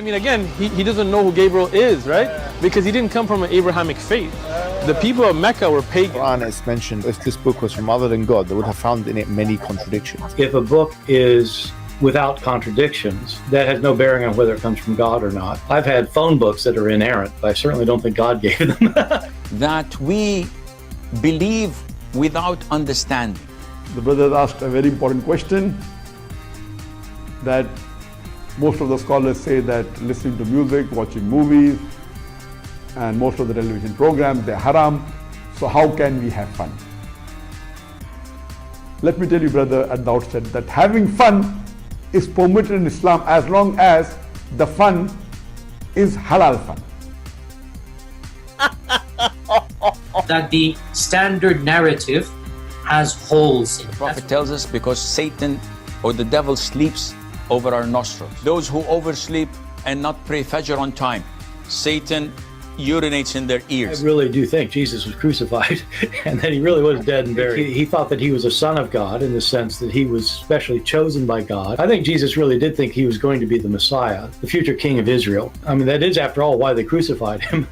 I mean, again, he doesn't know who Gabriel is, right? Because he didn't come from an Abrahamic faith. The people of Mecca were pagan. Quran is mentioned, if this book was from other than God, they would have found in it many contradictions. If a book is without contradictions, that has no bearing on whether it comes from God or not. I've had phone books that are inerrant, but I certainly don't think God gave them. That we believe without understanding. The brother asked a very important question, that most of the scholars say that listening to music, watching movies, and most of the television programs, they're haram. So how can we have fun? Let me tell you, brother, at the outset, that having fun is permitted in Islam as long as the fun is halal fun. That the standard narrative has holes in it. The Prophet tells us because Satan or the devil sleeps over our nostrils. Those who oversleep and not pray Fajr on time, Satan urinates in their ears. I really do think Jesus was crucified and that he really was dead and buried. He thought that he was a son of God in the sense that he was specially chosen by God. I think Jesus really did think he was going to be the Messiah, the future king of Israel. I mean, that is, after all, why they crucified him.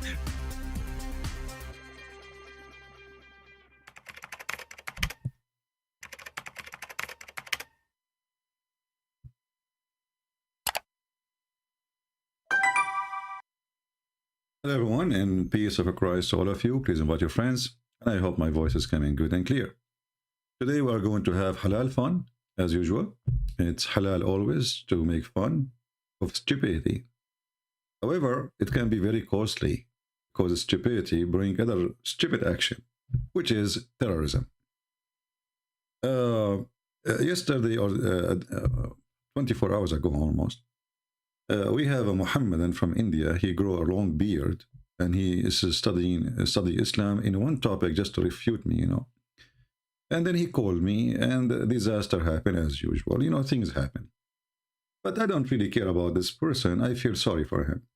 Hello everyone, and peace of Christ to all of you. Please invite your friends, and I hope my voice is coming good and clear. Today we are going to have halal fun, as usual. It's halal always to make fun of stupidity. However, it can be very costly, because stupidity brings other stupid action, which is terrorism. Yesterday, or 24 hours ago almost, we have a Muhammadan from India. He grew a long beard, and he is studying Islam in one topic just to refute me, And then he called me, and disaster happened as usual. Things happen. But I don't really care about this person. I feel sorry for him.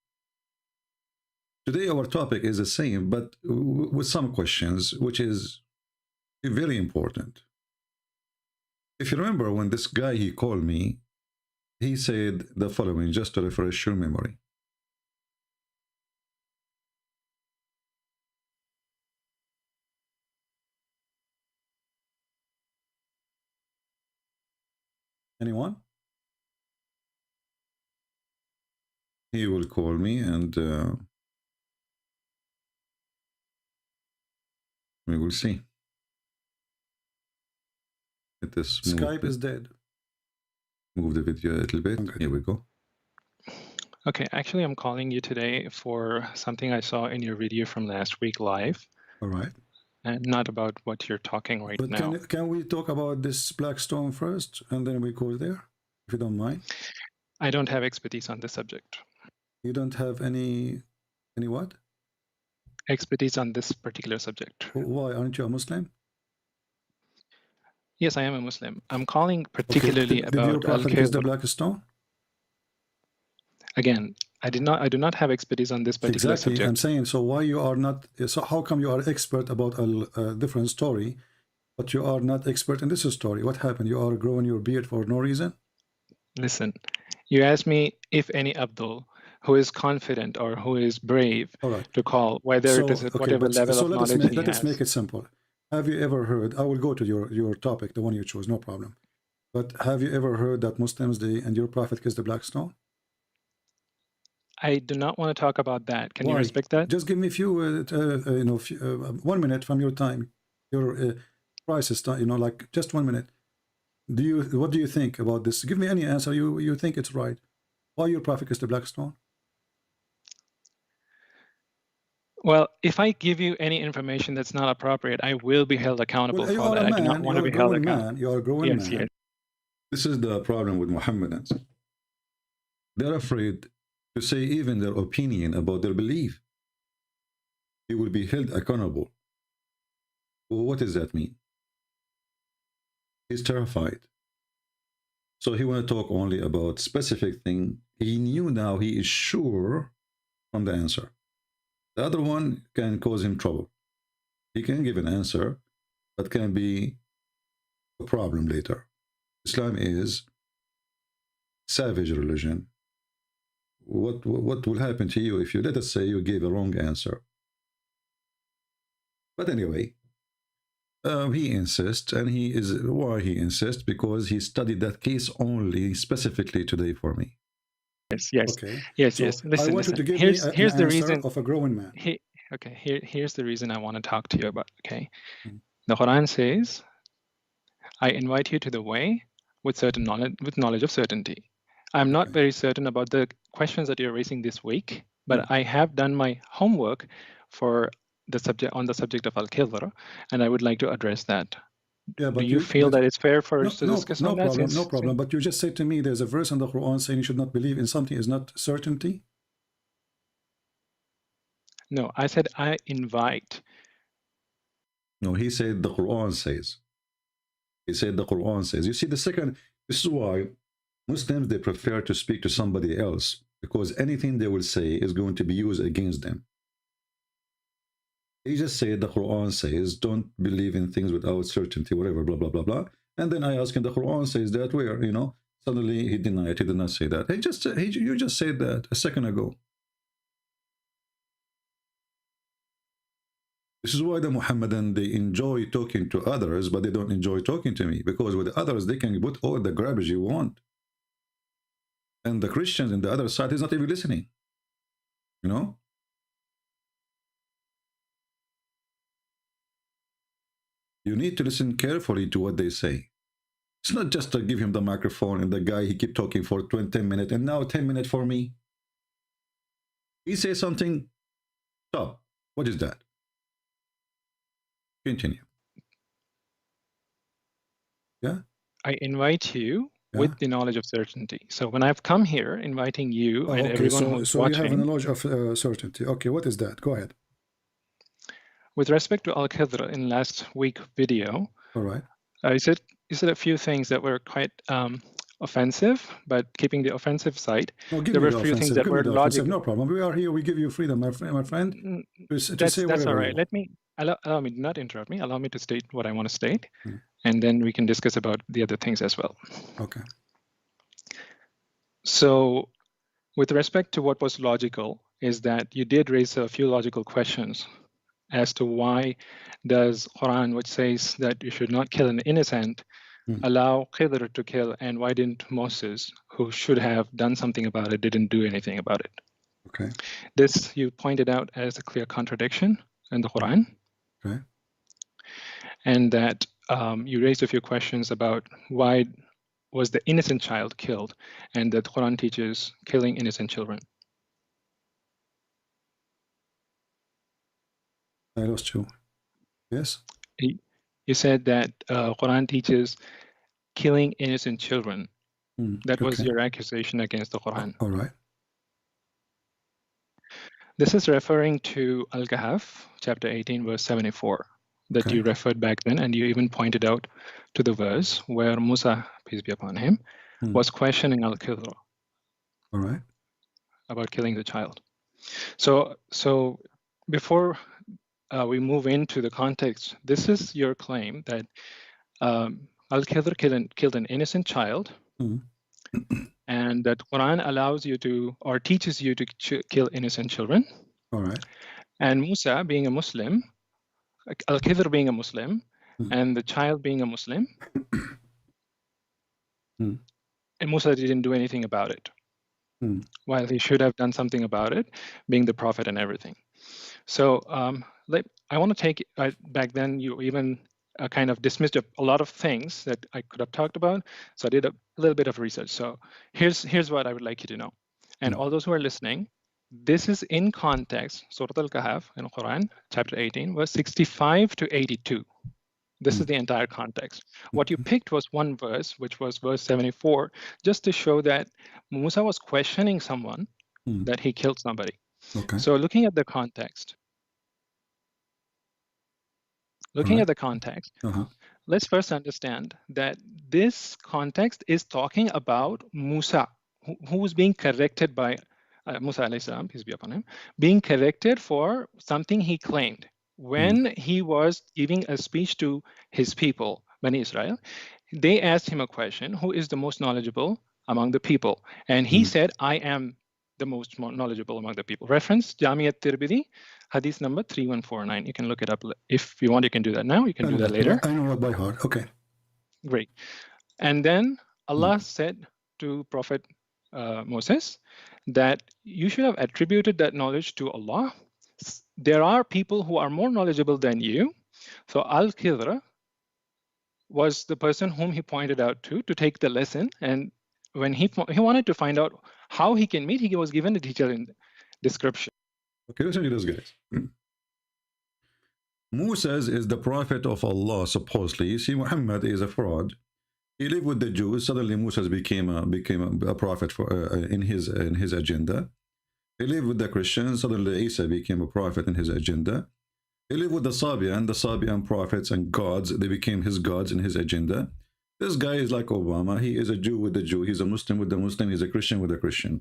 Today our topic is the same, but with some questions, which is very important. If you remember, when this guy, he called me, he said the following, just to refresh your memory. Anyone? He will call me, and we will see. Skype is dead. Move the video a little bit. Okay. Here we go. Okay, actually, I'm calling you today for something I saw in your video from last week live. All right. And not about what you're talking right now. Can we talk about this black stone first, and then we go there, if you don't mind? I don't have expertise on this subject. You don't have any what? Expertise on this particular subject. Why? Aren't you a Muslim? Yes, I am a Muslim. I'm calling particularly about your prophet is the black stone? Again, I do not have expertise on this particular subject. I'm saying, so why you are not, so how come you are expert about a different story, but you are not expert in this story? What happened? You are growing your beard for no reason? Listen, you asked me if any Abdul who is confident or who is brave to call, whether it is at whatever level of knowledge he has. Let us make it simple. Have you ever heard, I will go to your topic, the one you chose, no problem. But have you ever heard that Muslims, and your prophet kissed the black stone? I do not want to talk about that. Can you respect that? Just give me a few, 1 minute from your time, your prices, like just 1 minute. What do you think about this? Give me any answer. You think it's right. Why your prophet kissed the black stone? Well, if I give you any information that's not appropriate, I will be held accountable for that. I do not want to be held accountable. You are a growing man. Yes. This is the problem with Muhammadans. They're afraid to say even their opinion about their belief. He will be held accountable. Well, what does that mean? He's terrified. So he want to talk only about specific thing. He knew now he is sure from the answer. The other one can cause him trouble. He can give an answer, but can be a problem later. Islam is savage religion, what will happen to you if you, let us say, you gave a wrong answer. But anyway, he insists, and why he insists? Because he studied that case only specifically today for me. Yes. Okay. Yes. So Listen, I want you to give here's me an the answer reason of a growing man. Here's the reason I want to talk to you about. Okay, Hmm. the Quran says, "I invite you to the way with certain knowledge, with knowledge of certainty." I'm not very certain about the questions that you're raising this week, but I have done my homework for the subject of al-Khidr, and I would like to address that. Yeah, but do you feel that it's fair for us to discuss on that? No problem. But you just said to me there's a verse in the Quran saying you should not believe in something is not certainty. No, I said I invite. No, he said the Quran says. He said the Quran says. You see, this is why Muslims, they prefer to speak to somebody else, because anything they will say is going to be used against them. He just said the Quran says, don't believe in things without certainty, whatever, blah, blah, blah, blah. And then I asked him, the Quran says that where, suddenly he denied, he did not say that. You just said that a second ago. This is why the Muhammadan, they enjoy talking to others, but they don't enjoy talking to me, because with others, they can put all the garbage you want. And the Christians on the other side is not even listening. You need to listen carefully to what they say. It's not just to give him the microphone and the guy, he keep talking for 10 minutes and now 10 minutes for me. He says something, stop. What is that? Continue. Yeah? I invite you with the knowledge of certainty. So when I've come here inviting you and everyone who's watching... So you have a knowledge of certainty. Okay, what is that? Go ahead. With respect to Al-Khidr in last week video, all right, you said a few things that were quite offensive, but keeping the offensive side, there were a few things that were logical. No problem. We are here. We give you freedom, my friend. To say that's all right. Allow me, not interrupt me. Allow me to state what I want to state, and then we can discuss about the other things as well. Okay. So, with respect to what was logical, is that you did raise a few logical questions as to why does Quran, which says that you should not kill an innocent, allow Khidr to kill, and why didn't Moses, who should have done something about it, didn't do anything about it? Okay. This you pointed out as a clear contradiction in the Quran. Okay. And that you raised a few questions about why was the innocent child killed, and that Quran teaches killing innocent children. I lost you. Yes? You said that Quran teaches killing innocent children. That was your accusation against the Quran. All right. This is referring to Al-Kahf, chapter 18, verse 74, that you referred back then, and you even pointed out to the verse where Musa, peace be upon him, was questioning Al-Khidr. All right. About killing the child. So before we move into the context, this is your claim that Al-Khidr killed an innocent child, and that Quran allows you to, or teaches you to kill innocent children. All right. And Musa being a Muslim, Al-Khidr being a Muslim, and the child being a Muslim, and Musa didn't do anything about it, while he should have done something about it, being the prophet and everything. So I want to take, back then you even kind of dismissed a lot of things that I could have talked about. So I did a little bit of research. So here's what I would like you to know. And all those who are listening, this is in context, Surah Al-Kahf in Quran, chapter 18, verse 65 to 82. This is the entire context. What you picked was one verse, which was verse 74, just to show that Musa was questioning someone, that he killed somebody. Okay. So looking at the context, let's first understand that this context is talking about Musa, who was being corrected by Musa alayhi salam, peace be upon him, being corrected for something he claimed. When he was giving a speech to his people, Bani Israel, they asked him a question, who is the most knowledgeable among the people? And he said, I am the most knowledgeable among the people. Reference Jami at-Tirmidhi, hadith number 3149. You can look it up if you want. You can do that now. You can do that later. I know it by heart. Okay. Great. And then Allah said to Prophet Moses that you should have attributed that knowledge to Allah. There are people who are more knowledgeable than you. So Al-Khidr was the person whom he pointed out to take the lesson. And when he wanted to find out how he can meet, he was given a detailed description. Okay, listen to this, guys. Moses is the prophet of Allah, supposedly. You see, Muhammad is a fraud. He lived with the Jews. Suddenly, Moses became a prophet in his agenda. He lived with the Christians. Suddenly, Isa became a prophet in his agenda. He lived with the Sabian prophets and gods. They became his gods in his agenda. This guy is like Obama. He is a Jew with the Jew. He's a Muslim with the Muslim. He's a Christian with the Christian.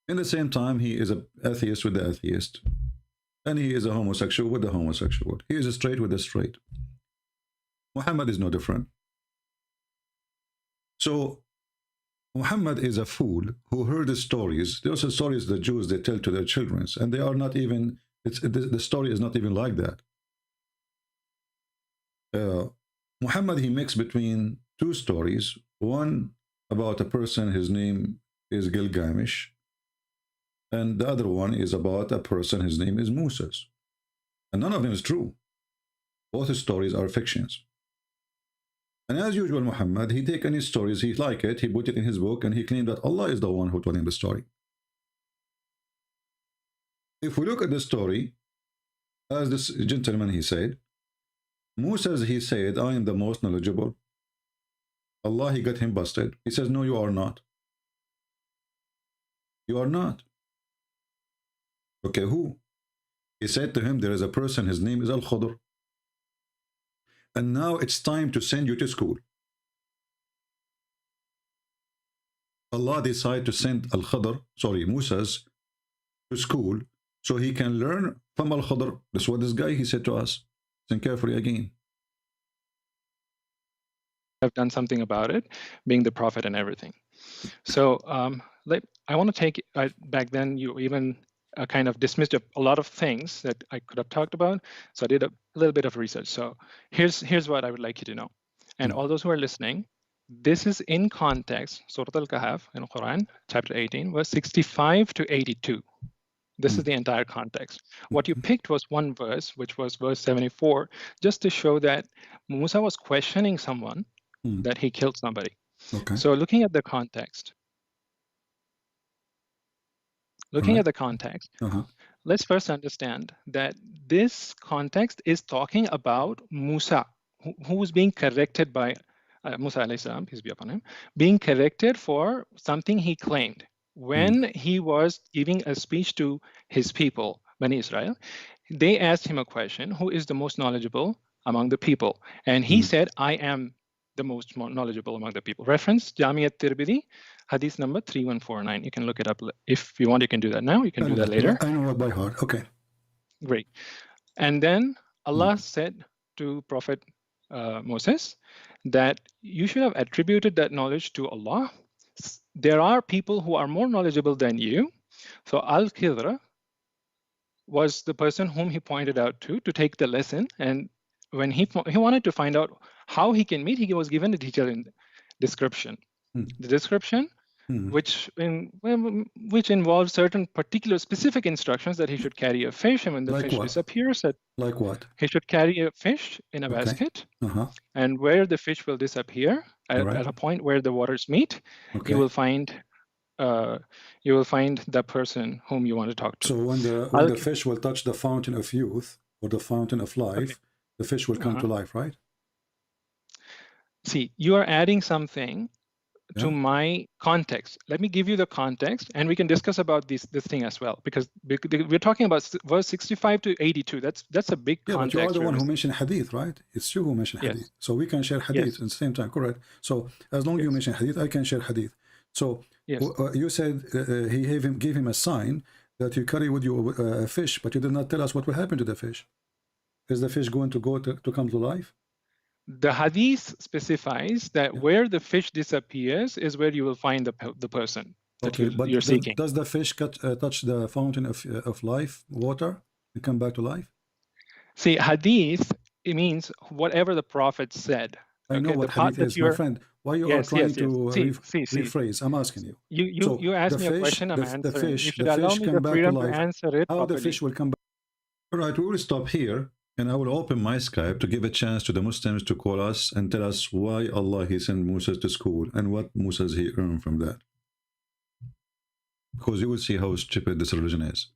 In the same time, he is an atheist with the atheist. And he is a homosexual with the homosexual. He is a straight with the straight. Muhammad is no different. So, Muhammad is a fool who heard the stories. Those are stories the Jews, they tell to their children. And they are not even, the story is not even like that. Muhammad, he mixed between two stories. One about a person, his name is Gilgamesh. And the other one is about a person, his name is Moses. And none of them is true. Both stories are fictions. And as usual, Muhammad, he take any stories, he like it, he put it in his book, and he claimed that Allah is the one who told him the story. If we look at the story, as this gentleman, he said, Moses, he said, I am the most knowledgeable. Allah, he got him busted. He says, no, you are not. You are not. Okay, who? He said to him, there is a person, his name is Al-Khidr. And now it's time to send you to school. Allah decided to send Moses to school so he can learn from Al-Khidr. That's what this guy, he said to us. Listen carefully again. I've done something about it, being the prophet and everything. So I want to take, back then you even kind of dismissed a lot of things that I could have talked about. So I did a little bit of research. So here's what I would like you to know. And all those who are listening, this is in context, Surah Al-Kahf in Quran, chapter 18, verse 65 to 82. This is the entire context. What you picked was one verse, which was verse 74, just to show that Musa was questioning someone, that he killed somebody. Okay. So looking at the context, let's first understand that this context is talking about Musa, who was being corrected by Musa alayhi salam, peace be upon him, being corrected for something he claimed. When he was giving a speech to his people, Bani Israel, they asked him a question, who is the most knowledgeable among the people? And he said, I am the most knowledgeable among the people. Reference Jami at-Tirmidhi, hadith number 3149. You can look it up if you want. You can do that now. You can do that later. I know it by heart. Okay. Great. And then Allah said to Prophet Moses that you should have attributed that knowledge to Allah. There are people who are more knowledgeable than you. So Al-Khidr was the person whom he pointed out to take the lesson. And when he wanted to find out how he can meet, he was given a detailed description. The description, which involves certain particular specific instructions that he should carry a fish, and when the fish disappears, like what? He should carry a fish in a basket, and where the fish will disappear at a point where the waters meet, you will find the person whom you want to talk to. So when the fish will touch the fountain of youth or the fountain of life, the fish will come to life, right? See, you are adding something to my context. Let me give you the context, and we can discuss about this thing as well, because we're talking about verse 65 to 82. That's a big context. But you are the one who mentioned hadith, right? It's you who mentioned hadith. So we can share hadith at the same time, correct? So as long as you mention hadith, I can share hadith. So you said he gave him a sign that you carry with you a fish, but you did not tell us what will happen to the fish. Is the fish going to come to life? The hadith specifies that where the fish disappears is where you will find the person. that Okay, but you're seeking. does the fish touch the fountain of life, water, and come back to life? See, hadith, it means whatever the prophet said. I know Okay, what the part hadith that is, my you're, friend. Why you are yes, trying yes, yes. to See. rephrase? I'm asking you. You asked me a question, I'm answering. You should allow me the freedom to answer it How properly. the fish will come back? All right, we will stop here, and I will open my Skype to give a chance to the Muslims to call us and tell us why Allah He sent Moses to school and what Moses he earned from that. Because you will see how stupid this religion is.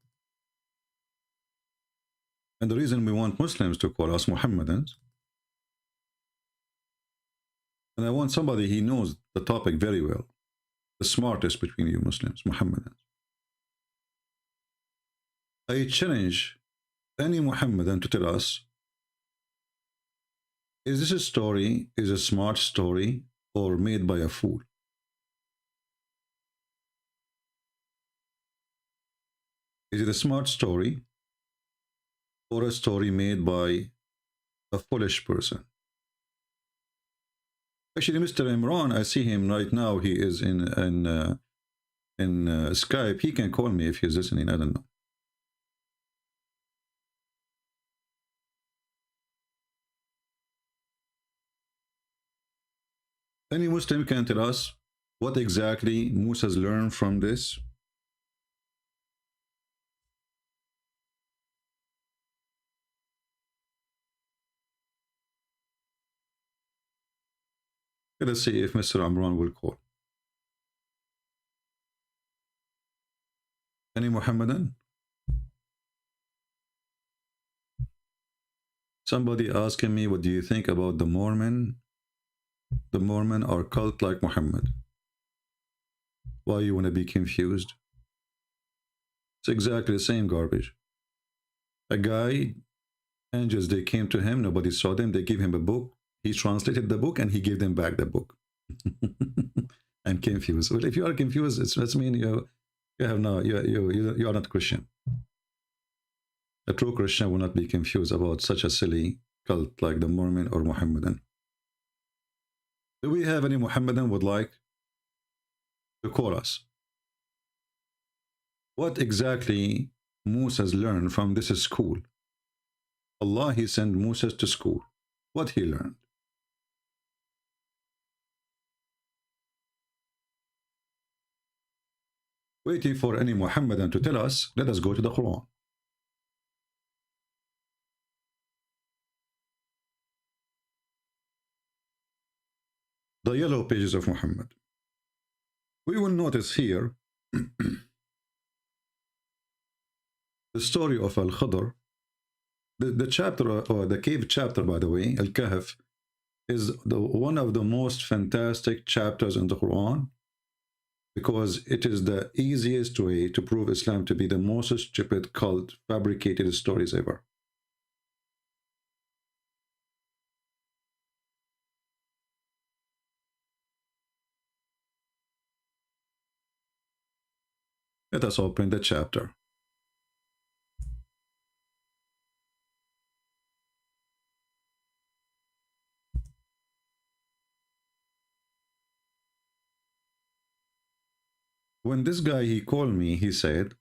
And the reason we want Muslims to call us Muhammadans, and I want somebody he knows the topic very well, the smartest between you Muslims, Muhammadans. I challenge any Muhammadan to tell us, is this a story, is a smart story, or made by a fool? Is it a smart story, or a story made by a foolish person? Actually, Mr. Imran, I see him right now. He is in Skype. He can call me if he's listening. I don't know. Any Muslim can tell us what exactly Moses learned from this? Let us see if Mr. Imran will call. Any Muhammadan? Somebody asking me, what do you think about the Mormon? The Mormon are cult like Muhammad. Why you want to be confused? It's exactly the same garbage. A guy, angels, they came to him, nobody saw them, they gave him a book, he translated the book and he gave them back the book. I'm confused. Well, if you are confused, that means you are not Christian. A true Christian will not be confused about such a silly cult like the Mormon or Muhammadan. Do we have any Muhammadan would like to call us? What exactly Moses learned from this school? Allah, he sent Moses to school. What he learned? Waiting for any Muhammadan to tell us, let us go to the Quran. The yellow pages of Muhammad. We will notice here the story of Al-Khadr. The chapter, or the cave chapter, by the way, Al-Kahf, is one of the most fantastic chapters in the Quran, because it is the easiest way to prove Islam to be the most stupid cult fabricated stories ever. Let us open the chapter. When this guy, he called me, he said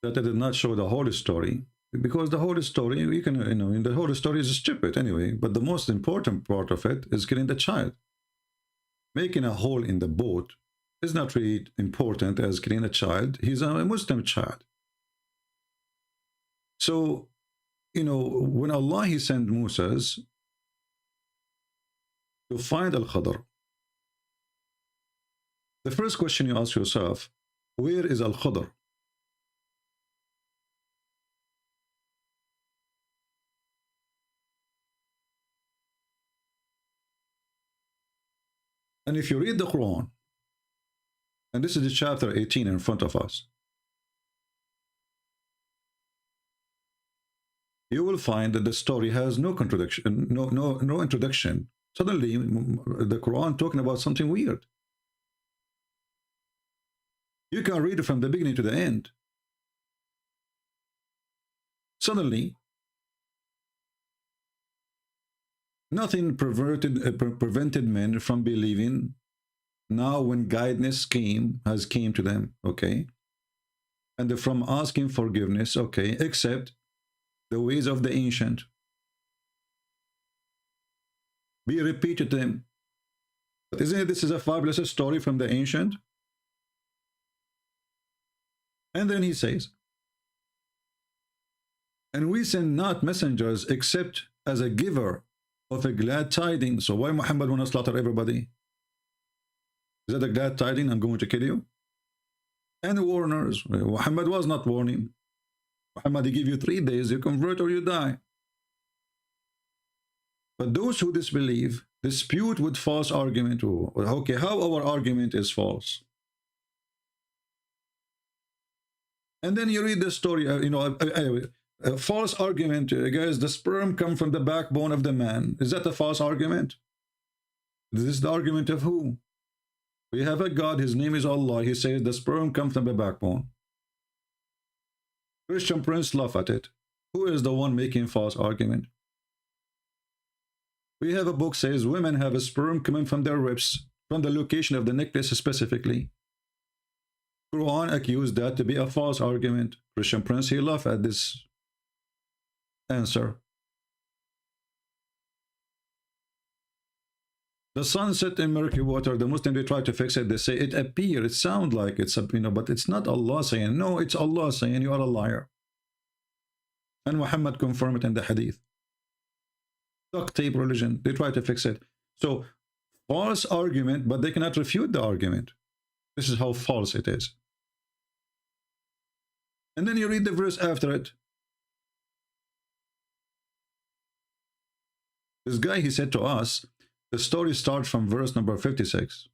that I did not show the whole story, because the whole story, you can, the whole story is stupid anyway, but the most important part of it is killing the child. Making a hole in the boat is not really important as killing a child. He's a Muslim child. So, when Allah, he sent Moses to find Al-Khadr, the first question you ask yourself, where is Al-Khadr? And if you read the Quran, and this is the chapter 18 in front of us, you will find that the story has no contradiction, no introduction. Suddenly, the Quran talking about something weird. You can read it from the beginning to the end. Suddenly, nothing prevented men from believing Now when guidance has came to them, okay, and from asking forgiveness, okay, accept the ways of the ancient. Be repeated to them. But isn't it, this is a fabulous story from the ancient? And then he says, and we send not messengers except as a giver of a glad tidings. So why Muhammad want to slaughter everybody? Is that a glad tidings? I'm going to kill you. And warners. Muhammad was not warning. Muhammad, he give you 3 days, you convert or you die. But those who disbelieve dispute with false argument. Okay, how our argument is false? And then you read the story, you know, a false argument, guys, the sperm come from the backbone of the man. Is that a false argument? This is the argument of who? We have a God, his name is Allah. He says the sperm comes from the backbone. Christian Prince laugh at it. Who is the one making false argument? We have a book says women have a sperm coming from their ribs, from the location of the necklace specifically. Quran accused that to be a false argument. Christian Prince, he laughed at this answer. The sun set in murky water. The Muslims, they try to fix it. They say it appears, it sounds like it's a, you know, but it's not Allah saying. No, it's Allah saying you are a liar. And Muhammad confirmed it in the hadith. Duct tape religion, they try to fix it. So false argument, but they cannot refute the argument. This is how false it is. And then you read the verse after it. This guy, he said to us, the story starts from verse number 56.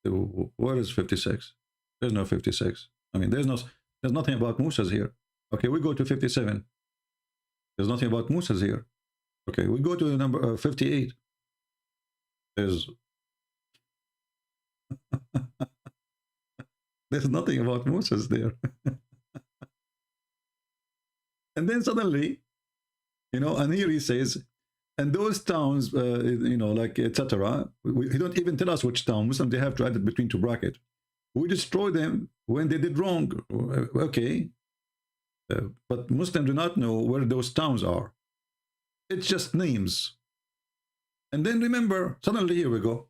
Where is 56? There's no 56. I mean, there's nothing about Musa's here. Okay, we go to 57. There's nothing about Musa's here. Okay, we go to the number 58. There's there's nothing about Moses there. And then suddenly, you know, and here he says, and those towns, you know, like etc. He don't even tell us which town. Muslims, they have to add it between two brackets. We destroy them when they did wrong. Okay, but Muslims do not know where those towns are. It's just names. And then remember, suddenly here we go.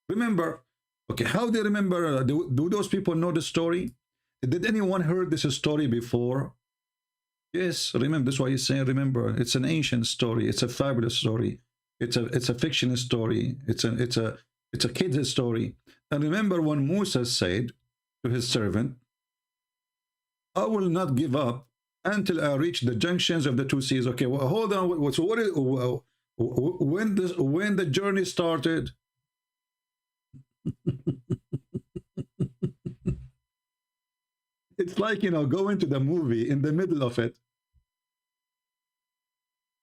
Remember, okay, how they remember? Do those people know the story? Did anyone heard this story before? Yes, remember, that's why he's saying, remember, it's an ancient story, it's a fabulous story, it's a fictional story, it's a kid's story. And remember when Musa said to his servant, I will not give up until I reach the junctions of the two seas. Okay, well, hold on. So what is, when the journey started? It's like, you know, going to the movie in the middle of it.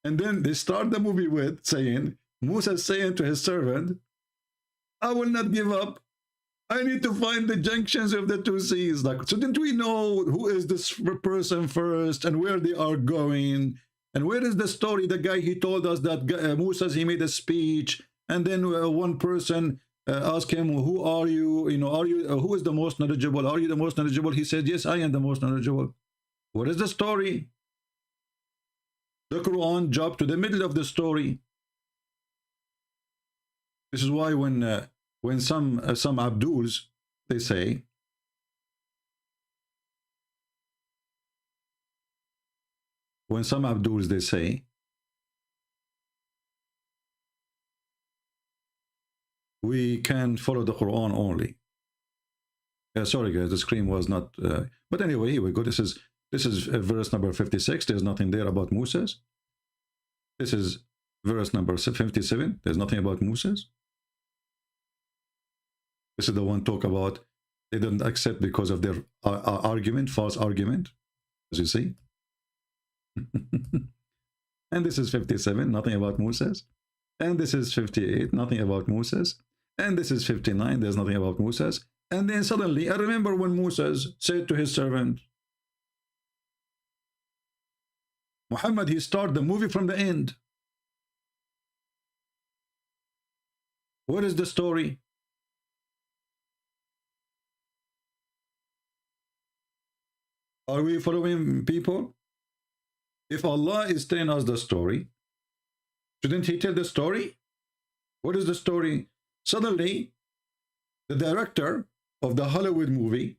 And then they start the movie with saying, Musa saying to his servant, I will not give up. I need to find the junctions of the two seas. Like, so didn't we know who is this person first and where they are going? And where is the story? The guy, he told us that Musa, he made a speech. And then one person asked him, who are you? You know, are you, who is the most knowledgeable? Are you the most knowledgeable? He said, yes, I am the most knowledgeable. What is the story? The Quran jumped to the middle of the story. This is why when some Abduls, they say, when some Abduls, they say, we can follow the Quran only. Sorry guys, the screen was not, but anyway, here we go. This is verse number 56. There's nothing there about Moses. This is verse number 57. There's nothing about Moses. This is the one talk about they don't accept because of their argument, false argument, as you see. And this is 57, nothing about Moses. And this is 58, nothing about Moses. And this is 59, there's nothing about Moses. And then suddenly, I remember when Moses said to his servant, Muhammad, he started the movie from the end. What is the story? Are we following people? If Allah is telling us the story, shouldn't he tell the story? What is the story? Suddenly, the director of the Hollywood movie,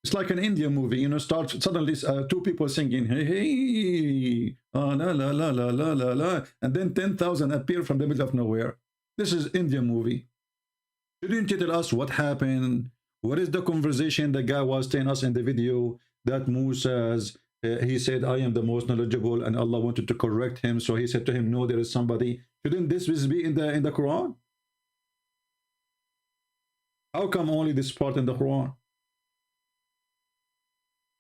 it's like an Indian movie, you know, starts suddenly two people singing, hey, hey, la, la, la, la, la, la, la, and then 10,000 appear from the middle of nowhere. This is Indian movie. Shouldn't you tell us what happened? What is the conversation the guy was telling us in the video that Musa's, he said, I am the most knowledgeable, and Allah wanted to correct him, so he said to him, no, there is somebody. Shouldn't this be in the Quran? How come only this part in the Quran?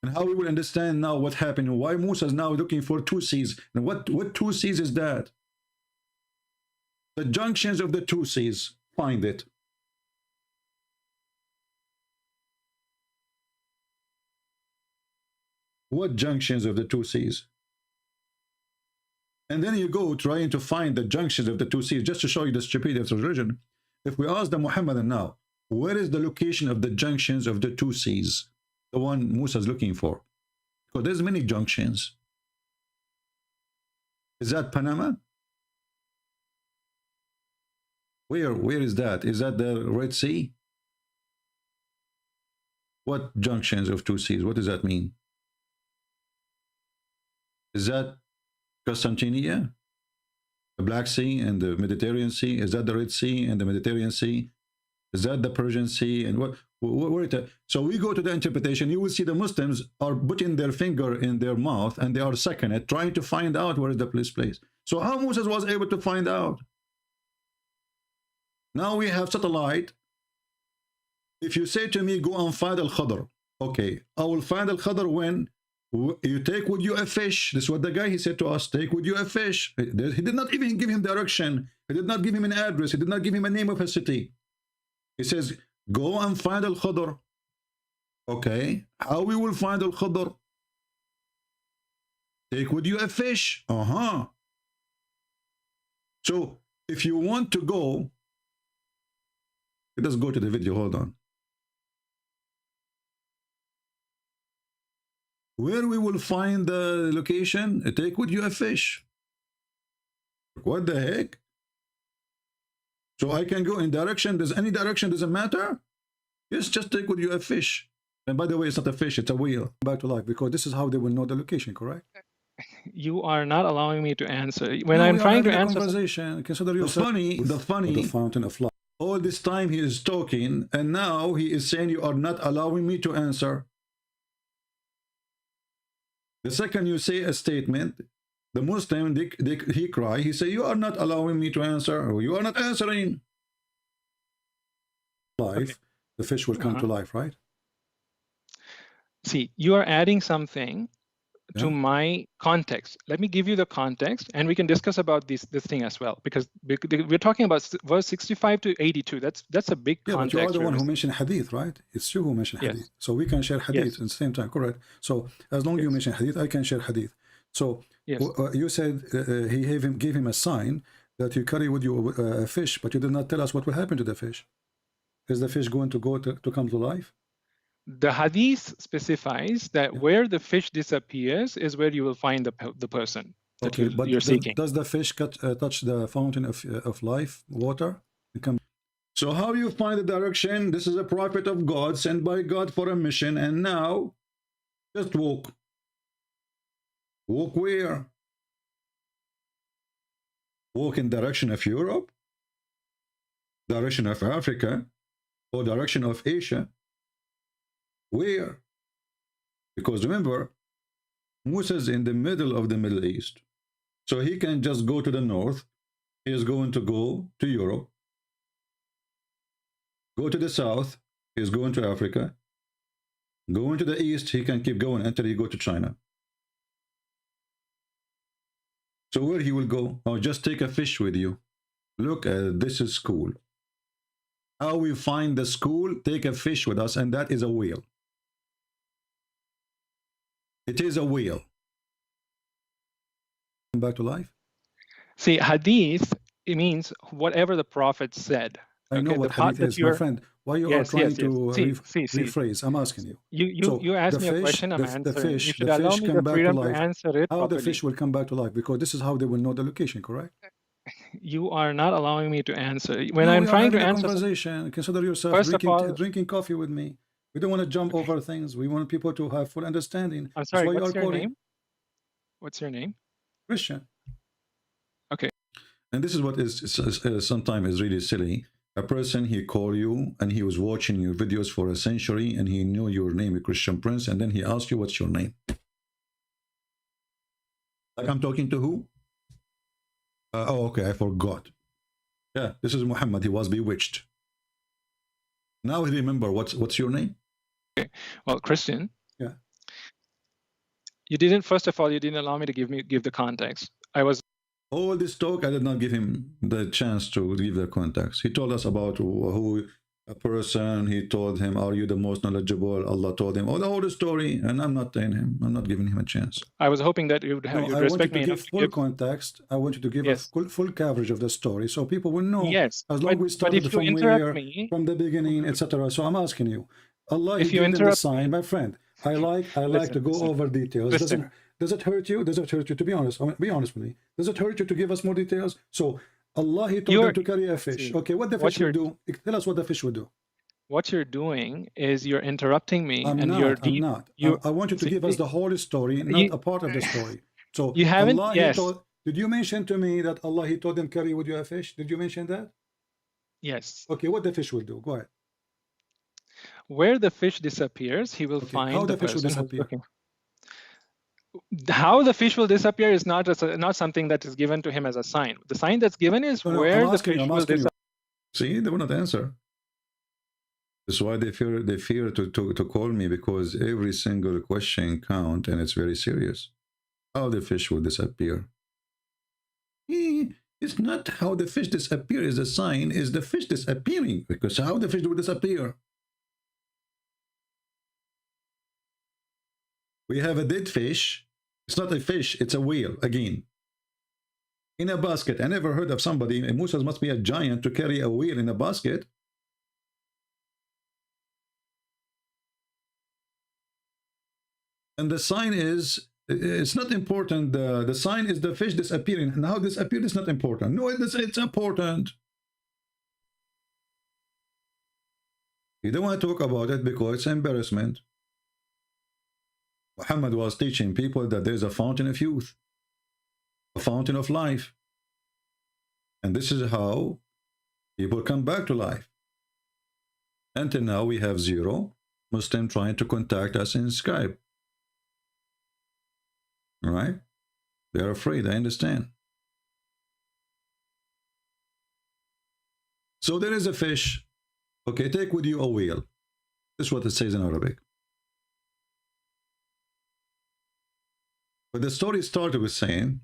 And how we will understand now what happened, why Musa is now looking for two seas. And what two seas is that? The junctions of the two seas. Find it. What junctions of the two seas? And then you go trying to find the junctions of the two seas just to show you the stupidity of the religion. If we ask the Muhammadan now, where is the location of the junctions of the two seas? The one Musa is looking for. Because there's many junctions. Is that Panama? Where is that? Is that the Red Sea? What junctions of two seas? What does that mean? Is that Constantinia? The Black Sea and the Mediterranean Sea? Is that the Red Sea and the Mediterranean Sea? Is that the Persian Sea? And what so we go to the interpretation. You will see the Muslims are putting their finger in their mouth and they are sucking it, trying to find out where is the place. So how Moses was able to find out? Now we have satellite. If you say to me, go and find Al-Khadr, okay, I will find Al-Khadr when you take with you a fish. This is what the guy, he said to us, take with you a fish. He did not even give him direction. He did not give him an address. He did not give him a name of a city. He says, go and find Al-Khadr. Okay, how we will find Al-Khadr? Take with you a fish. So if you want to go, let's go to the video, hold on. Where we will find the location, take with you a fish. What the heck? So I can go in direction, does any direction doesn't matter? Yes, just take with you a fish. And by the way, it's not a fish, it's a whale. Back to life, because this is how they will know the location, correct? You are not allowing me to answer. When I'm trying to answer conversation, consider yourself the funny fountain of life. All this time he is talking, and now he is saying you are not allowing me to answer. The second you say a statement, the Muslim, he cry, he say, you are not allowing me to answer, or you are not answering. Life, okay. The fish will come to life, right? See, you are adding something to my context. Let me give you the context, and we can discuss about this thing as well, because we're talking about verse 65 to 82. That's a big context. But you are the one who mentioned hadith, right? It's you who mentioned hadith. So we can share hadith at the same time, correct? So as long as you mention hadith, I can share hadith. So you said he gave him a sign that you carry with you a fish, but you did not tell us what will happen to the fish. Is the fish going to come to life? The hadith specifies that where the fish disappears is where you will find the person that you're seeking. Does the fish touch the fountain of life, water? So how you find the direction? This is a prophet of God, sent by God for a mission, and now just walk. Walk where? Walk in direction of Europe, direction of Africa, or direction of Asia. Where? Because remember, Musa is in the middle of the Middle East. So he can just go to the north. He is going to go to Europe. Go to the south. He is going to Africa. Going to the east, he can keep going until he go to China. So where he will go? Oh, just take a fish with you. Look, this is school. How we find the school? Take a fish with us, and that is a whale. It is a whale. Back to life. See, hadith, it means whatever the prophet said. I know Okay, what the part hadith that is, my friend. Why you are yes, trying yes, yes. to See. rephrase? I'm asking you. You asked me a question, I'm answering. You should allow me the come back to freedom to life. answer it How the properly. fish will come back to life? Because this is how they will know the location, correct? You are not allowing me to answer. When No, I'm we are trying to having a answer, conversation. Consider yourself first of all, drinking coffee with me. We don't want to jump over things. We want people to have full understanding. I'm That's sorry, why you what's are your calling name? What's your name? Christian. Okay. And this is what is sometimes is really silly. A person, he called you and he was watching your videos for a century and he knew your name is Christian Prince, and then he asked you what's your name. Like, I'm talking to who? Oh, okay, I forgot. Yeah, this is Muhammad. He was bewitched. Now he remember what's your name? Okay. Well, Christian. Yeah. You didn't. First of all, you didn't allow me to give the context. I was. All this talk, I did not give him the chance to give the context. He told us about who a person. He told him, "Are you the most knowledgeable?" Allah told him, "Oh, the whole story," and I'm not telling him. I'm not giving him a chance. I was hoping that you'd respect me enough to give full context. I want you to give a full coverage of the story, so people will know. Yes, as long we started from where, from the beginning, etc. So I'm asking you, Allah, He gave them the sign, my friend. I like to go over details. Does it hurt you? Does it hurt you? To be honest, be honest with me. Does it hurt you to give us more details? So Allah, He told them to carry a fish. Okay, what the fish will do? Tell us what the fish will do. What you're doing is you're interrupting me. I'm not. I want you to give us the whole story, not a part of the story. So you haven't. Allah, yes. Did you mention to me that Allah, He told them carry with you a fish? Did you mention that? Yes. Okay, what the fish will do? Go ahead. Where the fish disappears, he will find how the fish will person disappear. How the fish will disappear is not something that is given to him as a sign. The sign that's given is where the fish will disappear. See, they will not answer. That's why they fear to call me, because every single question counts and it's very serious. How the fish will disappear? It's not how the fish disappear is a sign, is the fish disappearing, because how the fish will disappear? We have a dead fish. It's not a fish, it's a whale, again. In a basket. I never heard of somebody, Musa must be a giant to carry a whale in a basket. And the sign is, it's not important. The sign is the fish disappearing. And how disappeared is not important. No, it's important. You don't want to talk about it because it's embarrassment. Muhammad was teaching people that there's a fountain of youth, a fountain of life. And this is how people come back to life. Until now, we have zero Muslim trying to contact us in Skype. All right? They're afraid, I understand. So there is a fish. Okay, take with you a whale. This is what it says in Arabic. But the story started with saying,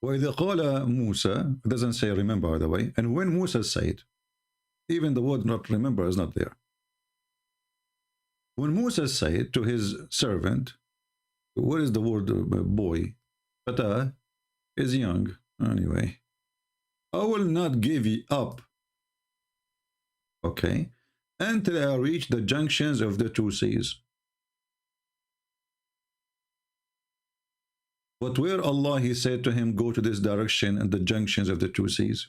وَإِذَا قَالَ Musa, it doesn't say remember, by the way, and when Musa said, even the word not remember is not there. When Musa said to his servant, what is the word boy? Fata is young, anyway. I will not give you up, okay, until I reach the junctions of the two seas. But where Allah, He said to him, go to this direction and the junctions of the two seas,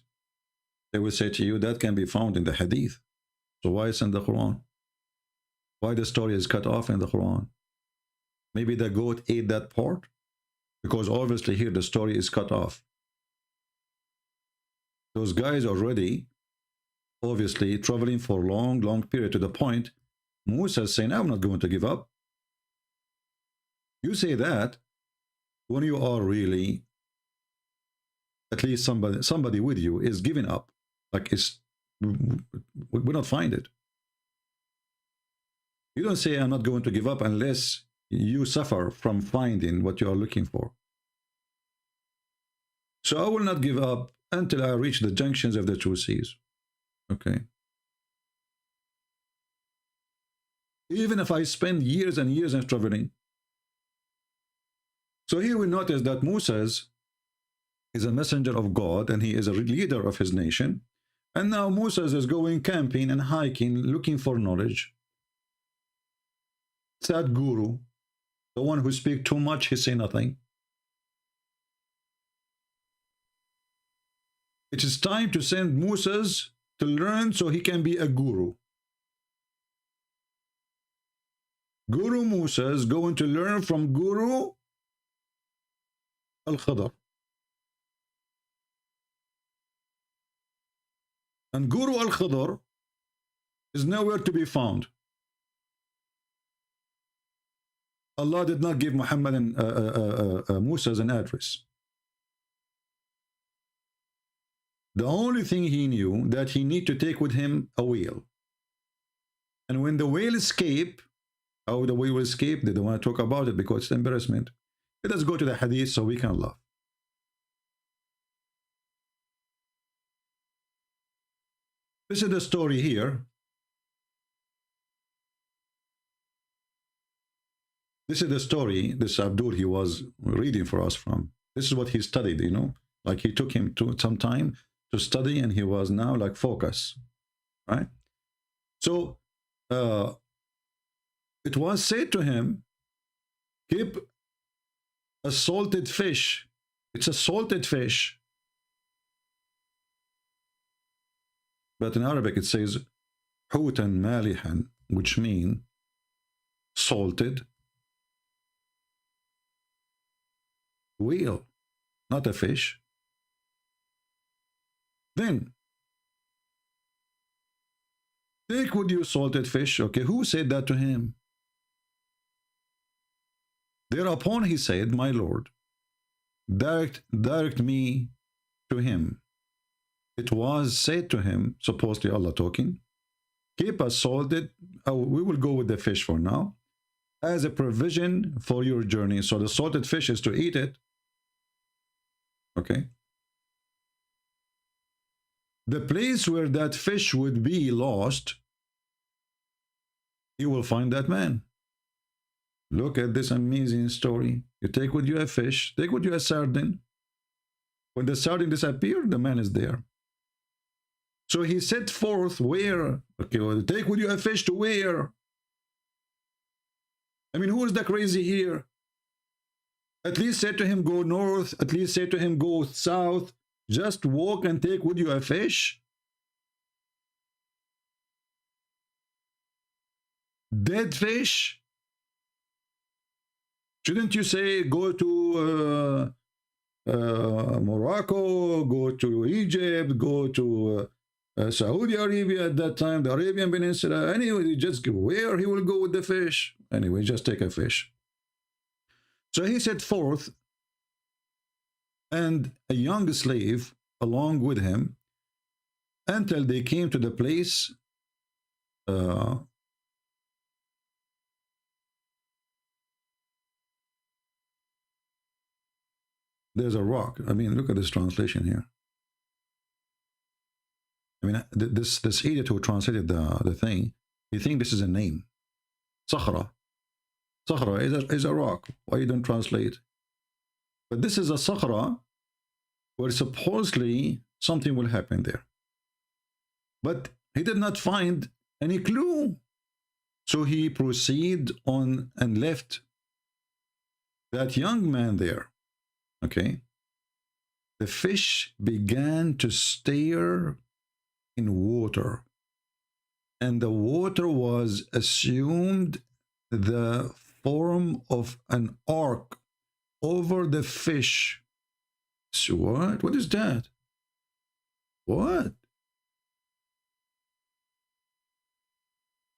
they will say to you, that can be found in the hadith. So why is in the Quran? Why the story is cut off in the Quran? Maybe the goat ate that part? Because obviously here the story is cut off. Those guys already, obviously, traveling for a long period, to the point, Musa is saying, I'm not going to give up. You say that when you are really, at least somebody with you is giving up. Like, we don't find it. You don't say, I'm not going to give up unless you suffer from finding what you are looking for. So I will not give up until I reach the junctions of the two seas. Okay. Even if I spend years and years in traveling. So here we notice that Musa's is a messenger of God and he is a leader of his nation. And now Moses is going camping and hiking, looking for knowledge. Sad guru, the one who speaks too much, he say nothing. It is time to send Moses to learn so he can be a guru. Guru Musa is going to learn from Guru Al-Khadr. And Guru Al-Khadr is nowhere to be found. Allah did not give Muhammad and Musa an address. The only thing he knew that he need to take with him a whale. And when the whale escape, how the whale will escape, they don't want to talk about it because it's embarrassment. Let us go to the hadith so we can laugh. This is the story here. This is the story this Abdul he was reading for us from. This is what he studied, you know, like he took him to some time to study and he was now like focus, right? So it was said to him, keep a salted fish. It's a salted fish. But in Arabic it says hutan malihan, which means salted whale, not a fish. Then take with you salted fish. Okay, who said that to him? Thereupon he said, my Lord, direct me to him. It was said to him, supposedly Allah talking, keep us salted, we will go with the fish for now, as a provision for your journey. So the salted fish is to eat it. Okay. The place where that fish would be lost, you will find that man. Look at this amazing story. You take with you a fish, take with you a sardine. When the sardine disappears, the man is there. So he set forth where? Okay, well, take with you a fish to where? I mean, who is the crazy here? At least say to him, go north. At least say to him, go south. Just walk and take with you a fish. Dead fish? Shouldn't you say, go to Morocco, go to Egypt, go to Saudi Arabia at that time, the Arabian Peninsula? Anyway, just where he will go with the fish. Anyway, just take a fish. So he set forth, and a young slave along with him, until they came to the place there's a rock. I mean, look at this translation here. I mean, this idiot who translated the thing, you think this is a name. Sakhra. Sakhra is a rock. Why you don't translate? But this is a sakhra where supposedly something will happen there. But he did not find any clue. So he proceeded on and left that young man there. Okay. The fish began to stare in water, and the water was assumed the form of an ark over the fish. So what? What is that? What?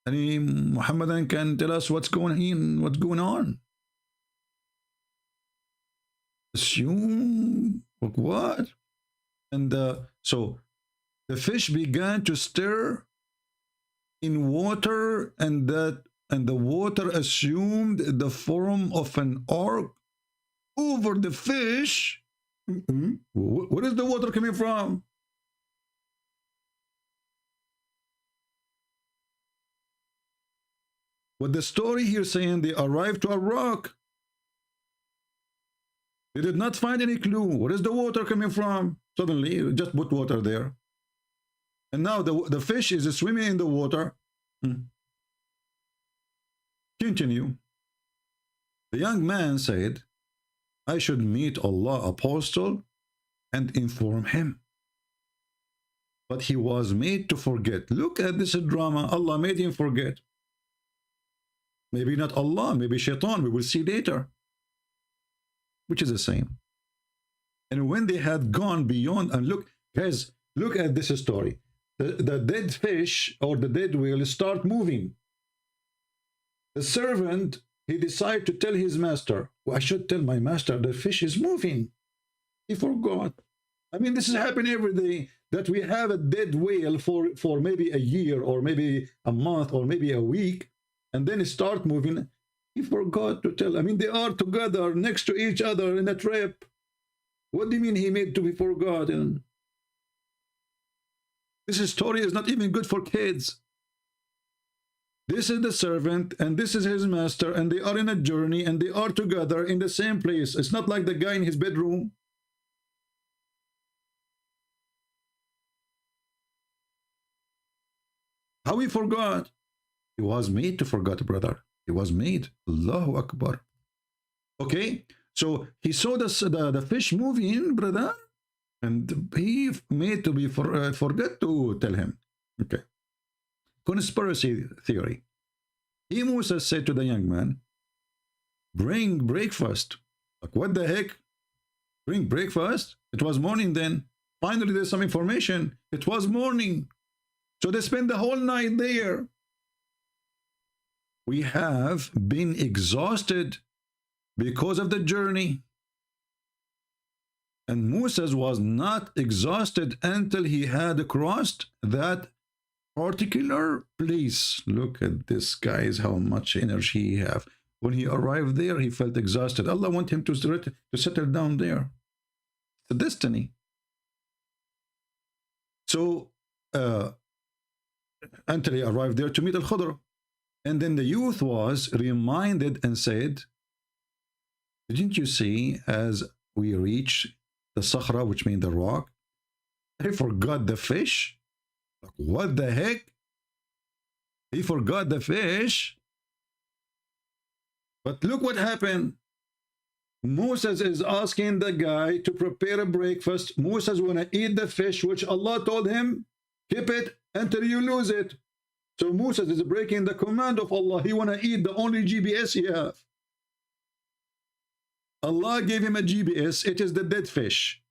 Any Muhammadan can tell us what's going on? Assume what? And so the fish began to stir in water, and the water assumed the form of an ark over the fish. Where is the water coming from? What the story here saying, they arrived to a rock. They did not find any clue. Where is the water coming from? Suddenly, just put water there. And now the fish is swimming in the water. Continue. The young man said, I should meet Allah apostle and inform him. But he was made to forget. Look at this drama. Allah made him forget. Maybe not Allah, maybe shaitan. We will see later. Which is the same. And when they had gone beyond, and look, guys, look at this story. The dead fish or the dead whale start moving. The servant, he decided to tell his master, well, I should tell my master the fish is moving. He forgot. I mean, this is happening every day, that we have a dead whale for maybe a year or maybe a month or maybe a week, and then it start moving. He forgot to tell. I mean, they are together next to each other in a trip. What do you mean he made to be forgotten? This story is not even good for kids. This is the servant and this is his master, and they are in a journey and they are together in the same place. It's not like the guy in his bedroom. How he forgot? He was made to forget, brother. He was made. Allahu Akbar. Okay, so he saw the fish moving, brother, and he made to be forget to tell him. Okay. Conspiracy theory. Moses said to the young man, bring breakfast. Like, what the heck? Bring breakfast? It was morning then. Finally, there's some information. It was morning. So they spent the whole night there. We have been exhausted because of the journey. And Moses was not exhausted until he had crossed that particular place. Look at this, guys, how much energy he have. When he arrived there, he felt exhausted. Allah want him to settle down there. It's a destiny. So, until he arrived there to meet Al-Khudr. And then the youth was reminded and said, didn't you see as we reach the Sakhra, which means the rock, I forgot the fish? Like, what the heck? He forgot the fish. But look what happened. Moses is asking the guy to prepare a breakfast. Moses want to eat the fish, which Allah told him, keep it until you lose it. So Moses is breaking the command of Allah. He want to eat the only GPS he have. Allah gave him a GPS. It is the dead fish.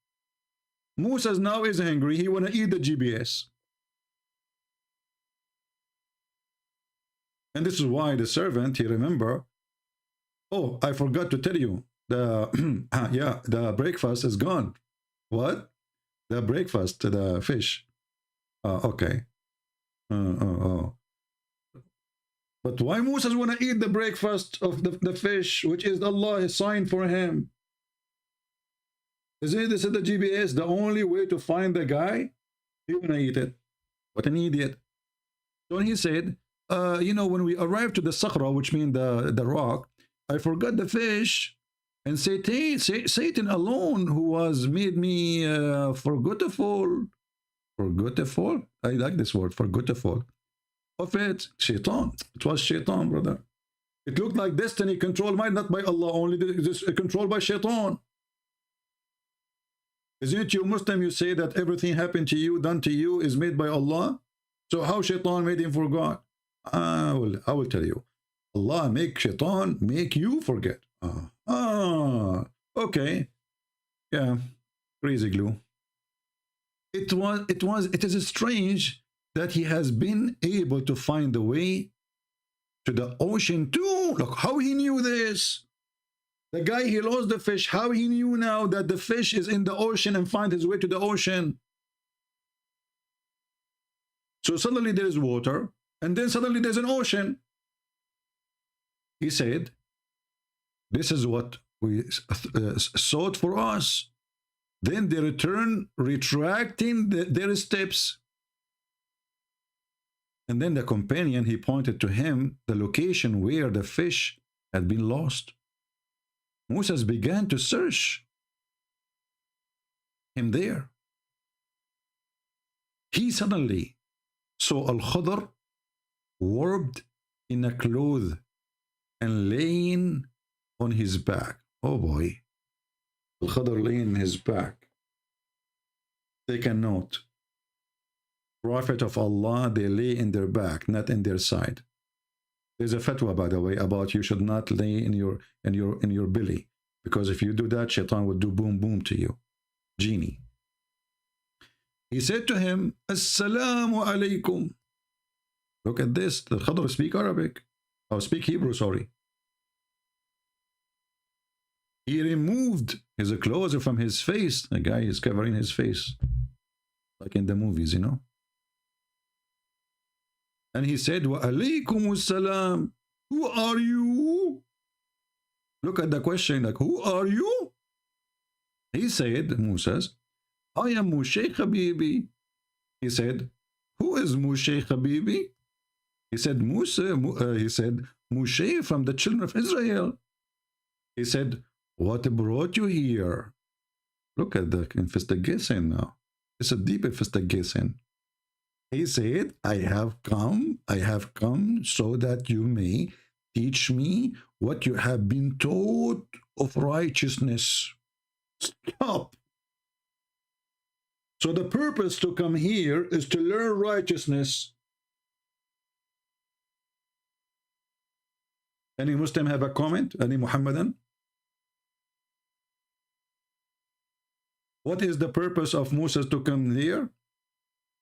Moses now is hungry. He want to eat the GPS. And this is why the servant, he remember, oh, I forgot to tell you, the yeah, the breakfast is gone. What? The breakfast, the fish. Okay. But why Moses want to eat the breakfast of the fish, which is Allah's sign for him? Is it, this is the GPS, the only way to find the guy? He want to eat it. What an idiot. So he said, you know, when we arrived to the Sakhra, which means the rock, I forgot the fish, and Satan alone, who was made me forgetful. Forgetful? I like this word, forgetful. Of it, shaitan. It was shaitan, brother. It looked like destiny controlled by, not by Allah, only this controlled by shaitan. Isn't it you Muslim, you say that everything happened to you, done to you, is made by Allah? So how shaitan made him forget? I will tell you. Allah make shaitan make you forget. Okay. Yeah. Crazy glue. It is strange that he has been able to find the way to the ocean too. Look how he knew this. The guy, he lost the fish. How he knew now that the fish is in the ocean and find his way to the ocean? So suddenly there is water, and then suddenly there's an ocean. He said, this is what we sought for us. Then they return, retracting their steps. And then the companion, he pointed to him the location where the fish had been lost. Moses began to search him there. He suddenly saw Al-Khadr warped in a cloth and laying on his back. Oh boy. Al-Khadr laying on his back. Take a note. Prophet of Allah, they lay in their back, not in their side. There's a fatwa, by the way, about you should not lay in your belly, because if you do that, shaitan will do boom boom to you. Genie. He said to him, Assalamu alaikum. Look at this. The Khadr speak Arabic. Oh, speak Hebrew, sorry. He removed his clothes from his face. The guy is covering his face, like in the movies, you know. And he said, Wa alaykum salam. Who are you? Look at the question, like, who are you? He said, Musa, I am Mushay Habibi. He said, who is Mushay Habibi? He said, he said, Mushay from the children of Israel. He said, what brought you here? Look at the investigation now. It's a deep investigation. He said, I have come so that you may teach me what you have been taught of righteousness. Stop. So the purpose to come here is to learn righteousness. Any Muslim have a comment? Any Muhammadan? What is the purpose of Moses to come here?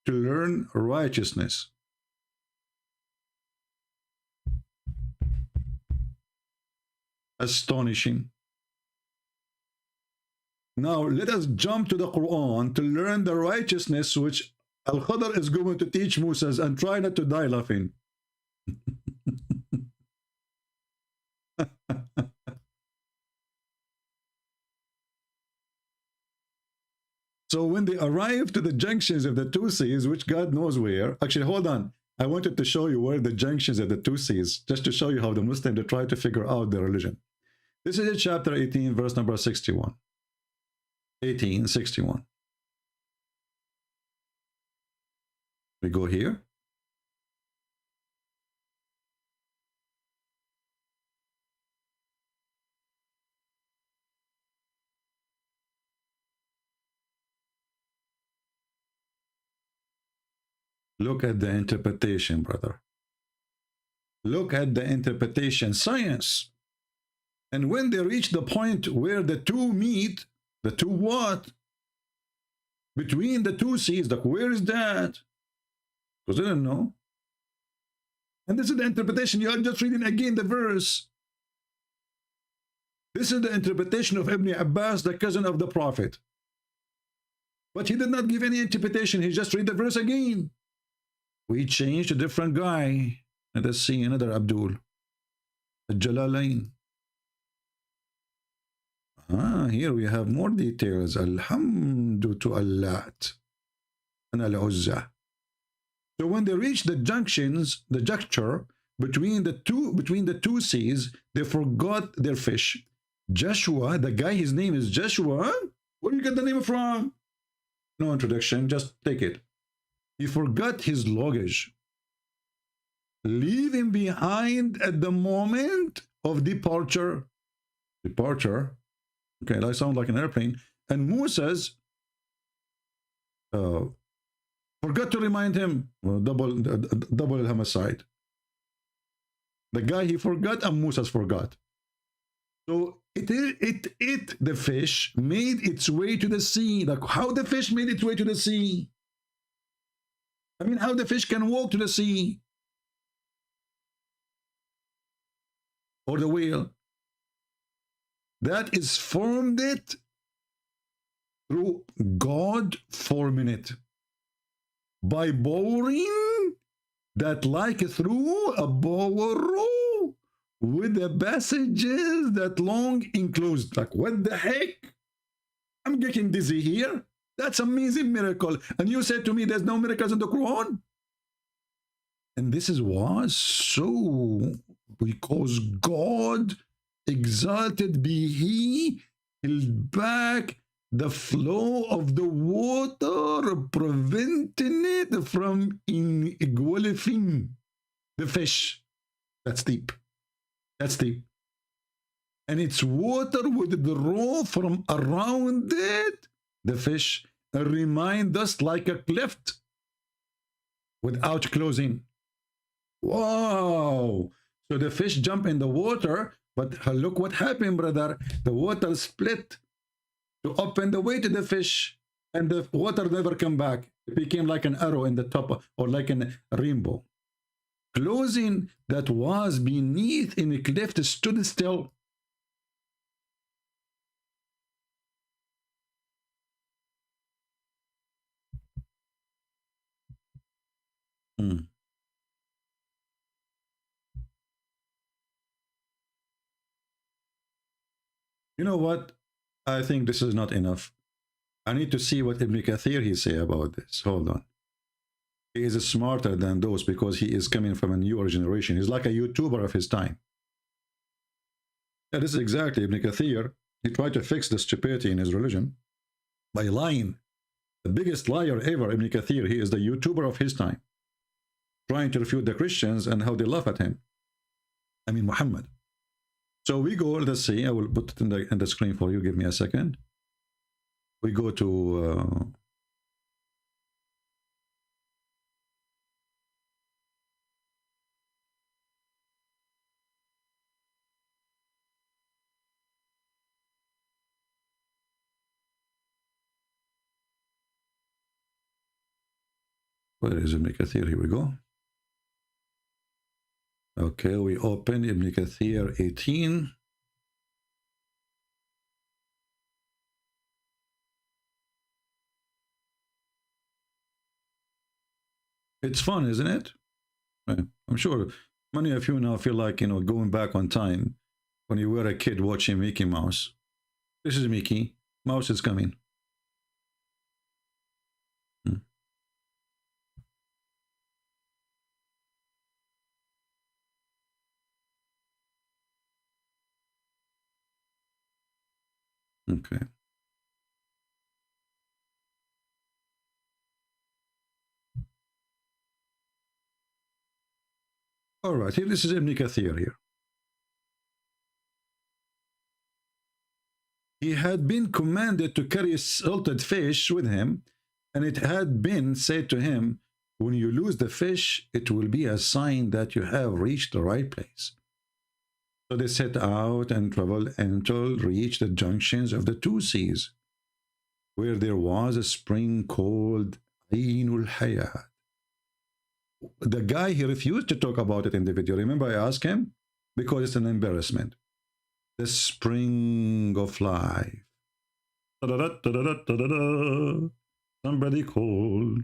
To learn righteousness. Astonishing. Now let us jump to the Quran to learn the righteousness which Al-Khadr is going to teach Moses, and try not to die laughing. So when they arrive to the junctions of the two seas, which God knows where, actually, hold on. I wanted to show you where the junctions of the two seas, just to show you how the Muslims they try to figure out their religion. This is in chapter 18, verse number 61. 1861. We go here. Look at the interpretation, brother. Look at the interpretation, science. And when they reach the point where the two meet, the two what? Between the two seas, like where is that? Because they don't know. And this is the interpretation. You are just reading again the verse. This is the interpretation of Ibn Abbas, the cousin of the Prophet. But he did not give any interpretation. He just read the verse again. We changed a different guy. Let us see another Abdul. Jalalain. Here we have more details. Alhamdu to Allah and Al-Uzza. So when they reach the junctions, the juncture between the two seas, they forgot their fish. Joshua, the guy, his name is Joshua. Where do you get the name from? No introduction, just take it. He forgot his luggage, leaving behind at the moment of departure. Departure. Okay, that sounds like an airplane. And Moses forgot to remind him. Well, double homicide. The guy, he forgot, and Moses forgot. So the fish made its way to the sea. Like how the fish made its way to the sea? I mean, how the fish can walk to the sea? Or the whale? That is formed it through God forming it. By boring that like through a bower with the passages that long enclosed. Like, what the heck? I'm getting dizzy here. That's amazing miracle. And you said to me there's no miracles in the Quran? And this is what? So, because God exalted be He, held back the flow of the water, preventing it from engulfing the fish. That's deep. That's deep. And its water would draw from around it, the fish, and remain just like a cleft without closing. Wow. So the fish jump in the water, but look what happened, brother. The water split to open the way to the fish, and the water never come back. It became like an arrow in the top, or like a rainbow. Closing that was beneath in a cleft stood still. You know what? I think this is not enough. I need to see what Ibn Kathir he say about this. Hold on. He is smarter than those because he is coming from a newer generation. He's like a YouTuber of his time. Yeah, this is exactly Ibn Kathir. He tried to fix the stupidity in his religion by lying. The biggest liar ever, Ibn Kathir. He is the YouTuber of his time, trying to refute the Christians and how they laugh at him. I mean, Muhammad. So we go, let's see, I will put it in the screen for you. Give me a second. We go to where is Ibn Kathir? Here we go. Okay, we open Ibn Kathir 18. It's fun, isn't it? I'm sure many of you now feel like, you know, going back on time when you were a kid watching Mickey Mouse. This is Mickey. Mouse is coming. Okay. All right, here, this is Ibn Kathir here. He had been commanded to carry salted fish with him, and it had been said to him, when you lose the fish, it will be a sign that you have reached the right place. So they set out and traveled until reached the junctions of the two seas, where there was a spring called Ainul Hayat. The guy, he refused to talk about it in the video. Remember, I asked him? Because it's an embarrassment. The spring of life. Somebody call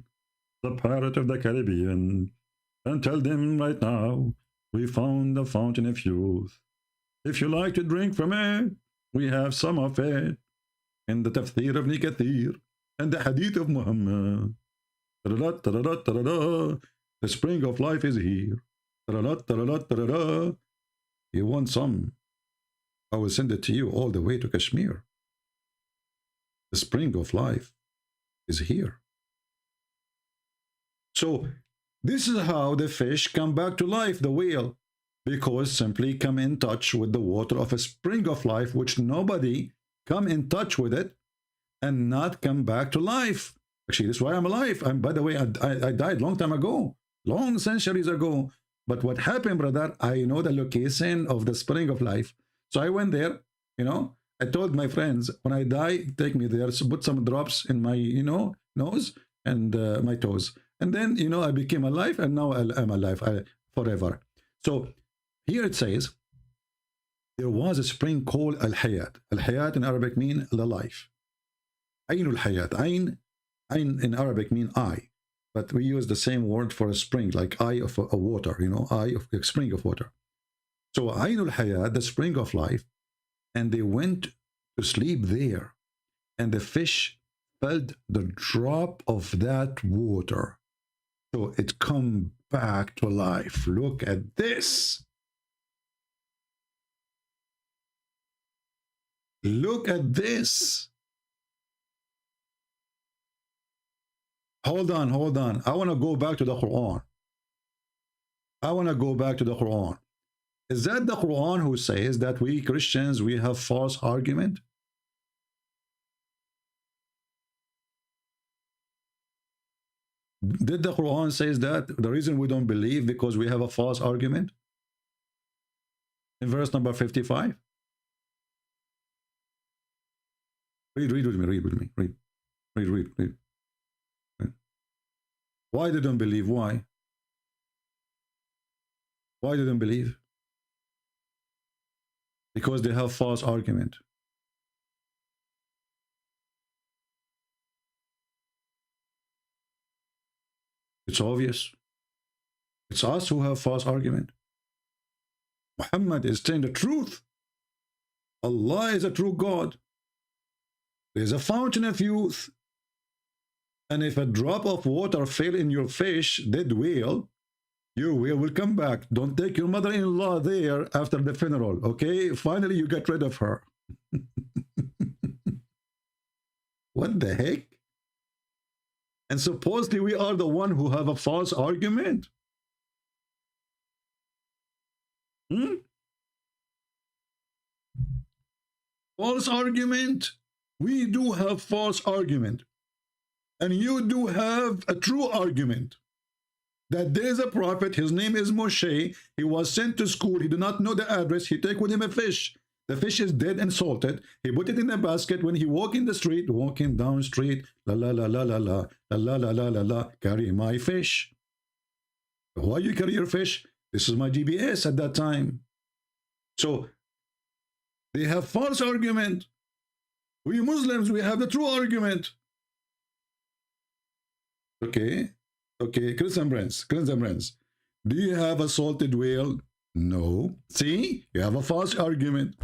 the pirate of the Caribbean and tell them right now, we found the fountain of youth. If you like to drink from it, we have some of it in the tafsir of Ibn Kathir and the hadith of Muhammad. The spring of life is here. You want some? I will send it to you all the way to Kashmir. The spring of life is here. So this is how the fish come back to life, the whale, because simply come in touch with the water of a spring of life, which nobody come in touch with it and not come back to life. Actually, that's why I'm alive. By the way, I died long time ago, long centuries ago. But what happened, brother, I know the location of the spring of life. So I went there, you know, I told my friends, when I die, take me there, so put some drops in my, you know, nose and my toes. And then, you know, I became alive, and now I'm alive forever. So here it says, there was a spring called Al-Hayat. Al-Hayat in Arabic means the life. Ayn al-Hayat. Ayn in Arabic means eye. But we use the same word for a spring, like eye of a water, you know, eye of a spring of water. So Ayn al-Hayat, the spring of life, and they went to sleep there. And the fish felt the drop of that water. So it come back to life. Look at this. Look at this. Hold on. I want to go back to the Quran. Is that the Quran who says that we Christians, we have false argument? Did the Quran says that the reason we don't believe because we have a false argument? In verse number 55. Read with me. Read. Why they don't believe? Why they don't believe? Because they have false argument. It's obvious. It's us who have false argument. Muhammad is telling the truth. Allah is a true God. There is a fountain of youth. And if a drop of water fell in your fish, dead whale, your whale will come back. Don't take your mother-in-law there after the funeral, okay? Finally, you get rid of her. What the heck? And supposedly we are the one who have a false argument. False argument. We do have false argument. And you do have a true argument. That there is a prophet, his name is Moshe. He was sent to school. He did not know the address. He take with him a fish. The fish is dead and salted. He put it in a basket. When he walk in the street, walking down street, la la la la la la, la la la la la la, carry my fish. Why you carry your fish? This is my GPS at that time. So they have false argument. We Muslims, we have the true argument. Okay, Christian friends, do you have a salted whale? No. See, you have a false argument.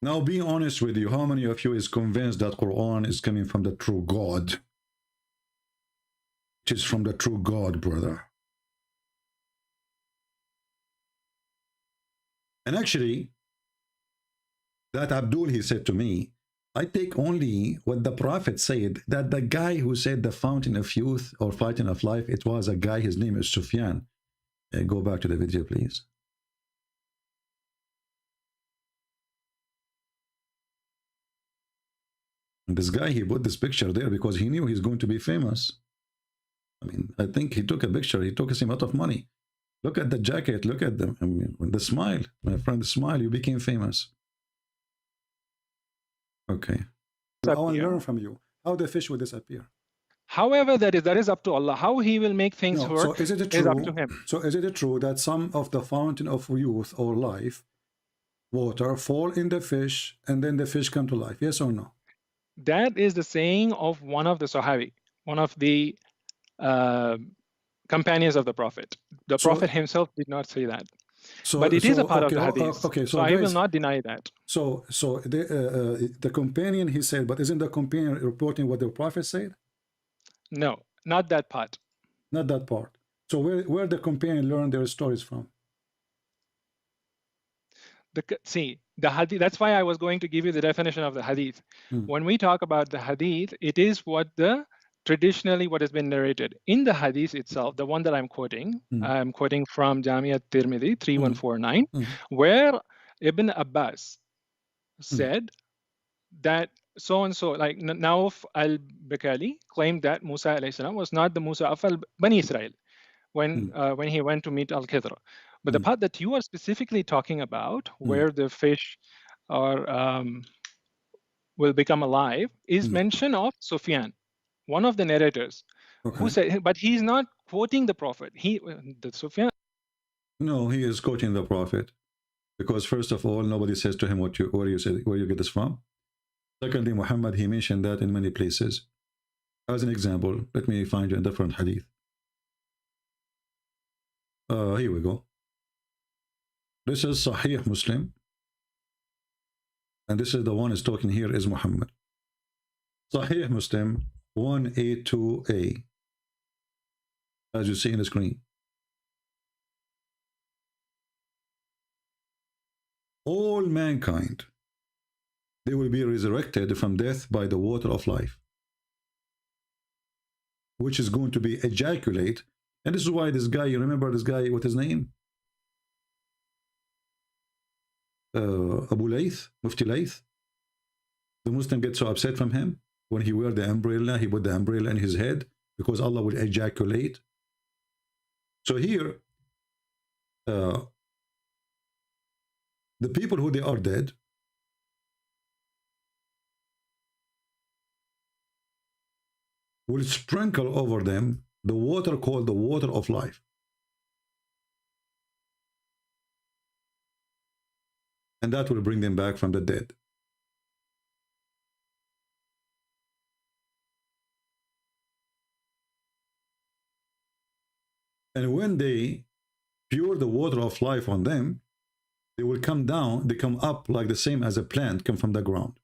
Now, being honest with you, how many of you is convinced that Quran is coming from the true God? It is from the true God, brother. And actually, that Abdul, he said to me, I take only what the prophet said, that the guy who said the fountain of youth or fountain of life, it was a guy, his name is Sufyan. Go back to the video, please. And this guy, he put this picture there because he knew he's going to be famous. I mean, I think he took a picture, he took him out of money. Look at the jacket, look at them. I mean, the smile, my friend, the smile, you became famous. Okay. I want to learn from you how the fish will disappear. However, that is up to Allah. How He will make things work so is it true, is up to Him. So is it true that some of the fountain of youth or life, water, fall in the fish and then the fish come to life? Yes or no? That is the saying of one of the Sahabi, one of the companions of the Prophet. The Prophet himself did not say that. But it is a part of the hadith. So I will not deny that. So the companion, he said, but isn't the companion reporting what the Prophet said? No, not that part. Not that part. So where the companion learned their stories from? See, the hadith, that's why I was going to give you the definition of the hadith. When we talk about the hadith, it is what traditionally what has been narrated. In the hadith itself, the one that I'm quoting from Jamia Tirmidhi 3149, where Ibn Abbas said that so-and-so, like Nauf al-Bakali, claimed that Musa alayhi salam was not the Musa of Bani Israel when he went to meet Al-Khidr. But the part that you are specifically talking about, where the fish will become alive, is mention of Sufyan, one of the narrators, who said, but he's not quoting the Prophet. The Sufyan. No, he is quoting the Prophet, because first of all, nobody says to him where you get this from. Secondly, Muhammad, he mentioned that in many places. As an example, let me find you a different hadith. Here we go. This is Sahih Muslim, and this is the one is talking here is Muhammad. Sahih Muslim 182a, as you see in the screen. All mankind they will be resurrected from death by the water of life, which is going to be ejaculate. And this is why this guy, you remember this guy, what his name? Abu Layth, Mufti Layth. The Muslim gets so upset from him when he wear the umbrella, he put the umbrella in his head because Allah will ejaculate. So here, the people who they are dead, will sprinkle over them the water called the water of life. And that will bring them back from the dead. And when they pour the water of life on them, they will come down, they come up like the same as a plant come from the ground.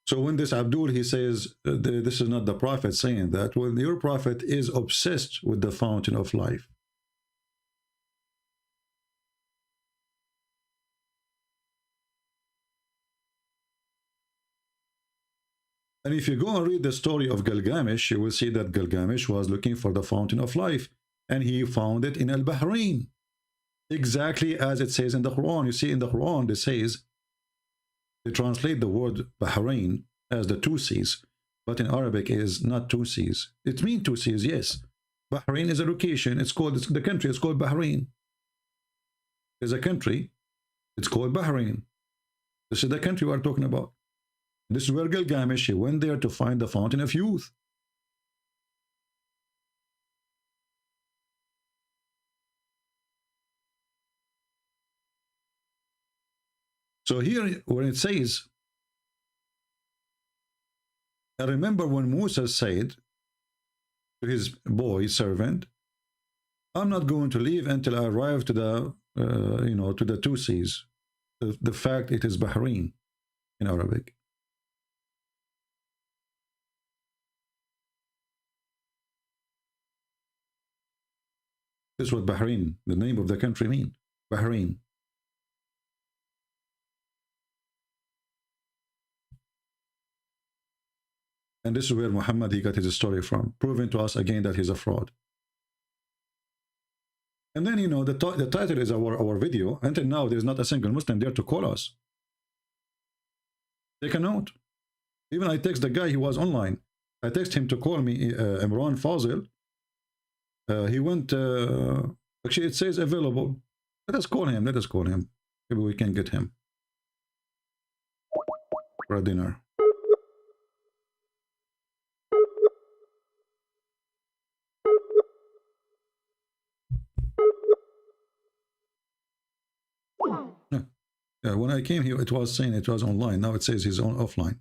So when this Abdul, he says, this is not the prophet saying that. Well, your prophet is obsessed with the fountain of life. And if you go and read the story of Gilgamesh, you will see that Gilgamesh was looking for the fountain of life, and he found it in Al-Bahrain, exactly as it says in the Quran. You see, in the Quran, it says, they translate the word Bahrain as the two seas, but in Arabic is not two seas. It means two seas, yes. Bahrain is a location. It's called, the country is called Bahrain. There's a country, it's called Bahrain. This is the country we are talking about. This is where Gilgamesh went there to find the fountain of youth. So here, when it says, I remember when Musa said to his boy servant, I'm not going to leave until I arrive to the, to the two seas. The fact it is Bahrain in Arabic. This is what Bahrain, the name of the country, mean. Bahrain. And this is where Muhammad, he got his story from, proving to us again that he's a fraud. And then, the title is our video. Until now, there's not a single Muslim there to call us. Take a note. Even I text the guy, he was online. I text him to call me, Imran Fazil. He went, actually it says available. Let us call him, Maybe we can get him for a dinner. When I came here, it was saying it was online. Now it says he's on offline.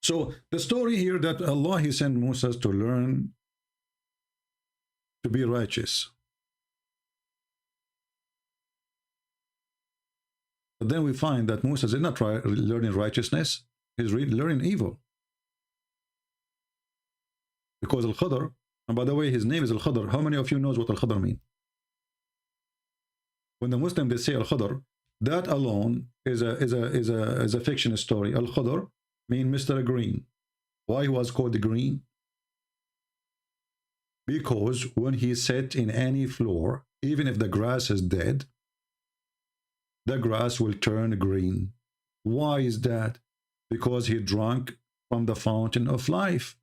So the story here that Allah, he sent Moses to learn to be righteous. But then we find that Moses is not learning righteousness. He's learning evil. Because Al-Khadr, and by the way, his name is Al-Khadr. How many of you knows what Al-Khadr means? When the Muslim, they say Al-Khadr, that alone is a fiction story. Al-Khadr means Mr. Green. Why he was called green? Because when he sat in any floor, even if the grass is dead, the grass will turn green. Why is that? Because he drank from the fountain of life.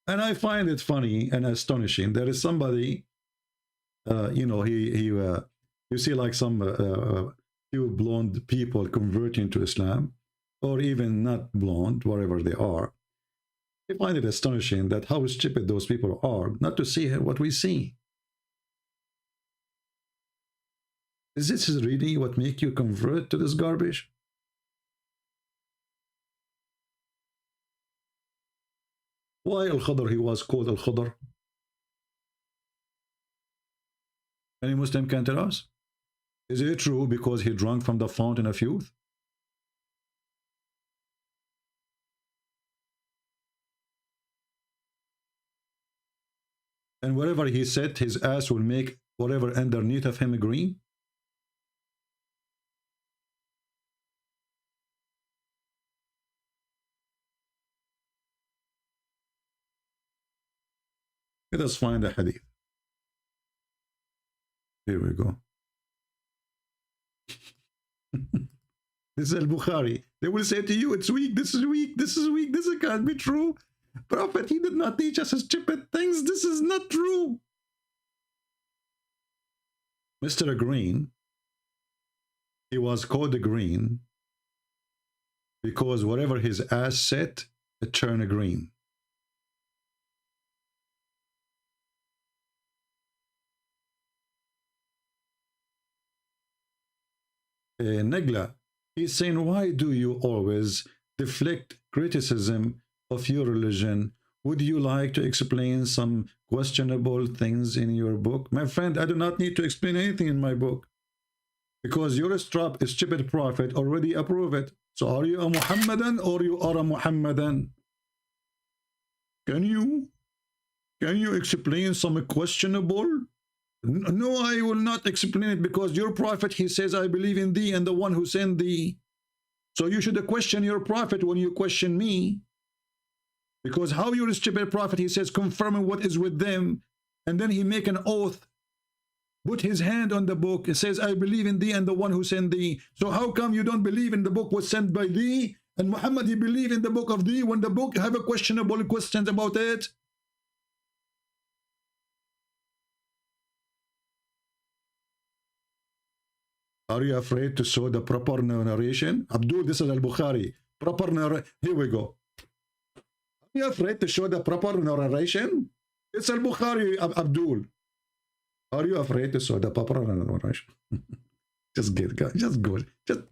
And I find it funny and astonishing. There is somebody, you see like some few blonde people converting to Islam, or even not blonde, wherever they are. I find it astonishing that how stupid those people are not to see what we see. Is this really what make you convert to this garbage? Why Al-Khadr, he was called Al-Khadr? Any Muslim can tell us? Is it true because he drank from the fountain of youth? And wherever he sat, his ass will make whatever underneath of him green? Let us find the hadith. Here we go. This is Al-Bukhari. They will say to you, it's weak, this is weak, this is weak, this can't be true. Prophet, he did not teach us stupid things. This is not true. Mr. Green, he was called green because whatever his ass said, it turned green. Negla, he's saying, why do you always deflect criticism of your religion? Would you like to explain some questionable things in your book? My friend, I do not need to explain anything in my book because your stupid prophet already approved it. So are you a Muhammadan or you are a Muhammadan? Can you explain some questionable? No, I will not explain it because your prophet, he says, I believe in thee and the one who sent thee. So you should question your prophet when you question me. Because how your stupid prophet, he says, confirming what is with them, and then he make an oath, put his hand on the book, it says, I believe in thee and the one who sent thee. So how come you don't believe in the book was sent by thee, and Muhammad, he believe in the book of thee, when the book have a questionable questions about it? Are you afraid to show the proper narration? Abdul, this is Al-Bukhari. Proper narration. Here we go. Are you afraid to show the proper narration? It's Al-Bukhari, Abdul. Are you afraid to show the proper narration? Just go. Just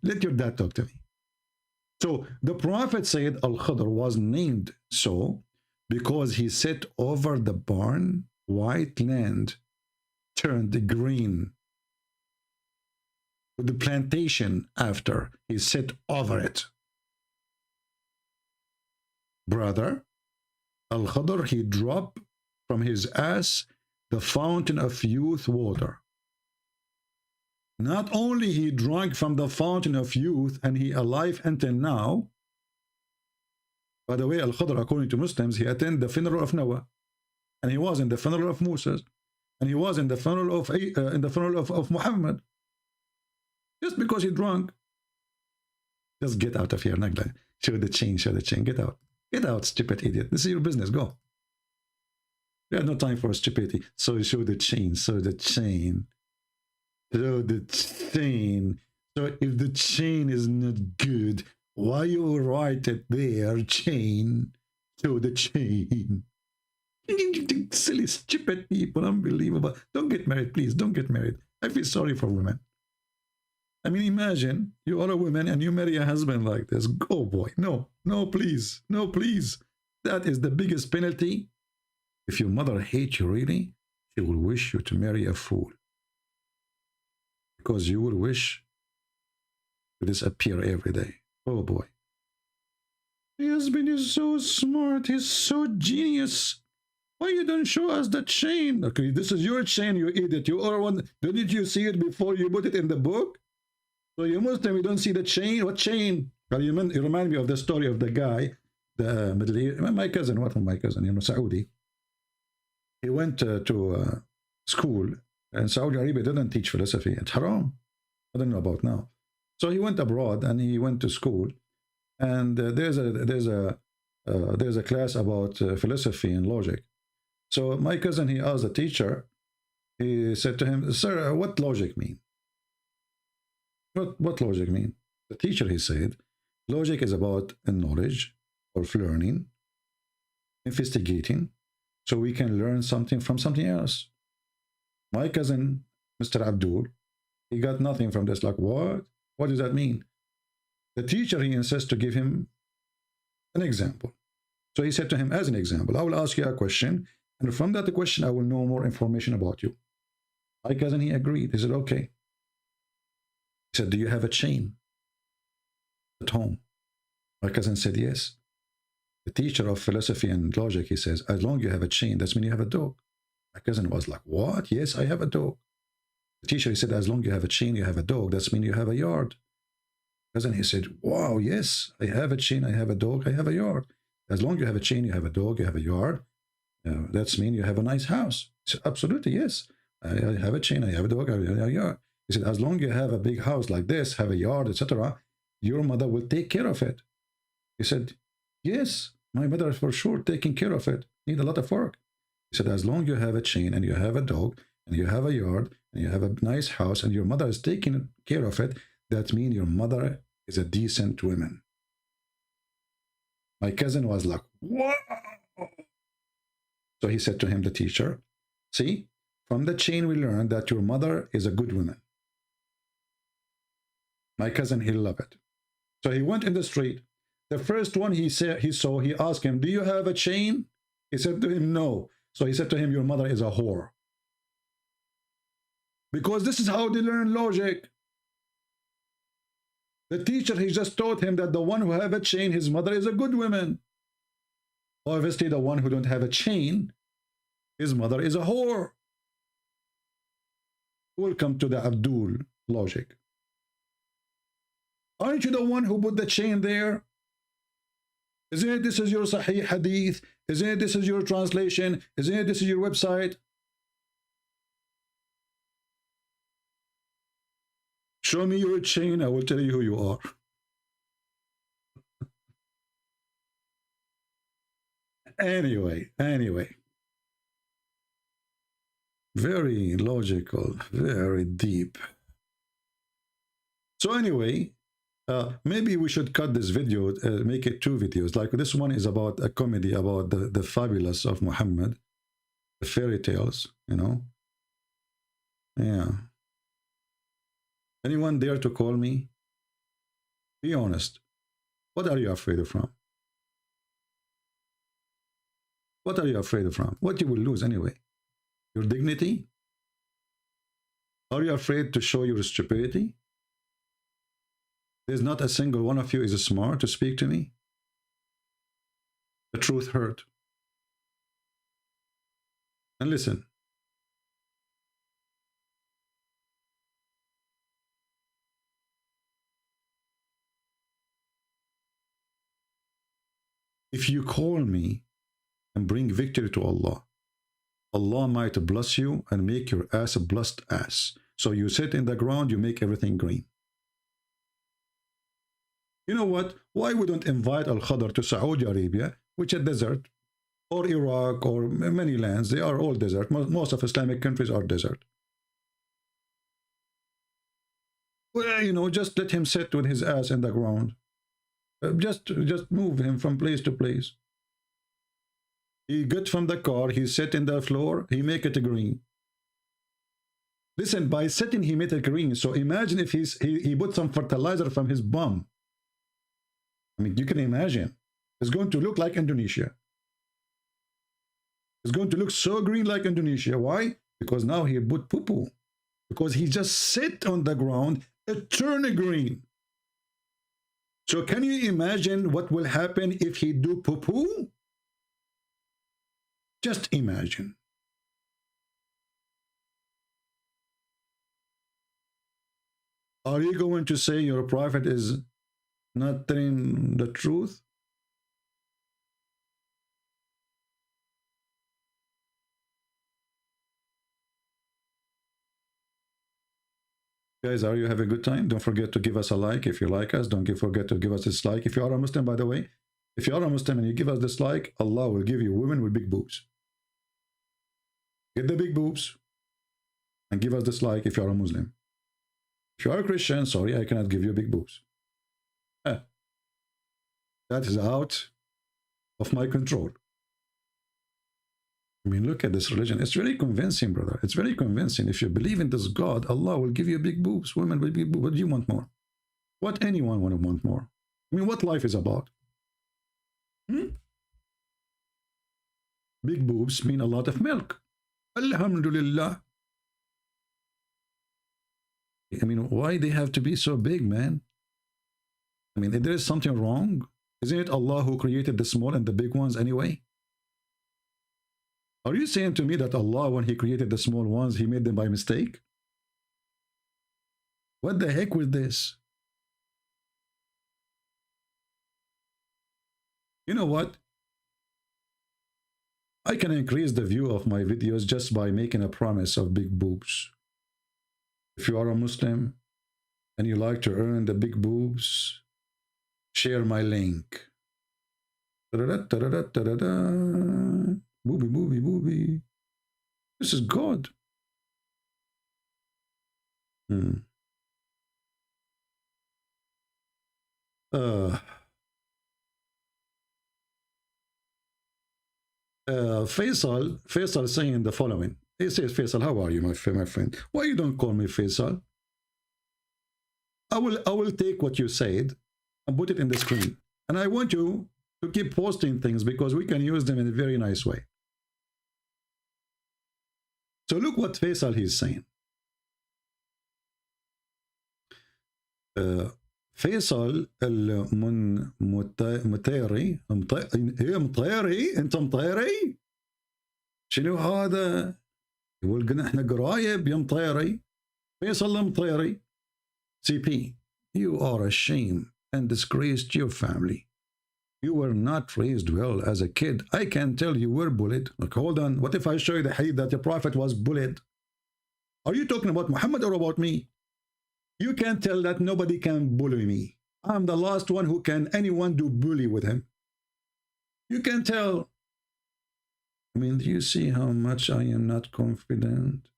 let your dad talk to me. So the Prophet said Al-Khadr was named so because he sat over the barn, white land turned green. The plantation after he sat over it. Brother, Al-Khadr, he dropped from his ass the fountain of youth water. Not only he drank from the fountain of youth and he alive until now. By the way, Al-Khadr, according to Muslims, he attended the funeral of Noah, and he was in the funeral of Moses, and he was in the funeral of Muhammad. Just because he drunk. Just get out of here, Nagla. Show the chain, get out. Get out, stupid idiot. This is your business, go. We have no time for stupidity. So show the chain, show the chain. Show the chain. So if the chain is not good, why you write it there, chain? Show the chain. Silly, stupid people, unbelievable. Don't get married, please, don't get married. I feel sorry for women. I mean, imagine you are a woman and you marry a husband like this. Oh boy, no, please, no, please. That is the biggest penalty. If your mother hates you really, she will wish you to marry a fool. Because you will wish to disappear every day. Oh boy. My husband is so smart, he's so genius. Why you don't show us the chain? Okay, this is your chain, you idiot. You are one. Didn't you see it before you put it in the book? So you Muslim, you don't see the chain? What chain? Well, you remind me of the story of the guy, the Middle East, my cousin, Saudi. He went to school, and Saudi Arabia didn't teach philosophy. It's haram. I don't know about now. So he went abroad and he went to school, and there's a class about philosophy and logic. So my cousin, he asked the teacher. He said to him, "Sir, what logic mean? What logic mean?" The teacher, he said, logic is about knowledge or learning, investigating, so we can learn something from something else. My cousin, Mr. Abdul, he got nothing from this. Like, what? What does that mean? The teacher, he insists to give him an example. So he said to him, as an example, I will ask you a question, and from that question, I will know more information about you. My cousin, he agreed. He said, okay. He said, do you have a chain at home? My cousin said, yes. The teacher of philosophy and logic, he says, as long as you have a chain, that's mean you have a dog. My cousin was like, what? Yes, I have a dog. The teacher, he said, as long as you have a chain, you have a dog, that's mean you have a yard. Cousin, he said, wow, yes, I have a chain, I have a dog, I have a yard. As long as you have a chain, you have a dog, you have a yard, that's mean you have a nice house. He said, absolutely, yes. I have a chain, I have a dog, I have a yard. He said, as long as you have a big house like this, have a yard, etc., your mother will take care of it. He said, yes, my mother is for sure taking care of it. Need a lot of work. He said, as long as you have a chain and you have a dog and you have a yard and you have a nice house and your mother is taking care of it, that means your mother is a decent woman. My cousin was like, wow. So he said to him, the teacher, see, from the chain we learned that your mother is a good woman. My cousin, he loved it. So he went in the street. The first one he saw, he asked him, do you have a chain? He said to him, no. So he said to him, your mother is a whore. Because this is how they learn logic. The teacher, he just taught him that the one who have a chain, his mother is a good woman. Obviously, the one who don't have a chain, his mother is a whore. Welcome to the Abdul logic. Aren't you the one who put the chain there? Isn't it this is your Sahih Hadith? Isn't it this is your translation? Isn't it this is your website? Show me your chain, I will tell you who you are. Anyway. Very logical, very deep. So anyway, maybe we should cut this video, make it 2 videos. Like this one is about a comedy about the fabulous of Muhammad, the fairy tales, you know. Yeah. Anyone dare to call me? Be honest. What are you afraid of from? What are you afraid of from? What you will lose anyway? Your dignity? Are you afraid to show your stupidity? There's not a single one of you is smart to speak to me. The truth hurt. And listen. If you call me and bring victory to Allah, Allah might bless you and make your ass a blessed ass. So you sit in the ground, you make everything green. You know what? Why we don't invite Al-Khadr to Saudi Arabia, which is a desert, or Iraq, or many lands? They are all desert. Most of Islamic countries are desert. Well, you know, just let him sit with his ass in the ground. Just move him from place to place. He get from the car, he sit in the floor, he make it green. Listen, by sitting he made it green. So imagine if he put some fertilizer from his bum. I mean, you can imagine. It's going to look like Indonesia. It's going to look so green like Indonesia. Why? Because now he put poo-poo. Because he just sit on the ground, it turn green. So can you imagine what will happen if he do poo-poo? Just imagine. Are you going to say your prophet is not telling the truth? Guys, are you having a good time? Don't forget to give us a like if you like us. Don't forget to give us a dislike. If you are a Muslim, by the way, if you are a Muslim and you give us dislike, Allah will give you women with big boobs. Get the big boobs and give us dislike if you are a Muslim. If you are a Christian, sorry, I cannot give you big boobs. That is out of my control. I mean, look at this religion. It's very convincing, brother. It's very convincing. If you believe in this God, Allah will give you big boobs, women with big boobs. What do you want more? What anyone want more? I mean, what life is about? Big boobs mean a lot of milk. Alhamdulillah. I mean, why they have to be so big, man? I mean, if there is something wrong, isn't it Allah who created the small and the big ones anyway? Are you saying to me that Allah, when he created the small ones, he made them by mistake? What the heck with this? You know what? I can increase the view of my videos just by making a promise of big boobs. If you are a Muslim and you like to earn the big boobs, share my link. Booby, booby, booby. This is God. Faisal saying the following. He says, Faisal, how are you, my friend? Why you don't call me Faisal? I will take what you said and put it in the screen. And I want you to keep posting things because we can use them in a very nice way. So look what Faisal is saying. فيصل المطيري هي مطيري انت مطيري شنو هذا يقول قلنا احنا قرايب يا مطيري فيصل المطيري CP, you are a shame and disgrace to your family. You were not raised well as a kid. I can tell you were bullied. Look, hold on, what if I show you the hadith that the prophet was bullied? Are you talking about Muhammad or about me? You can tell that nobody can bully me. I'm the last one who can anyone do bully with him. You can tell. I mean, do you see how much I am not confident?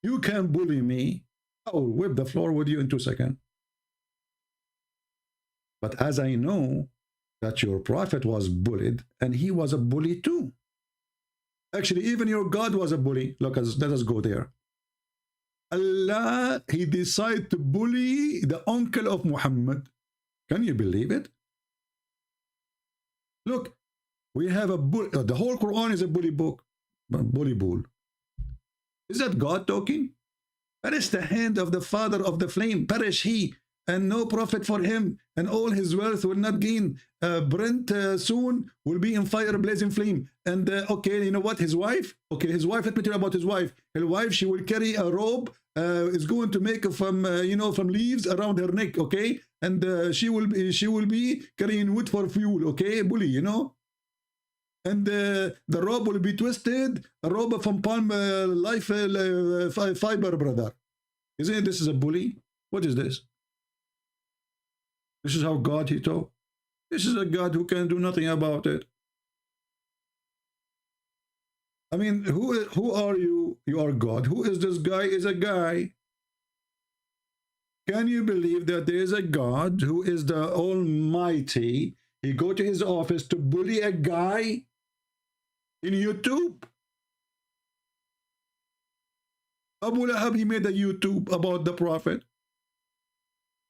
You can bully me. I will whip the floor with you in 2 seconds. But as I know that your prophet was bullied, and he was a bully too. Actually, even your God was a bully. Look, let us go there. Allah, he decided to bully the uncle of Muhammad. Can you believe it? Look, we have a bully. The whole Quran is a bully book. Bully bull. Is that God talking? Perish the hand of the father of the flame. Perish he, and no profit for him, and all his wealth will not gain. Brent soon will be in fire, blazing flame. And okay, you know what? His wife. Okay, his wife. Let me tell you about his wife. His wife, she will carry a robe. Is going to make from from leaves around her neck. Okay, and she will be carrying wood for fuel. Okay, bully, you know. And the robe will be twisted. A robe from palm life fiber, brother. Isn't it? This is a bully. What is this? This is how God he taught. This is a God who can do nothing about it. I mean, who are you? You are God. Who is this guy? Is a guy. Can you believe that there is a God who is the Almighty? He go to his office to bully a guy in YouTube. Abu Lahab, he made a YouTube about the Prophet.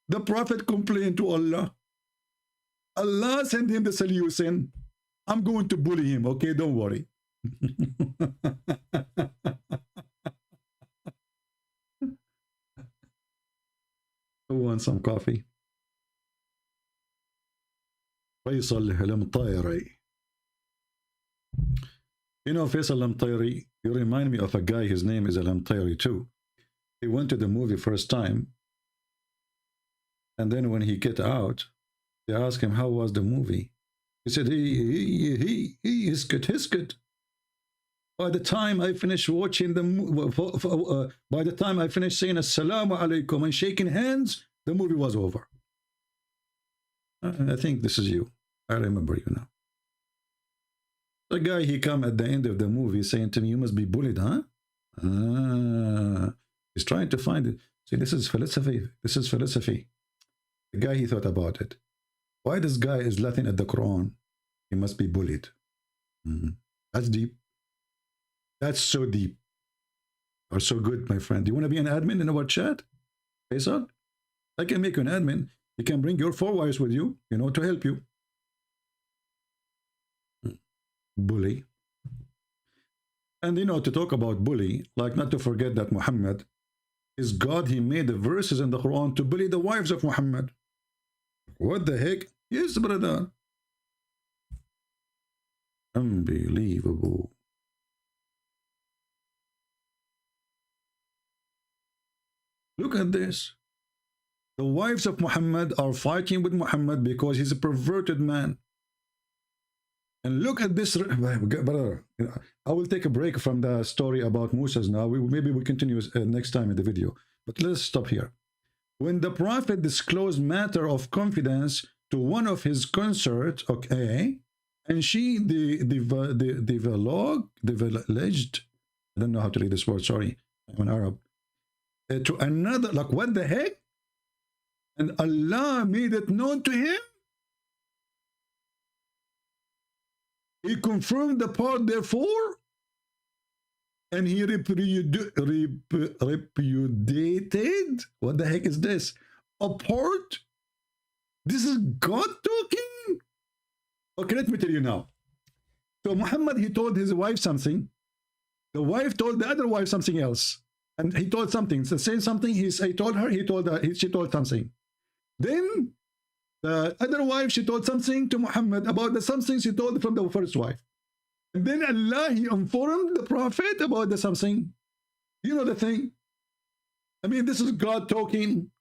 The Prophet complained to Allah. Allah sent him the solution. I'm going to bully him, okay? Don't worry. Who wants some coffee? Faisal al-Mutayri. You know, Faisal al-Mutayri, you remind me of a guy, his name is al-Mutayri too. He went to the movie first time, and then when he get out, they asked him, how was the movie? He said, he hisket. By the time I finished watching the movie, by the time I finished saying Assalamu alaikum and shaking hands, the movie was over. I think this is you. I remember you now. The guy, he come at the end of the movie saying to me, you must be bullied, huh? He's trying to find it. See, this is philosophy. This is philosophy. The guy, he thought about it. Why this guy is laughing at the Quran? He must be bullied. That's deep. That's so deep. Or so good, my friend. Do you want to be an admin in our chat? Faisal? I can make you an admin. You can bring your 4 wives with you, you know, to help you. Bully. And, you know, to talk about bully, like not to forget that Muhammad, is God. He made the verses in the Quran to bully the wives of Muhammad. What the heck? Yes, brother. Unbelievable. Look at this. The wives of Muhammad are fighting with Muhammad because he's a perverted man. And look at this, brother. I will take a break from the story about Musa's now. Maybe we continue next time in the video. But let's stop here. When the Prophet disclosed matter of confidence to one of his consorts, okay, and she divulged, I don't know how to read this word, sorry, I'm an Arab, to another, like what the heck? And Allah made it known to him. He confirmed the part therefore, and he repudiated, what the heck is this? A part? This is God talking? Okay, let me tell you now. So Muhammad, he told his wife something. The wife told the other wife something else. And he told something, the same something he told her, she told something. Then the other wife, she told something to Muhammad about the something she told from the first wife. And then Allah, he informed the Prophet about the something. You know the thing? I mean, this is God talking.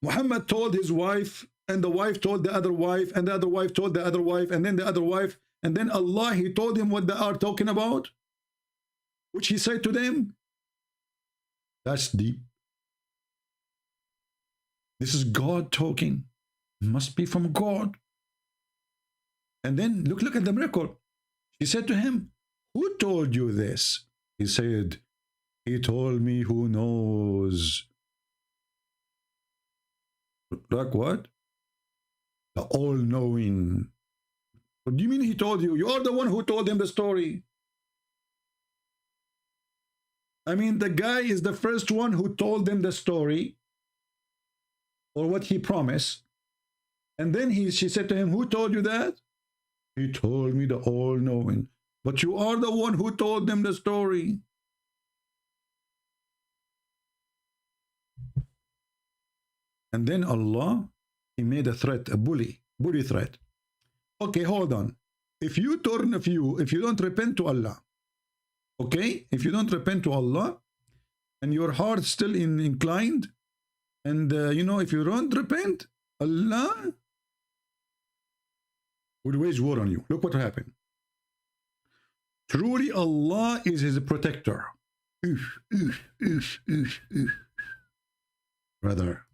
Muhammad told his wife, and the wife told the other wife, and the other wife told the other wife, and then the other wife, and then Allah, he told him what they are talking about, which he said to them. That's deep. This is God talking. Must be from God. And then look at the miracle. She said to him, who told you this? He said, he told me who knows. Like what? The all-knowing. What do you mean he told you? You are the one who told him the story. I mean, the guy is the first one who told them the story, or what he promised. And then she said to him, who told you that? He told me the all-knowing. But you are the one who told them the story. And then Allah, he made a threat, a bully threat. Okay, hold on. If you don't repent to Allah, okay? If you don't repent to Allah, and your heart still inclined, and you know, if you don't repent, Allah would wage war on you. Look what happened. Truly Allah is his protector. Brother,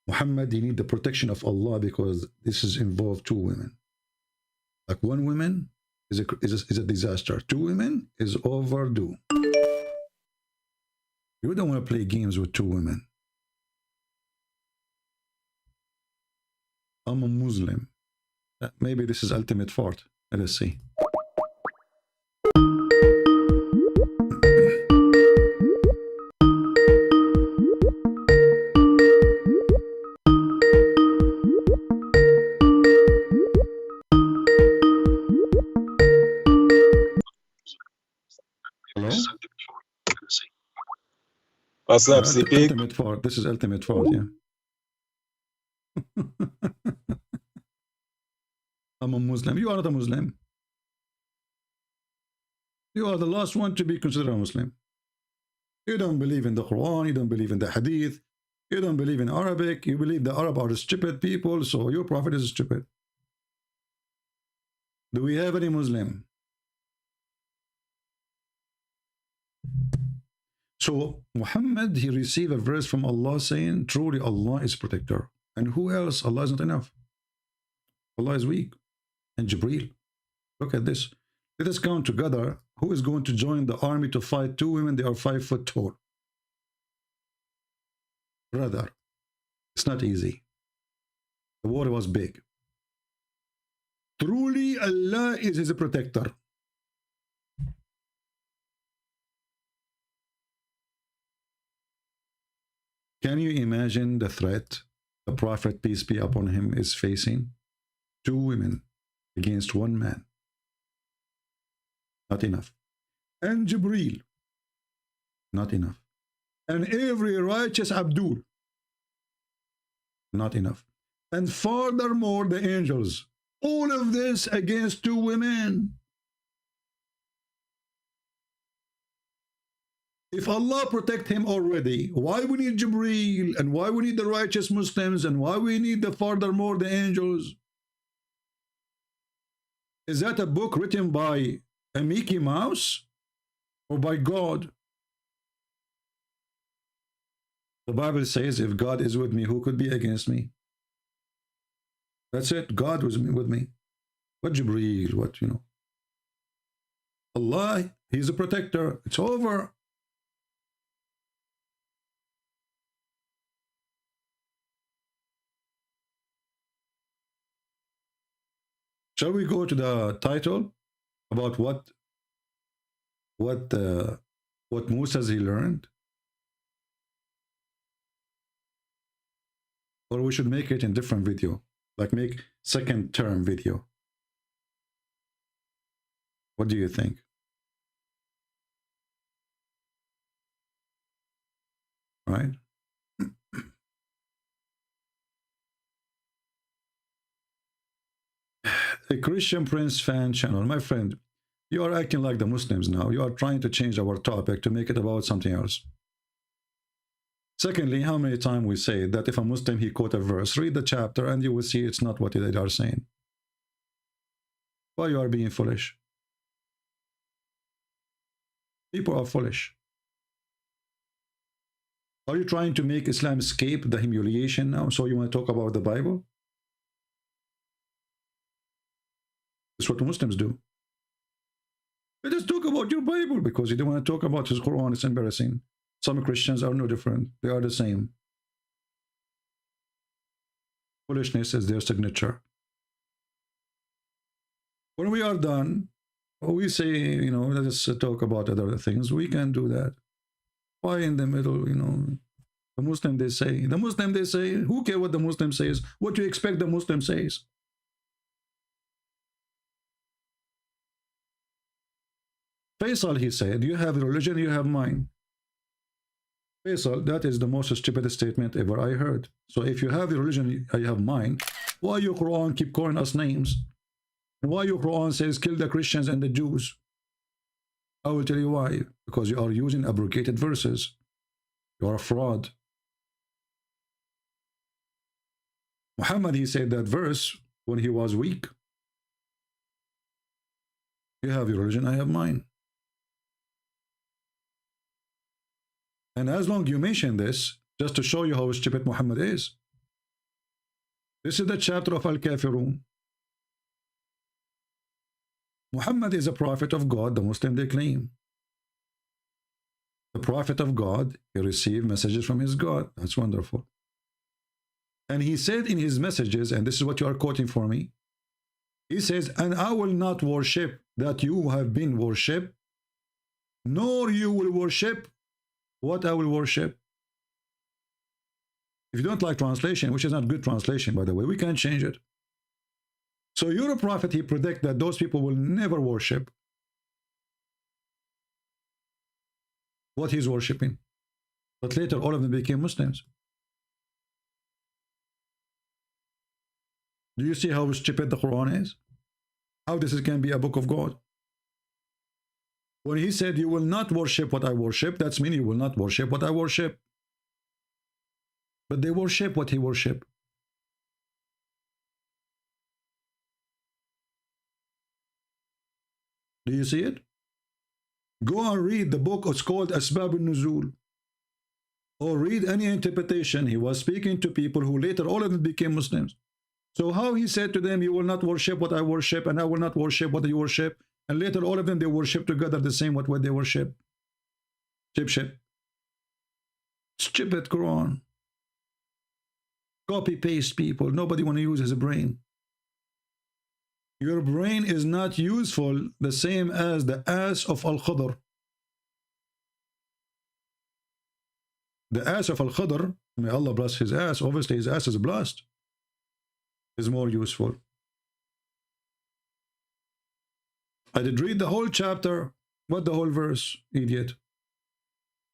Muhammad, you need the protection of Allah, because this is involved two women. Like one woman is a disaster. Two women is overdue. You don't want to play games with two women. I'm a Muslim. Maybe this is ultimate fault. Let us see. Hello? What's up, CP? Ultimate fault. This is ultimate fault, yeah. I'm a Muslim. You are not a Muslim. You are the last one to be considered a Muslim. You don't believe in the Quran. You don't believe in the Hadith. You don't believe in Arabic. You believe the Arab are stupid people, so your prophet is stupid. Do we have any Muslim? So Muhammad, he received a verse from Allah saying, truly Allah is protector. And who else? Allah is not enough. Allah is weak. And Jibreel. Look at this. Let us count together. Who is going to join the army to fight two women? They are 5 foot tall. Brother, it's not easy. The war was big. Truly Allah is his protector. Can you imagine the threat the Prophet, peace be upon him, is facing? Two women against one man. Not enough. And Jibreel. Not enough. And every righteous Abdul. Not enough. And furthermore, the angels. All of this against two women. If Allah protect him already, why we need Jibreel, and why we need the righteous Muslims, and why we need the furthermore the angels? Is that a book written by a Mickey Mouse or by God? The Bible says, if God is with me, who could be against me? That's it. God was with me. What Jibreel? What, you know? Allah, He's a protector. It's over. Shall we go to the title about what Musa he learned? Or we should make it in different video, like make second term video. What do you think? Right? A Christian Prince fan channel. My friend, you are acting like the Muslims now. You are trying to change our topic to make it about something else. Secondly, how many times we say that if a Muslim, he quote a verse, read the chapter and you will see it's not what they are saying. Why you are being foolish? People are foolish. Are you trying to make Islam escape the humiliation now? So you want to talk about the Bible? That's what the Muslims do. They just talk about your Bible because you don't want to talk about his Quran. It's embarrassing. Some Christians are no different. They are the same. Foolishness is their signature. When we are done, we say, you know, let's talk about other things. We can do that. Why in the middle, you know? The Muslim they say, who cares what the Muslim says? What do you expect the Muslim says? Faisal, he said, you have religion, you have mine. Faisal, that is the most stupid statement ever I heard. So if you have your religion, I have mine, why your Quran keep calling us names? And why your Quran says kill the Christians and the Jews? I will tell you why. Because you are using abrogated verses. You are a fraud. Muhammad, he said that verse when he was weak. You have your religion, I have mine. And as long as you mention this, just to show you how stupid Muhammad is. This is the chapter of Al-Kafirun. Muhammad is a prophet of God, the Muslim they claim. The prophet of God, he received messages from his God. That's wonderful. And he said in his messages, and this is what you are quoting for me, he says, and I will not worship that you have been worshipped, nor you will worship what I will worship. If you don't like translation, which is not good translation, by the way, we can change it. So you're a prophet, he predicts that those people will never worship what he's worshipping. But later, all of them became Muslims. Do you see how stupid the Quran is? How this can be a book of God? When he said, you will not worship what I worship, that's meaning you will not worship what I worship. But they worship what he worship. Do you see it? Go and read the book. It's called Asbab al-Nuzul. Or read any interpretation. He was speaking to people who later all of them became Muslims. So how he said to them, you will not worship what I worship, and I will not worship what you worship. And later all of them, they worship together the same what they worship. Stupid Quran. Copy-paste people. Nobody want to use his brain. Your brain is not useful the same as the ass of Al-Khadr. The ass of Al-Khadr, may Allah bless his ass, obviously his ass is blessed, is more useful. I did read the whole chapter. What the whole verse, idiot?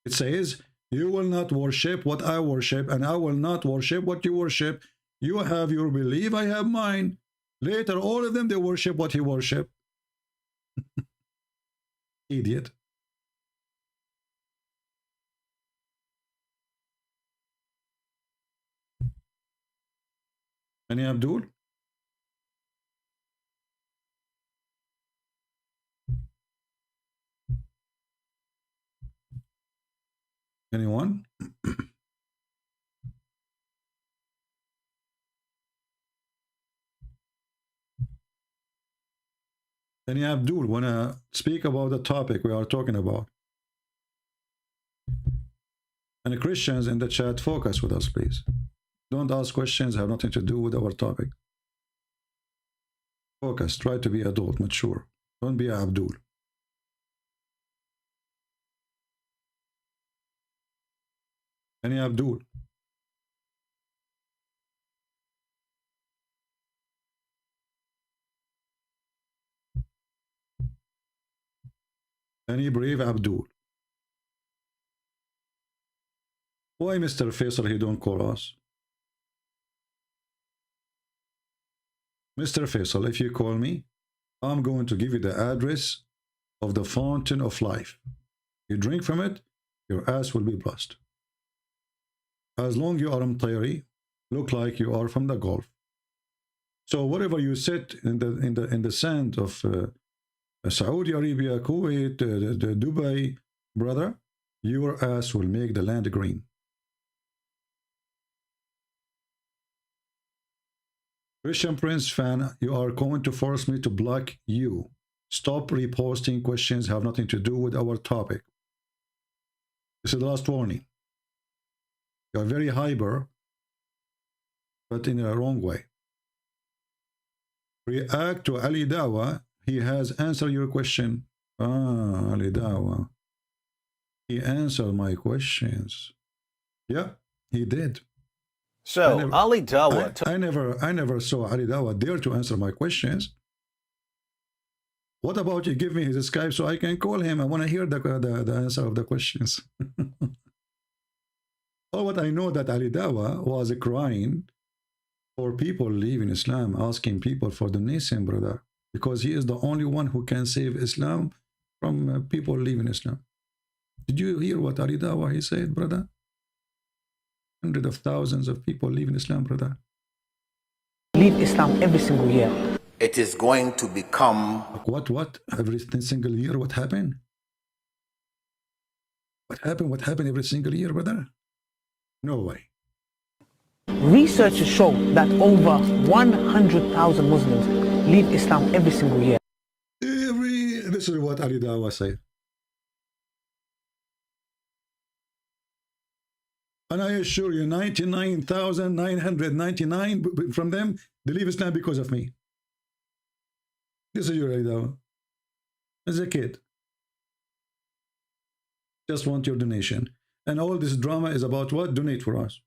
It says, you will not worship what I worship, and I will not worship what you worship. You have your belief, I have mine. Later, all of them, they worship what he worship. Idiot. Any Abdul? Anyone? Any Abdul wanna speak about the topic we are talking about? And the Christians in the chat, focus with us, please. Don't ask questions, have nothing to do with our topic. Focus, try to be adult, mature. Don't be Abdul. Any Abdul? Any brave Abdul? Why Mr. Faisal he don't call us? Mr. Faisal, if you call me, I'm going to give you the address of the fountain of life. You drink from it, your ass will be blessed. As long you are Mtayri, look like you are from the Gulf. So wherever you sit in the sand of Saudi Arabia, Kuwait, Dubai, brother, your ass will make the land green. Christian Prince fan, you are going to force me to block you. Stop reposting questions have nothing to do with our topic. This is the last warning. You are very hyper, but in a wrong way. React to Ali Dawa. He has answered your question. Ah, Ali Dawa. He answered my questions. Yeah, he did. So Ali Dawa. I never saw Ali Dawa dare to answer my questions. What about you give me his Skype so I can call him? I want to hear the answer of the questions. All what I know that Ali Dawa was crying for people leaving Islam, asking people for donation, brother, because he is the only one who can save Islam from people leaving Islam. Did you hear what Ali Dawa he said, brother? Hundreds of thousands of people leaving Islam, brother. Leave Islam every single year. It is going to become... What? Every single year, what happened? What happened every single year, brother? No way. Researchers show that over 100,000 Muslims leave Islam every single year. This is what Ali Dawa said. And I assure you, 99,999 from them, they leave Islam because of me. This is your Ali Dawa. As a kid. Just want your donation. And all this drama is about what? Donate for us.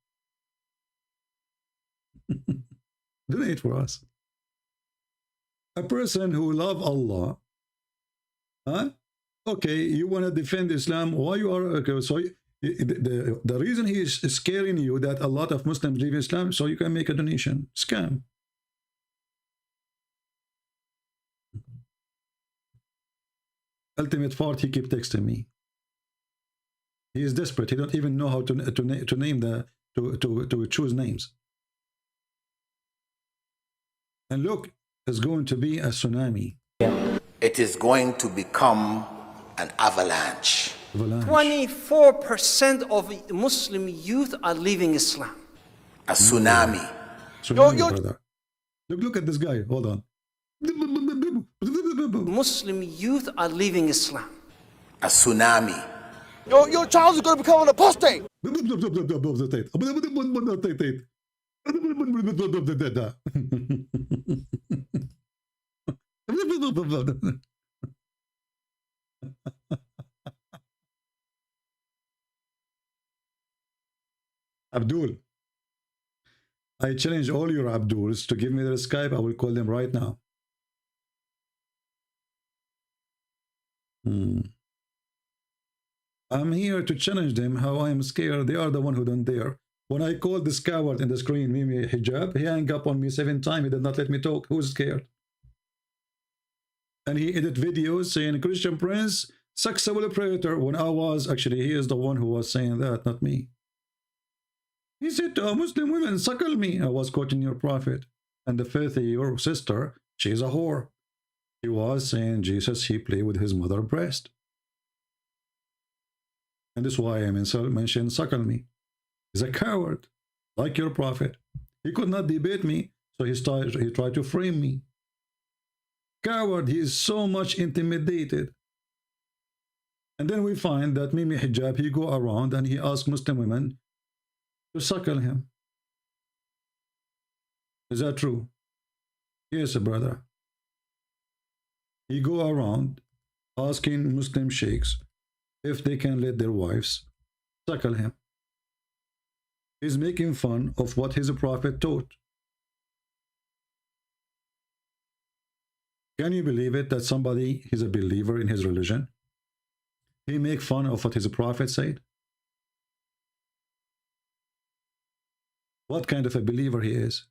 Donate for us. A person who love Allah, huh? Okay, you want to defend Islam, why you are, okay, so the reason he is scaring you that a lot of Muslims leave Islam, so you can make a donation. Scam. Ultimate part, he keep texting me. He is desperate. He don't even know how to name to choose names. And look, it's going to be a tsunami. It is going to become an avalanche. 24% of Muslim youth are leaving Islam. A tsunami. Brother. Look at this guy. Hold on. Muslim youth are leaving Islam. A tsunami. Your child is going to become an apostate. Abdul, I challenge all your Abduls to give me their Skype. I will call them right now. I'm here to challenge them how I am scared. They are the one who don't dare. When I called this coward in the screen, Mimi Hijab, he hung up on me 7 times. He did not let me talk. Who's scared? And he edit videos saying, Christian Prince, sexual predator. When I was, actually, he is the one who was saying that, not me. He said to a Muslim woman, suckle me. I was quoting your prophet. And the filthy, your sister, she's a whore. He was saying Jesus, he played with his mother's breast. And this is why I mentioned suckle me. He's a coward, like your prophet. He could not debate me, so he tried to frame me. Coward, he is so much intimidated. And then we find that Mimi Hijab, he go around and he asks Muslim women to suckle him. Is that true? Yes, brother. He go around asking Muslim sheikhs if they can let their wives suckle him. He's making fun of what his prophet taught. Can you believe it that somebody is a believer in his religion? He make fun of what his prophet said? What kind of a believer he is?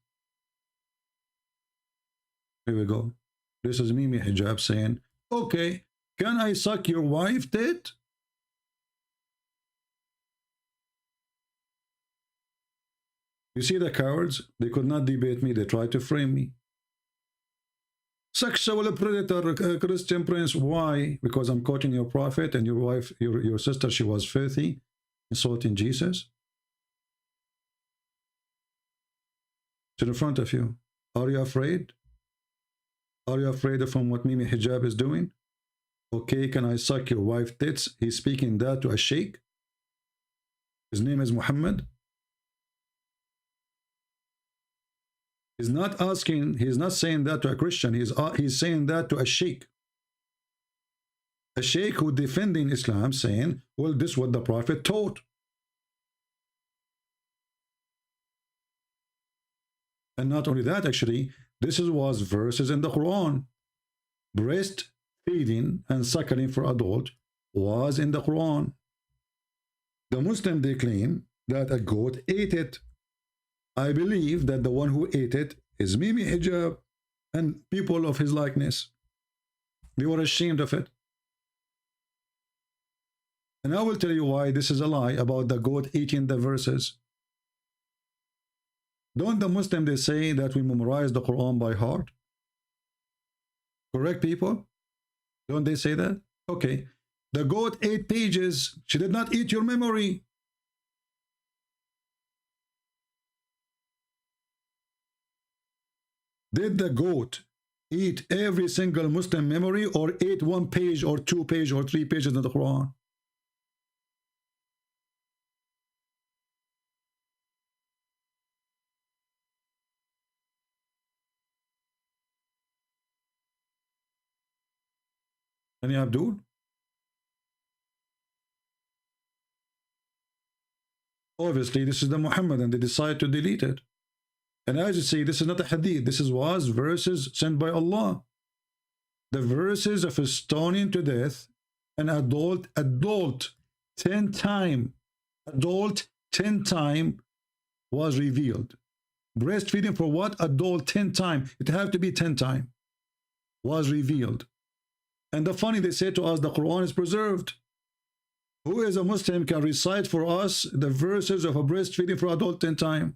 Here we go. This is Mimi Hijab saying, okay, can I suck your wife tit? You see the cowards? They could not debate me. They tried to frame me. Sexual predator, Christian Prince. Why? Because I'm quoting your prophet and your wife, your sister, she was filthy, insulting Jesus. It's in front of you. Are you afraid? Are you afraid of what Mimi Hijab is doing? Okay, can I suck your wife tits? He's speaking that to a sheikh. His name is Muhammad. He's not asking, he's not saying that to a Christian. He's saying that to a sheikh. A sheikh who defending Islam, saying, well, this is what the prophet taught. And not only that, actually, this was verses in the Quran. Breastfeeding and suckling for adult was in the Quran. The Muslim, they claim that a goat ate it. I believe that the one who ate it is Mimi Hijab and people of his likeness. They were ashamed of it. And I will tell you why this is a lie about the goat eating the verses. Don't the Muslim, they say that we memorize the Quran by heart? Correct, people? Don't they say that? Okay. The goat ate pages. She did not eat your memory. Did the goat eat every single Muslim memory, or ate 1 page or 2 pages or 3 pages in the Quran? Any Abdul? Obviously, this is the Muhammad, and they decide to delete it. And as you say, this is not a hadith. This was verses sent by Allah. The verses of stoning to death an adult 10 times. Adult 10 times was revealed. Breastfeeding for what? Adult 10 times. It have to be 10 times. Was revealed. And the funny, they say to us, the Quran is preserved. Who is a Muslim can recite for us the verses of a breastfeeding for adult 10 times?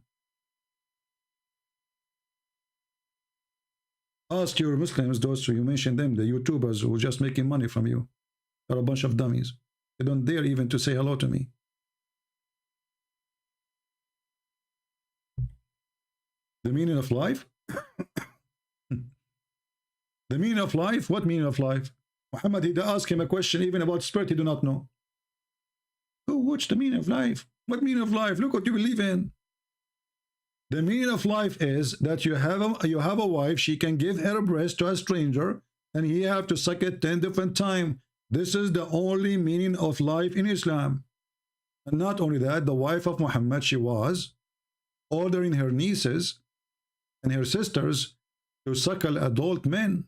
Ask your Muslims, those who you mentioned them, the YouTubers who are just making money from you. They're a bunch of dummies. They don't dare even to say hello to me. The meaning of life? The meaning of life? What meaning of life? Muhammad, he asked him a question even about spirit he do not know. Who watched the meaning of life? What meaning of life? Look what you believe in. The meaning of life is that you have a wife, she can give her breast to a stranger, and he have to suck it 10 different times. This is the only meaning of life in Islam. And not only that, the wife of Muhammad, she was ordering her nieces and her sisters to suckle adult men.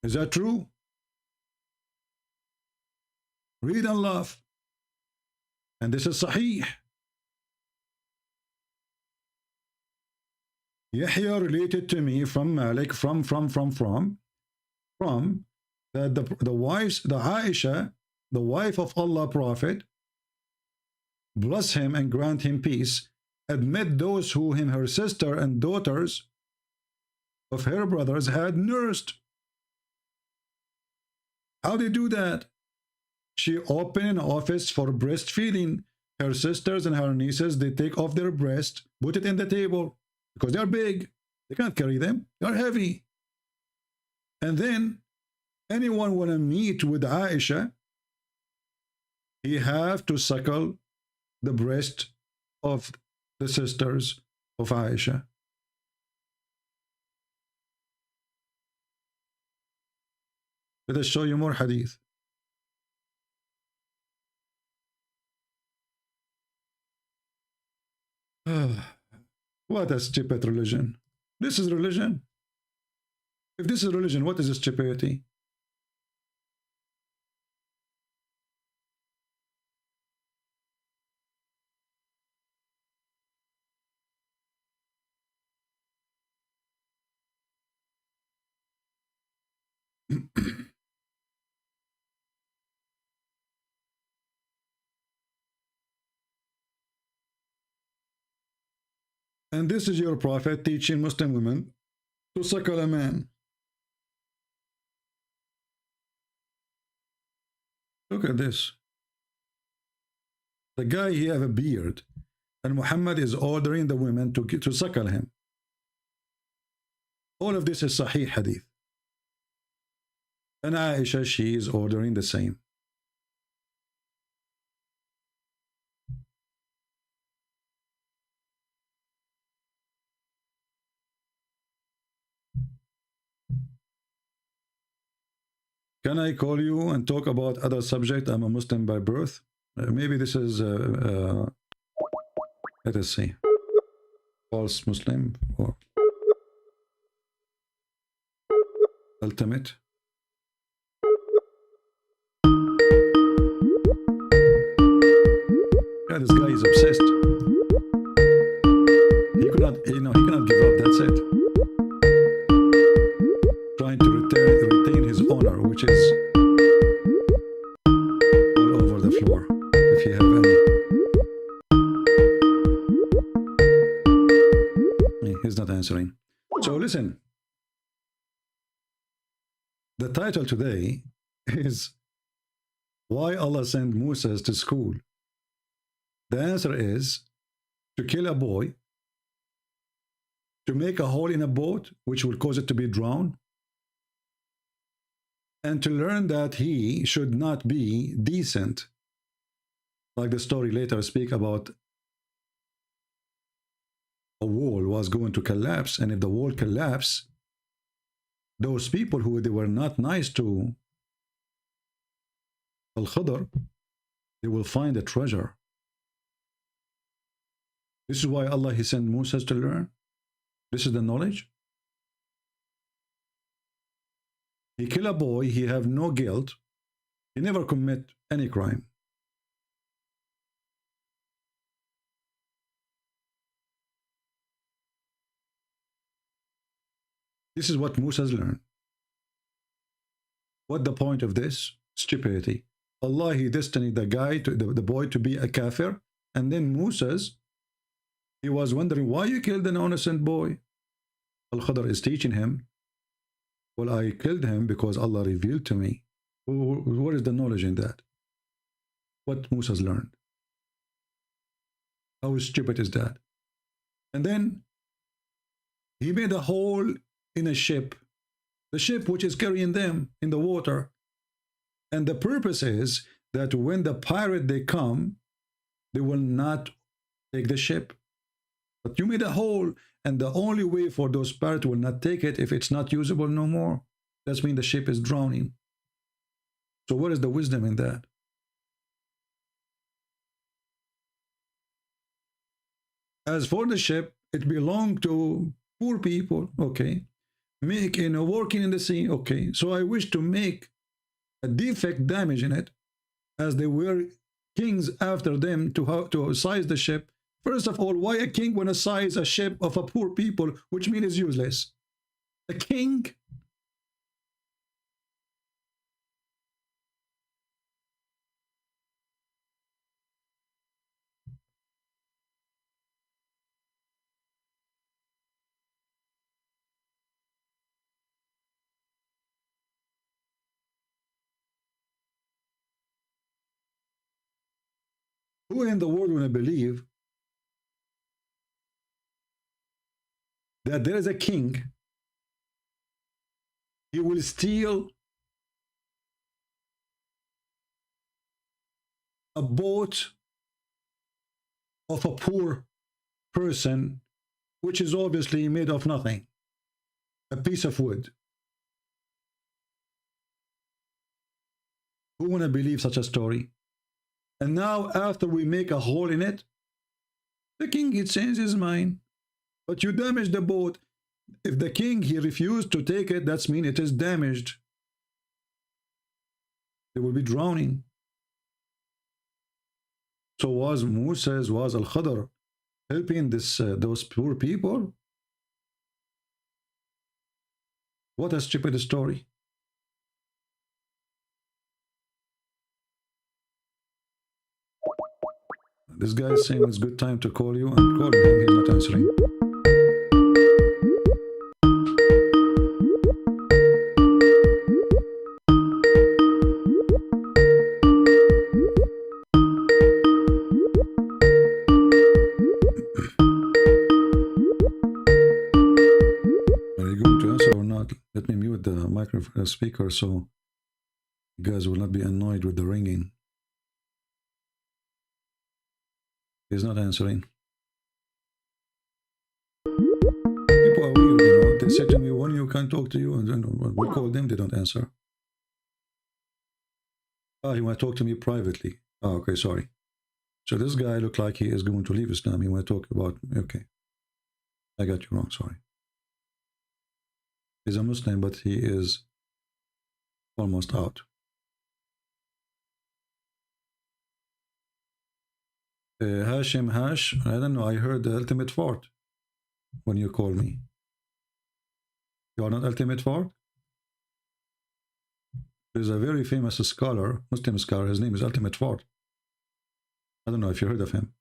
Is that true? Read and laugh. And this is Sahih. Yahya related to me from Malik, from that the wives, the Aisha, the wife of Allah Prophet, bless him and grant him peace, admit those who him, her sister and daughters of her brothers had nursed. How they do that? She opened an office for breastfeeding. Her sisters and her nieces, they take off their breast, put it in the table, because they're big. They can't carry them. They're heavy. And then anyone want to meet with Aisha, he have to suckle the breast of the sisters of Aisha. Let us show you more hadith. What a stupid religion. This is religion. If this is religion, what is this stupidity? And this is your prophet teaching Muslim women to suckle a man. Look at this. The guy, he have a beard, and Muhammad is ordering the women to suckle him. All of this is Sahih Hadith. And Aisha, she is ordering the same. Can I call you and talk about other subject? I'm a Muslim by birth. Maybe this is, let us see, false Muslim or ultimate. Yeah, this guy is obsessed. He could not, he cannot give up. That's it. Trying to retain his honor, which is all over the floor, if you have any. He's not answering. So listen, the title today is why Allah sent Moses to school. The answer is to kill a boy, to make a hole in a boat which will cause it to be drowned, and to learn that he should not be decent. Like the story later speak about a wall was going to collapse, and if the wall collapsed, those people who they were not nice to Al-Khadr, they will find a treasure. This is why Allah, he sent Moses to learn. This is the knowledge. He kill a boy, he have no guilt, he never commit any crime. This is what Moses learned. What the point of this? Stupidity. Allah, he destined the guy, the boy to be a kafir, and then Moses, he was wondering why you killed an innocent boy. Al-Khadr is teaching him, well, I killed him because Allah revealed to me. What is the knowledge in that? What Moses learned? How stupid is that? And then he made a hole in a ship, the ship which is carrying them in the water. And the purpose is that when the pirate they come, they will not take the ship. But you made a hole, and the only way for those pirates will not take it if it's not usable no more. That's mean the ship is drowning. So what is the wisdom in that? As for the ship, it belonged to poor people, okay. make working in the sea. Okay, so I wish to make a defect damage in it, as they were kings after them to size the ship. First of all, why a king want to size a ship of a poor people, which means it's useless? A king? Who in the world want to believe that there is a king, he will steal a boat of a poor person, which is obviously made of nothing, a piece of wood? Who want to believe such a story? And now after we make a hole in it, the king, he changed his mind. But you damaged the boat. If the king, he refused to take it, that's mean it is damaged. They will be drowning. So was Moses, was Al-Khadr helping those poor people? What a stupid story. This guy is saying it's good time to call you. I'm calling him, he's not answering. Are you going to answer or not? Let me mute the microphone speaker so you guys will not be annoyed with the ringing. He's not answering. People are weird, you know. They say to me, when you can't talk to you, and then we call them, they don't answer. Ah, he want to talk to me privately. Oh, okay, sorry. So this guy looked like he is going to leave Islam. He want to talk about, okay. I got you wrong, sorry. He's a Muslim, but he is almost out. Hashim Hash, I don't know, I heard the ultimate fort when you call me. You are not ultimate fort? There's a very famous scholar, Muslim scholar, his name is Ultimate Fort. I don't know if you heard of him.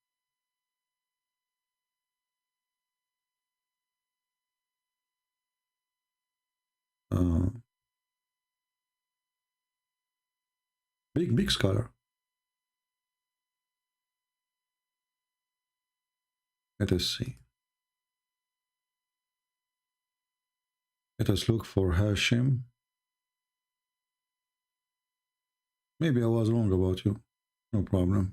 Big scholar. Let us see. Let us look for Hashim. Maybe I was wrong about you. No problem.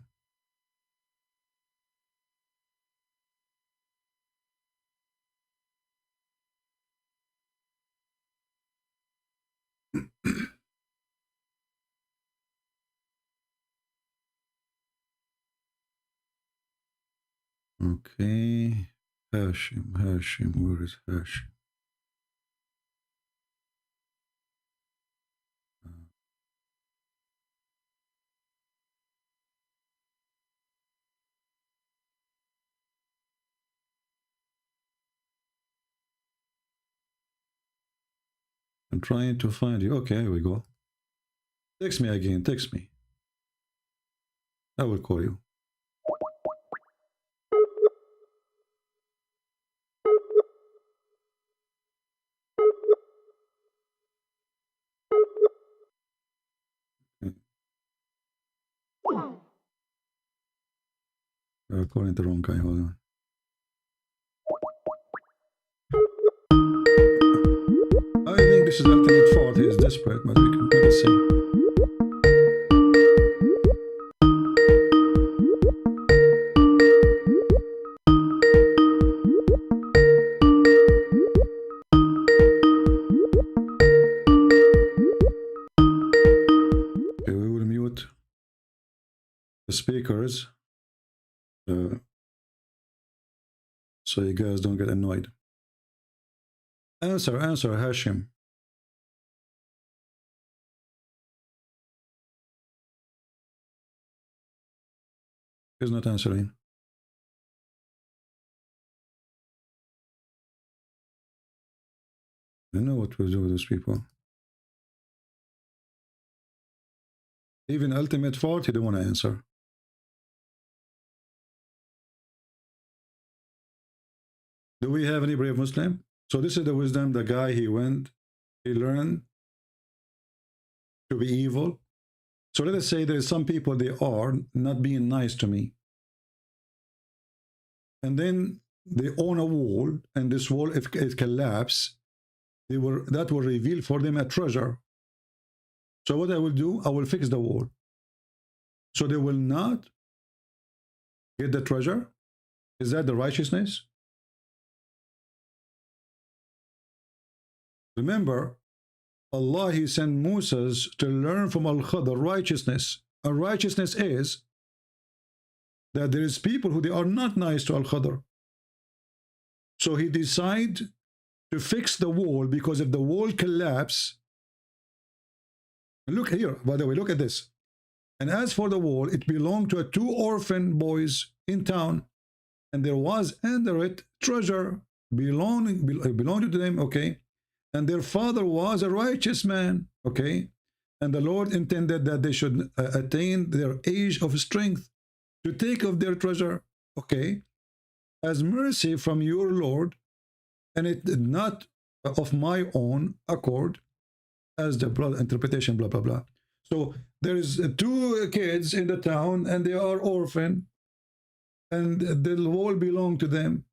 Okay. Hashim, where is Hashim? I'm trying to find you. Okay, here we go. Text me again, text me. I will call you. Calling the wrong guy, hold on. I think this is Ultimate Fort. He is desperate, but we can let us see. Okay, we will mute the speakers so you guys don't get annoyed. Answer, Hashim. He's not answering. I know what we'll do with those people. Even ultimate fault, he don't want to answer. Do we have any brave Muslim? So this is the wisdom, the guy, he learned to be evil. So let us say there is some people, they are not being nice to me. And then they own a wall, and this wall, if it collapses, that will reveal for them a treasure. So what I will do, I will fix the wall. So they will not get the treasure. Is that the righteousness? Remember, Allah, he sent Moses to learn from Al-Khadr righteousness. And righteousness is that there is people who they are not nice to Al-Khadr. So he decided to fix the wall, because if the wall collapses, look here, by the way, look at this. And as for the wall, it belonged to 2 orphan boys in town, and there was under it treasure belonging to them, okay? And their father was a righteous man, okay? And the Lord intended that they should attain their age of strength to take of their treasure, okay? As mercy from your Lord, and it did not of my own accord, as the interpretation, blah, blah, blah. So there is 2 kids in the town, and they are orphan, and the wall belonged to them.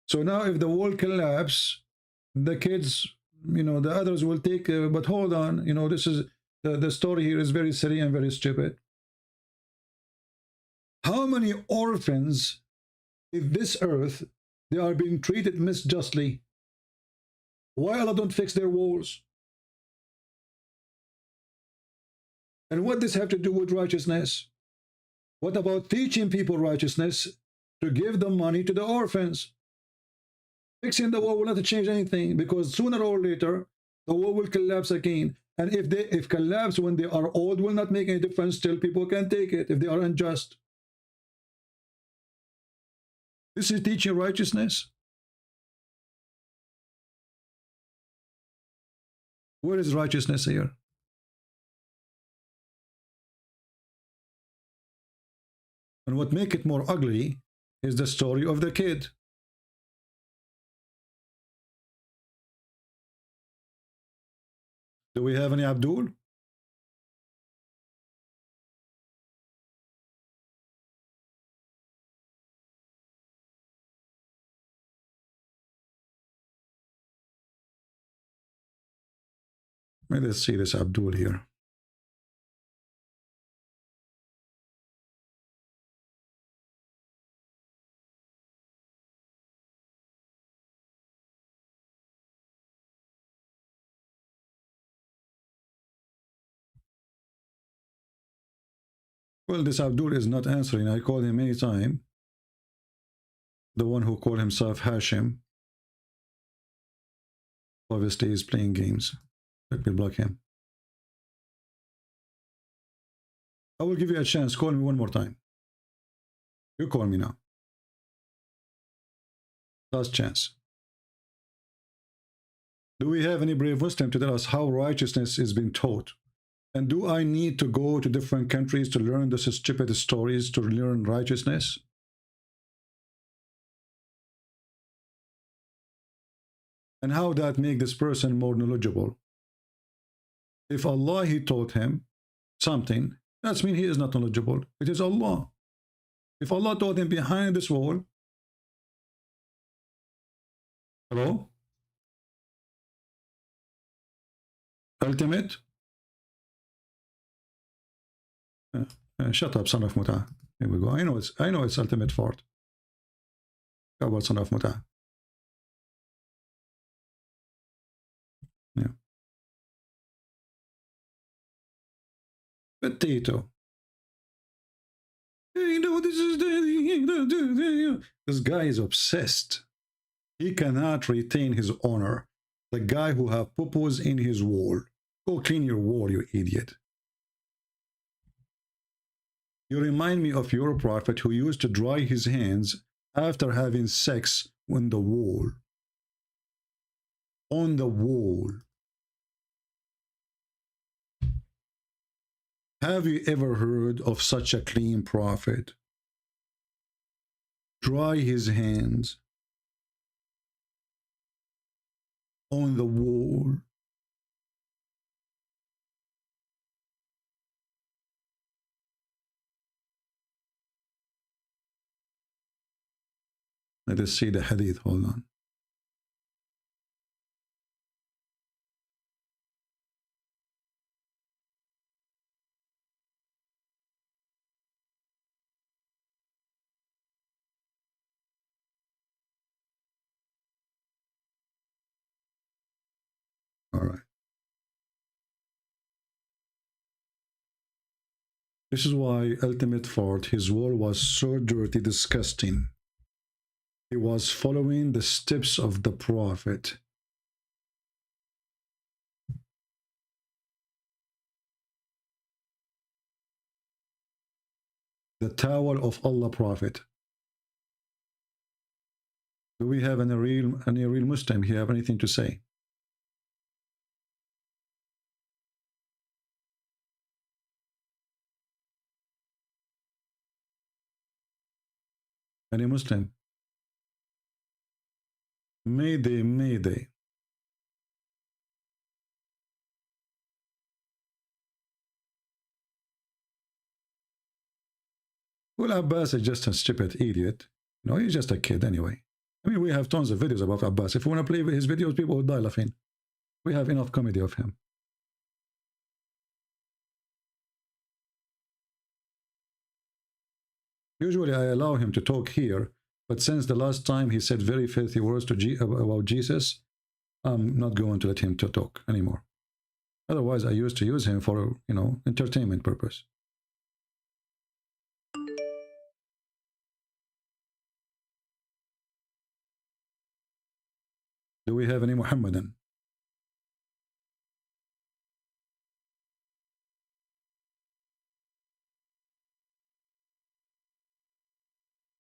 So now if the wall collapses, the kids, you know, the others will take, but hold on, you know, this is, the story here is very silly and very stupid. How many orphans in this earth, they are being treated misjustly? Why Allah don't fix their walls? And what does this have to do with righteousness? What about teaching people righteousness to give the money to the orphans? Fixing the wall will not change anything, because sooner or later the wall will collapse again. And if collapse when they are old will not make any difference, still people can take it if they are unjust. This is teaching righteousness. Where is righteousness here? And what makes it more ugly is the story of the kid. Do we have any Abdul? Let's see this Abdul here. Well, this Abdul is not answering. I called him many times. The one who called himself Hashim obviously is playing games. Let me block him. I will give you a chance. Call me one more time. You call me now. Last chance. Do we have any brave Muslim to tell us how righteousness is being taught? And do I need to go to different countries to learn those stupid stories to learn righteousness? And how that make this person more knowledgeable? If Allah, he taught him something, that means he is not knowledgeable. It is Allah. If Allah taught him behind this wall, hello? Ultimate? Shut up, son of Muta. Here we go. I know it's ultimate fault. How about son of Muta? Yeah. Potato. You know, this guy is obsessed. He cannot retain his honor. The guy who have pupils in his wall. Go clean your wall, you idiot. You remind me of your prophet who used to dry his hands after having sex on the wall. On the wall. Have you ever heard of such a clean prophet? Dry his hands on the wall. Let us see the hadith. Hold on. All right. This is why ultimate fault, his wall was so dirty, disgusting. He was following the steps of the prophet. The towel of Allah prophet. Do we have any real Muslim here have anything to say? Any Muslim? Mayday, mayday. Well, Abbas is just a stupid idiot. No, he's just a kid anyway. I mean, we have tons of videos about Abbas. If we want to play his videos, people would die laughing. We have enough comedy of him. Usually I allow him to talk here, but since the last time he said very filthy words to about Jesus, I'm not going to let him to talk anymore. Otherwise, I used to use him for, entertainment purpose. Do we have any Muhammadan?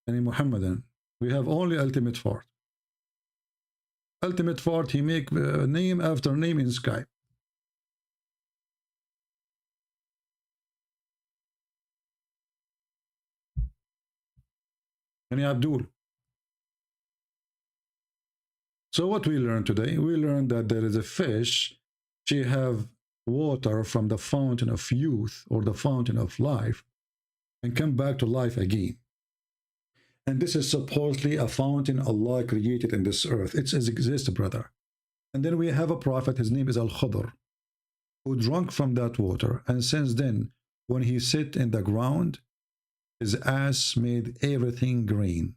Any Muhammadan? We have only ultimate fort. Ultimate fort, he make name after name in Skype. Any Abdul? So what we learned today? We learned that there is a fish. She have water from the fountain of youth or the fountain of life and come back to life again. And this is supposedly a fountain Allah created in this earth. It exists, brother. And then we have a prophet, his name is Al-Khadr, who drank from that water. And since then, when he sit in the ground, his ass made everything green.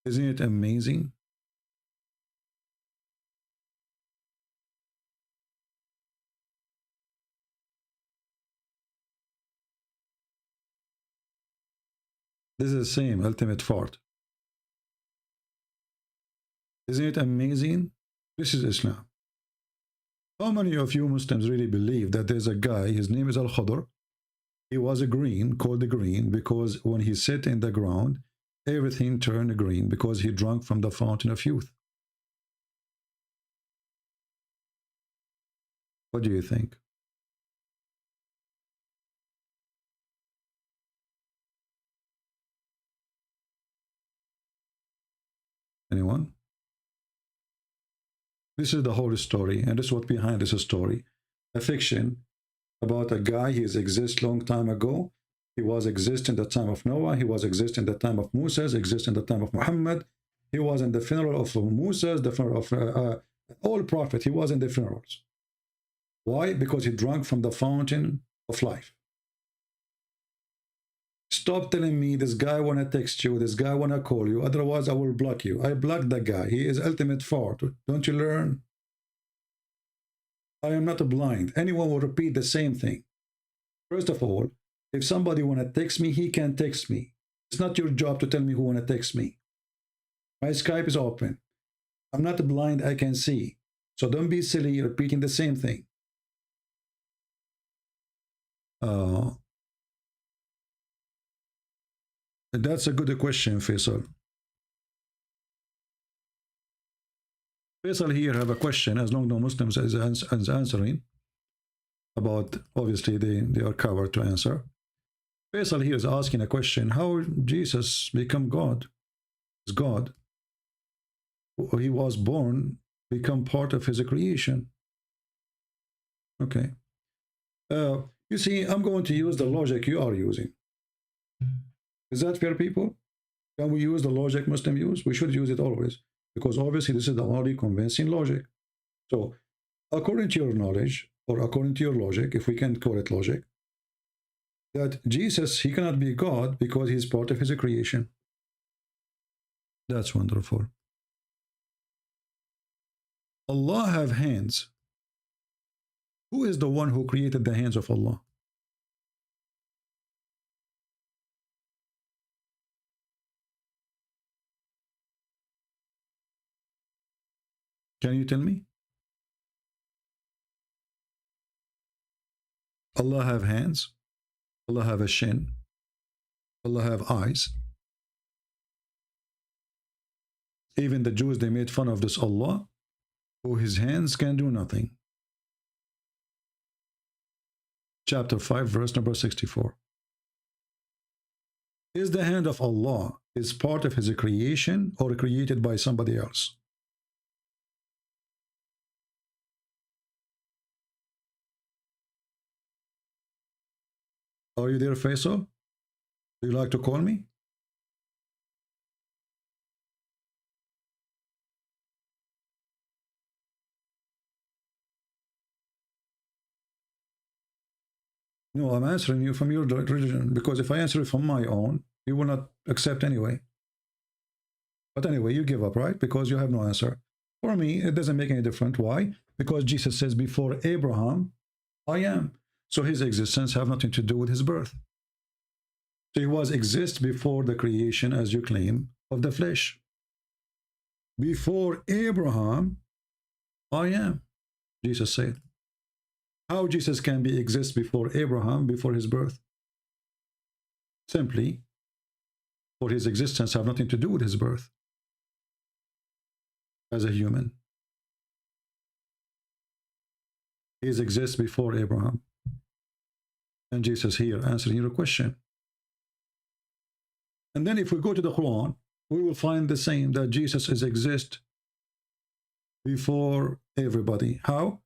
Isn't it amazing? This is the same ultimate fort. Isn't it amazing? This is Islam. How many of you Muslims really believe that there's a guy, his name is Al-Khadr, he was a green, called the green, because when he sat in the ground, everything turned green because he drank from the fountain of youth. What do you think? Anyone? This is the whole story, and this is what behind this story. A fiction about a guy, he exists long time ago. He was exist in the time of Noah. He was exist in the time of Moses, exist in the time of Muhammad. He was in the funeral of Moses, the funeral of all prophets. He was in the funerals. Why? Because he drank from the fountain of life. Stop telling me this guy wanna text you, this guy wanna call you, otherwise I will block you. I blocked that guy. He is ultimate fraud. Don't you learn? I am not blind. Anyone will repeat the same thing. First of all, If somebody want to text me, he can text me. It's not your job to tell me who want to text me. My Skype is open. I'm not blind, I can see. So don't be silly repeating the same thing. That's a good question, Faisal. Faisal here have a question, as long as no Muslims is answering about, obviously they are covered to answer. Faisal here is asking a question, how Jesus become God? Is God? He was born, become part of his creation. Okay. You see, I'm going to use the logic you are using. Is that fair, people? Can we use the logic Muslim use? We should use it always, because obviously this is the only convincing logic. So, according to your knowledge, or according to your logic, if we can call it logic, that Jesus, he cannot be God because he's part of his creation. That's wonderful. Allah have hands. Who is the one who created the hands of Allah? Can you tell me? Allah have hands. Allah have a shin. Allah have eyes. Even the Jews, they made fun of this Allah, who his hands can do nothing. Chapter 5, verse number 64. Is the hand of Allah is part of his creation or created by somebody else? Are you there, Faisal? Do you like to call me? No, I'm answering you from your religion, because if I answer it from my own, you will not accept anyway. But anyway, you give up, right? Because you have no answer. For me, it doesn't make any difference. Why? Because Jesus says, before Abraham, I am. So his existence have nothing to do with his birth. So he was exist before the creation, as you claim, of the flesh. Before Abraham, I am, Jesus said. How Jesus can be exist before Abraham, before his birth? Simply, for his existence have nothing to do with his birth as a human. He exists before Abraham. And Jesus here answering your question. And then if we go to the Quran, we will find the same, that Jesus exist before everybody. How?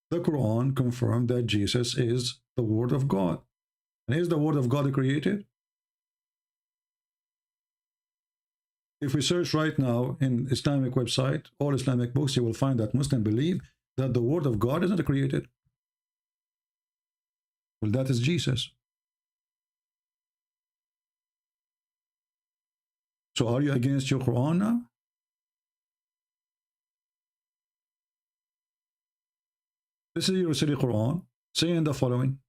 The Quran confirmed that Jesus is the Word of God. And is the Word of God created? If we search right now in Islamic website, all Islamic books, you will find that Muslims believe that the Word of God is not created. Well, that is Jesus. So are you against your Quran now? This is your silly Quran saying the following,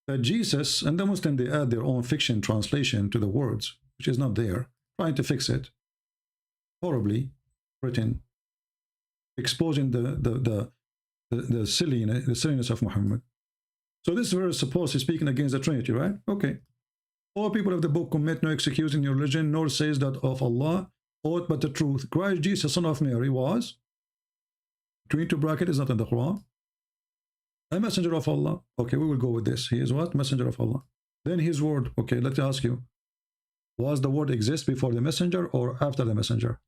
that Jesus, and the Muslim, they add their own fiction translation to the words, which is not there, trying to fix it, horribly written, exposing the silliness of Muhammad. So this verse is supposed to be speaking against the Trinity, right? Okay. All people of the book commit no excuse in your religion, nor says that of Allah aught but the truth. Christ Jesus, son of Mary, was, between two brackets, is not in the Quran, a messenger of Allah. Okay, we will go with this. He is what? Messenger of Allah. Then his word. Okay, let me ask you, was the word exist before the messenger or after the messenger?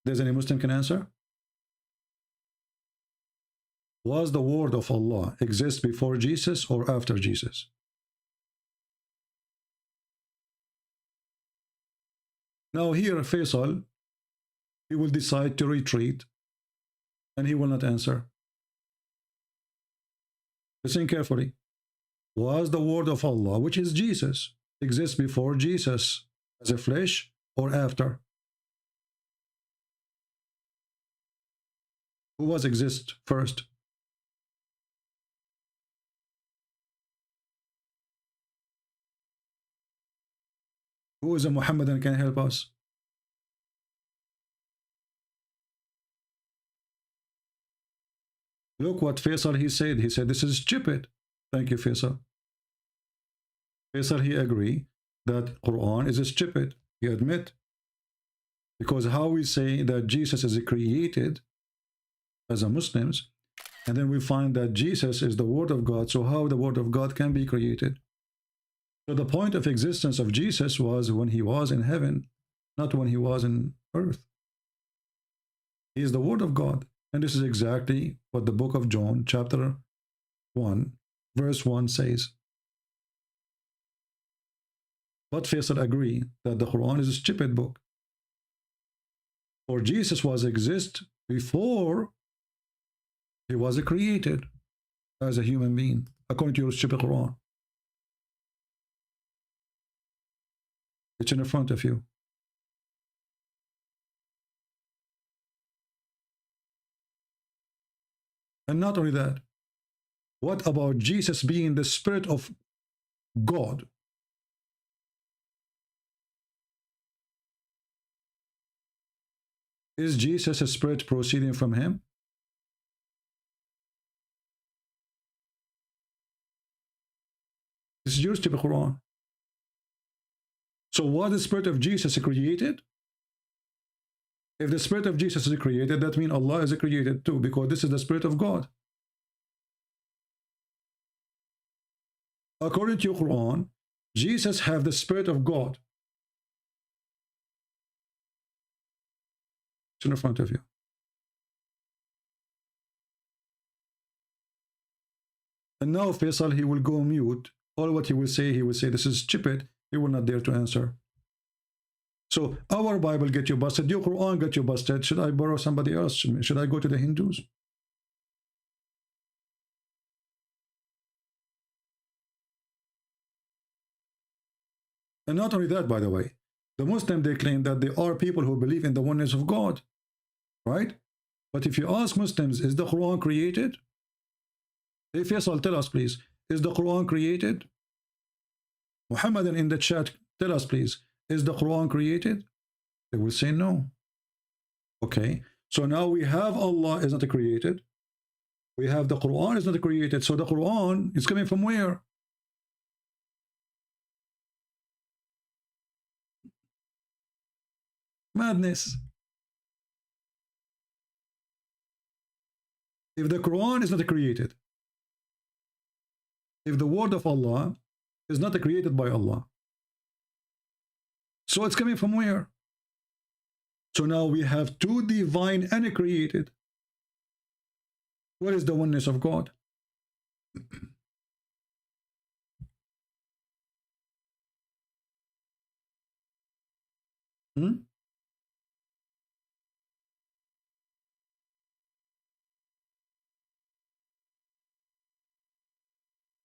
Does any Muslim can answer? Was the word of Allah exist before Jesus or after Jesus? Now here, Faisal, he will decide to retreat and he will not answer. Listen carefully. Was the word of Allah, which is Jesus, exist before Jesus as a flesh or after? Who was exist first? Who is a Muhammadan can help us? Look what Faisal he said. He said this is stupid. Thank you, Faisal. Faisal he agree that Quran is stupid. He admit. Because how we say that Jesus is created as a Muslims, and then we find that Jesus is the Word of God, so how the Word of God can be created? So the point of existence of Jesus was when he was in heaven, not when he was in earth. He is the Word of God. And this is exactly what the book of John, chapter 1, verse 1 says. But Faisal agree that the Quran is a stupid book. For Jesus was exist before he was created as a human being, according to your stupid Quran. It's in front of you. And not only that, what about Jesus being the Spirit of God? Is Jesus a spirit proceeding from him? This is your stupid Quran. So was the Spirit of Jesus created? If the Spirit of Jesus is created, that means Allah is created too, because this is the Spirit of God. According to your Quran, Jesus have the Spirit of God. It's in front of you. And now Faisal, he will go mute. All what he will say this is stupid. He will not dare to answer. So our Bible get you busted, your Quran got you busted. Should I borrow somebody else? Should I go to the Hindus? And not only that, by the way, the Muslims, they claim that they are people who believe in the oneness of God, right? But if you ask Muslims, is the Quran created? Hey Faisal, tell us please, is the Quran created? Muhammadan in the chat, tell us please, is the Quran created? They will say no. Okay, so now we have Allah is not created. We have the Quran is not created. So the Quran is coming from where? Madness. If the Quran is not created, if the word of Allah is not created by Allah, so it's coming from where? So now we have two divine and created. What is the oneness of God?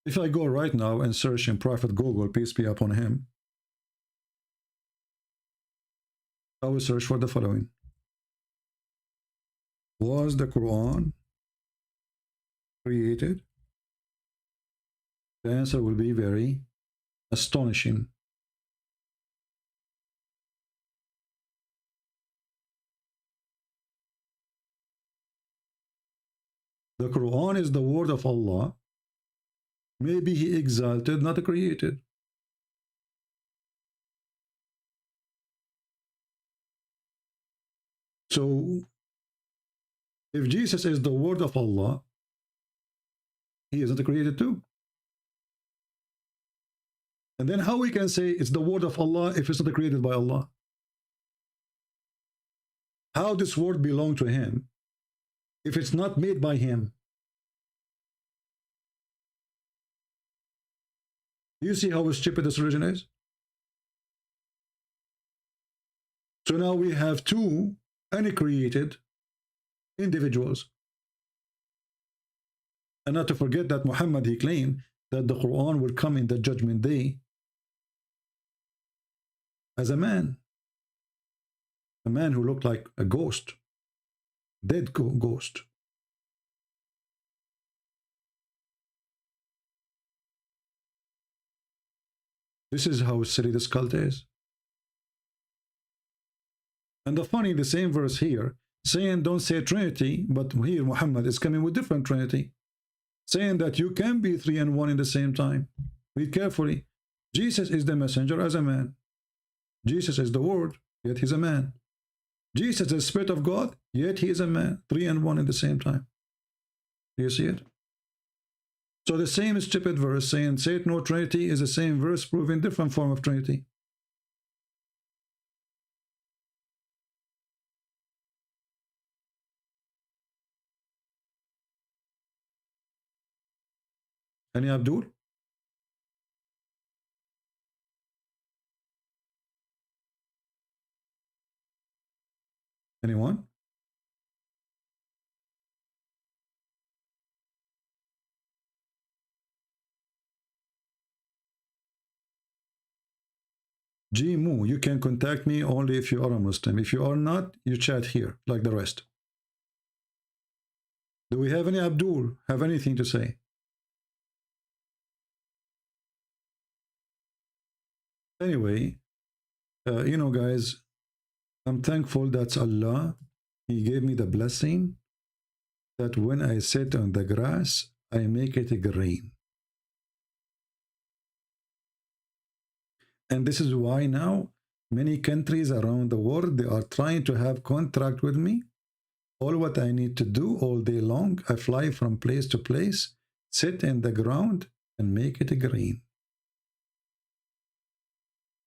If I go right now and search in Prophet Google, peace be upon him, I will search for the following. Was the Quran created? The answer will be very astonishing. The Quran is the word of Allah. Maybe he exalted, not created. So, if Jesus is the word of Allah, he is not created too. And then how we can say it's the word of Allah if it's not created by Allah? How this word belong to him if it's not made by him? You see how stupid this religion is? So now we have two uncreated individuals. And not to forget that Muhammad, he claimed that the Quran will come in the judgment day as a man who looked like a ghost, dead ghost. This is how silly this cult is. And the funny, the same verse here, saying don't say Trinity, but here Muhammad is coming with different Trinity, saying that you can be 3 and 1 in the same time. Read carefully. Jesus is the messenger as a man. Jesus is the word, yet he's a man. Jesus is the Spirit of God, yet he is a man. 3 and 1 in the same time. Do you see it? So the same stupid verse saying say it no Trinity is the same verse proving different form of Trinity. Any Abdul? Anyone? G Mu, you can contact me only if you are a Muslim. If you are not, you chat here like the rest. Do we have any Abdul have anything to say? Anyway, you know, guys, I'm thankful that Allah, he gave me the blessing that when I sit on the grass, I make it green. And this is why now many countries around the world, they are trying to have contract with me. All what I need to do all day long, I fly from place to place, sit in the ground and make it green.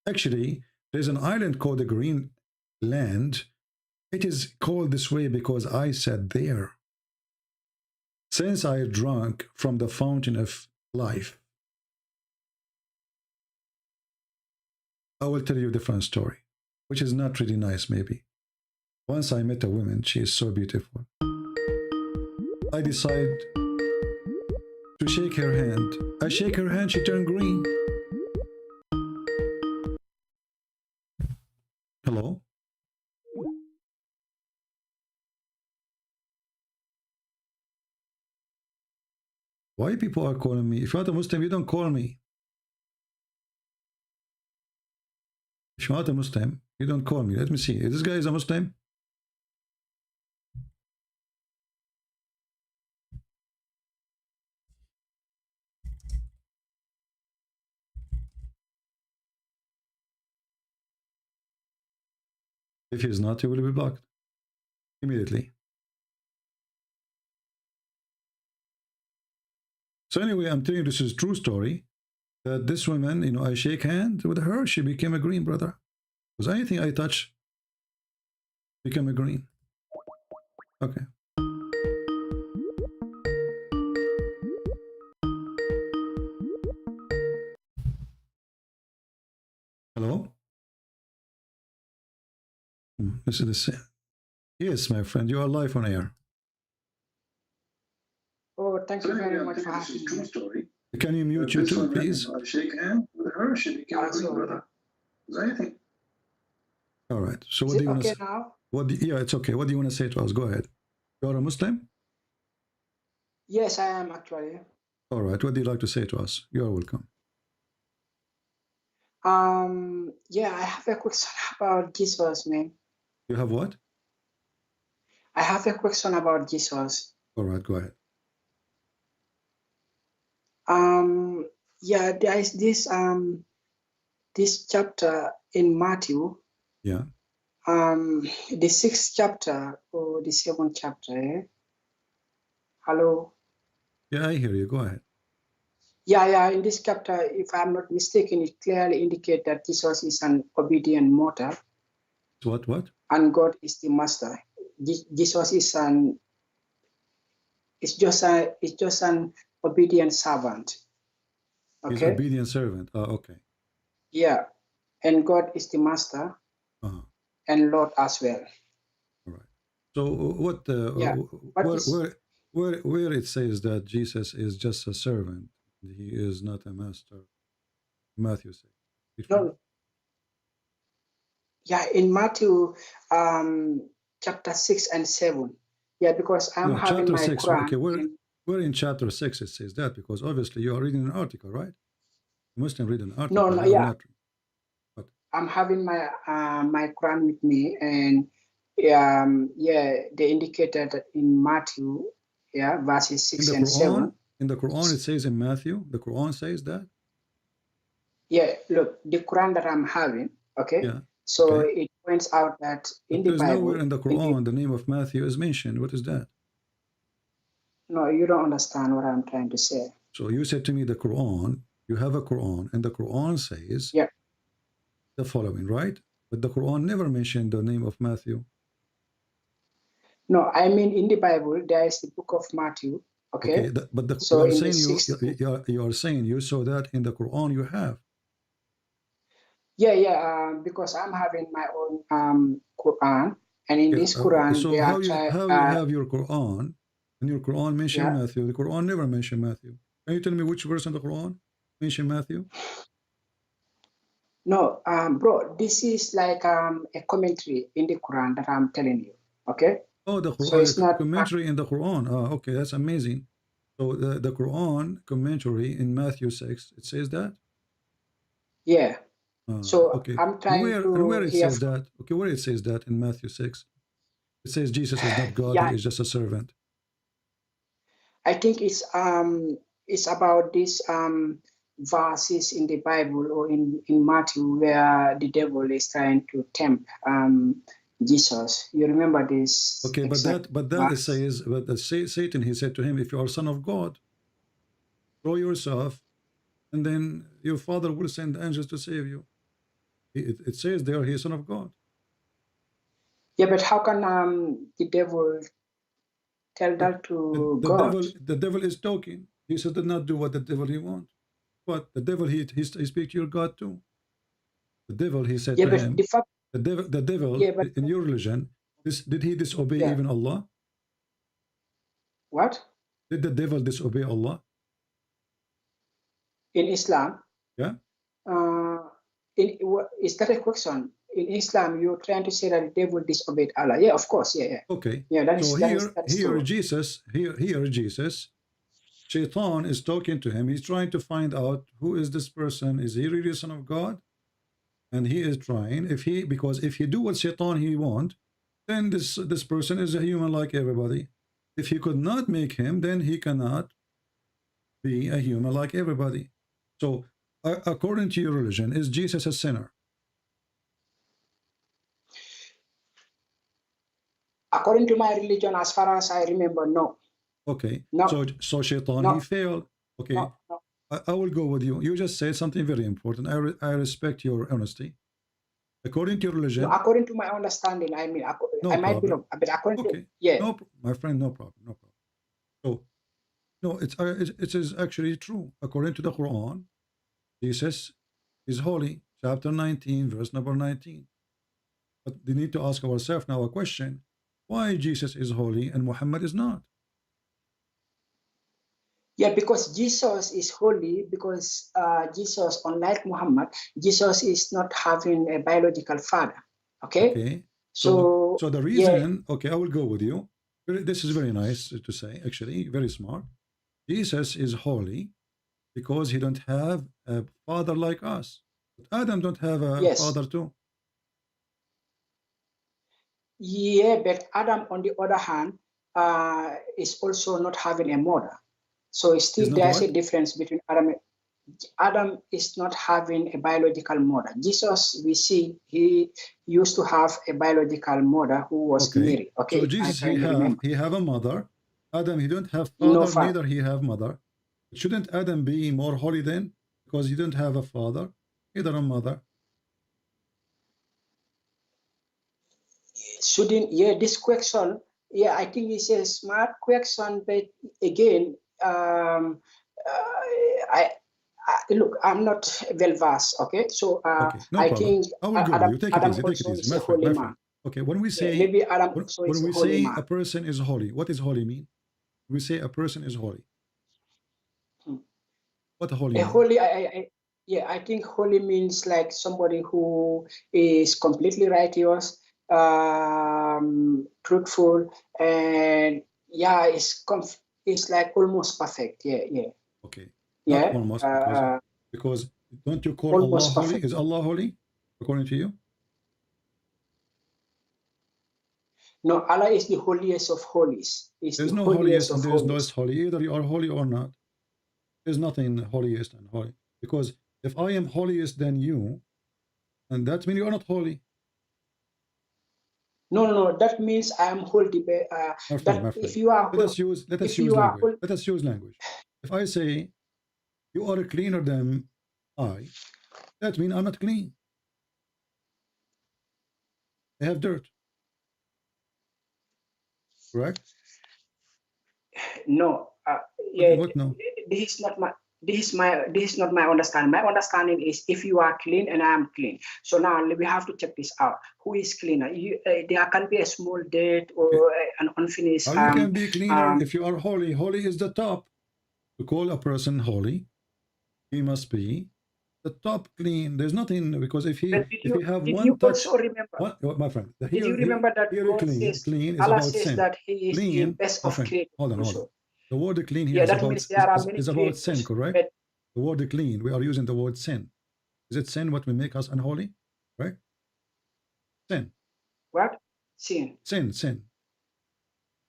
Actually, there's an island called the Green Land. It is called this way because I sat there. Since I drank from the fountain of life, I will tell you a different story, which is not really nice maybe. Once I met a woman, she is so beautiful. I decide to shake her hand. I shake her hand, she turned green. Hello? Why people are calling me? If you're not a Muslim, you don't call me. If you're not a Muslim, you don't call me. Let me see. This guy is a Muslim? If he is not, he will be blocked immediately. So anyway, I'm telling you, this is a true story. That this woman, you know, I shake hand with her, she became a green, brother. Because anything I touch became a green. Okay. Hello? This is the same. Yes, my friend, you are live on air. Oh, thank you very much for having me. Story. Can you mute YouTube, please? Shake hand with her, she became a green, brother. Is anything? All right. So what do you want to say? Now? Yeah, it's okay. What do you want to say to us? Go ahead. You are a Muslim? Yes, I am actually. All right. What do you like to say to us? You are welcome. Yeah, I have a question about Jesus, man. You have what? I have a question about Jesus. All right, go ahead. Yeah, there is this chapter in Matthew. Yeah. The 6th chapter or the 7th chapter. Eh? Hello. Yeah, I hear you. Go ahead. Yeah. In this chapter, if I'm not mistaken, it clearly indicates that Jesus is an obedient mortal. What? And God is the master. Jesus is just an obedient servant. Okay. He's an obedient servant. Okay. Yeah, and God is the master, and Lord as well. All right. So what? Where it says that Jesus is just a servant, he is not a master. Matthew says. No. Yeah, in Matthew, chapter 6 and 7. Yeah, because I'm having my 6. Quran. Okay, we're in chapter 6. It says that because obviously you are reading an article, right? You must read an article. No, yeah. I'm having my my Quran with me, and they indicated that in Matthew, verses 6 and 7. In the Quran, it says in Matthew, the Quran says that? Yeah, look, the Quran that I'm having, okay? Yeah. So it points out that in the There's Bible... nowhere in the Quran the name of Matthew is mentioned. What is that? No, you don't understand what I'm trying to say. So you said to me the Quran, you have a Quran, and the Quran says the following, right? But the Quran never mentioned the name of Matthew. No, I mean in the Bible, there is the book of Matthew, okay? But so I'm saying you are saying you saw that in the Quran you have. Because I'm having my own Quran, and in this Quran, so how you have your Quran, and your Quran mentioned Matthew. The Quran never mentioned Matthew. Can you tell me which verse in the Quran mentioned Matthew? No, bro, this is like a commentary in the Quran that I'm telling you, okay? Oh, the Quran, so it's not commentary in the Quran. Oh, okay, that's amazing. So the Quran commentary in Matthew 6, it says that? Yeah. So okay. I'm trying where it says that? Okay, where it says that in Matthew 6? It says Jesus is not God, he is just a servant. I think it's about these verses in the Bible or in Matthew where the devil is trying to tempt Jesus. You remember this? Okay, but that it says, but Satan, he said to him, if you are son of God, throw yourself, and then your father will send angels to save you. It says there he is son of God. Yeah, but how can the devil tell that to God? The devil is talking. Jesus did not do what the devil he wants. But the devil he speaks to your God too. The devil, he said to him, the devil in your religion, did he disobey even Allah? What? Did the devil disobey Allah? In Islam? Yeah. Is that a question? In Islam, you're trying to say that the devil disobeyed Allah. Yeah, of course. Yeah. Okay. Yeah, that is here true. Jesus, Shaitan is talking to him. He's trying to find out who is this person. Is he really the son of God? And he is trying. Because if he do what Shaitan he want, then this person is a human like everybody. If he could not make him, then he cannot be a human like everybody. So according to your religion, is Jesus a sinner? According to my religion, as far as I remember, no. Okay. No. So Shaitan, he failed. Okay. No. I will go with you. You just said something very important. I respect your honesty. According to your religion. No, according to my understanding, I mean, I might be wrong, but according to No, my friend, no problem. So, no, it is actually true. According to the Quran, Jesus is holy. Chapter 19, verse number 19. But we need to ask ourselves now a question: why Jesus is holy and Muhammad is not? Yeah, because Jesus is holy, because Jesus, unlike Muhammad, Jesus is not having a biological father. Okay. So the reason, okay, I will go with you. This is very nice to say, actually, very smart. Jesus is holy because he don't have a father like us. Adam don't have a father too. Yeah, but Adam, on the other hand, is also not having a mother. So still there's a difference between Adam. Adam is not having a biological mother. Jesus, we see, he used to have a biological mother who was Mary. Okay. So Jesus, he have a mother. Adam, he don't have father, neither he have mother. Shouldn't Adam be more holy then? Because he don't have a father, neither a mother. Shouldn't, this question, I think it's a smart question, but again, look, I'm not well versed, okay? So I think Adam also is a holy man. Okay, when we say maybe Adam also is a holy man. A person is holy, what does holy mean? We say a person is holy. What holy mean? Holy, I think holy means like somebody who is completely righteous, truthful, and it's like almost perfect. Okay. Yeah. Almost, because don't you call Allah holy? Is Allah holy? according to you? No, Allah is the holiest of holies. There's no holiest and there's no holy. Either you are holy or not. There's nothing holiest and holy. Because if I am holiest than you, and that means you are not holy. No, that means I am holy. My friend. If you are, let us use language. Let us use language. If I say you are cleaner than I, that means I'm not clean. I have dirt. Correct? No. Yeah. What no? This is not my understanding. My understanding is if you are clean and I am clean. So now we have to check this out. Who is cleaner? There can be a small dirt or an unfinished. How you can be cleaner if you are holy? Holy is the top. To call a person holy, he must be the top clean. There's nothing, because if you have one touch, also remember, my friend, did you remember that God clean is Allah about says sin. that He is the best of clean. Hold on. The word clean here is about sin, correct? The word clean, we are using the word sin. Is it sin what will make us unholy? Right? Sin. What? Sin. Sin.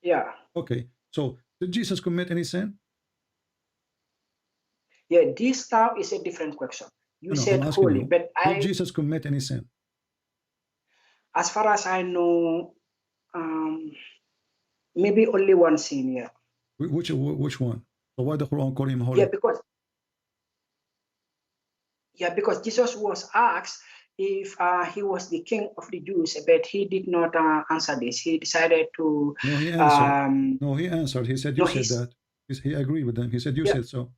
Yeah. Okay. So did Jesus commit any sin? Yeah, this now is a different question. You said holy, but did Jesus commit any sin? As far as I know, maybe only one sin, yeah. Which one? So why the Quran call him holy? Because Jesus was asked if he was the king of the Jews, but he did not answer this. He decided to. No, he answered. He answered. He said, "You said that." He agreed with them. He said, "You said so."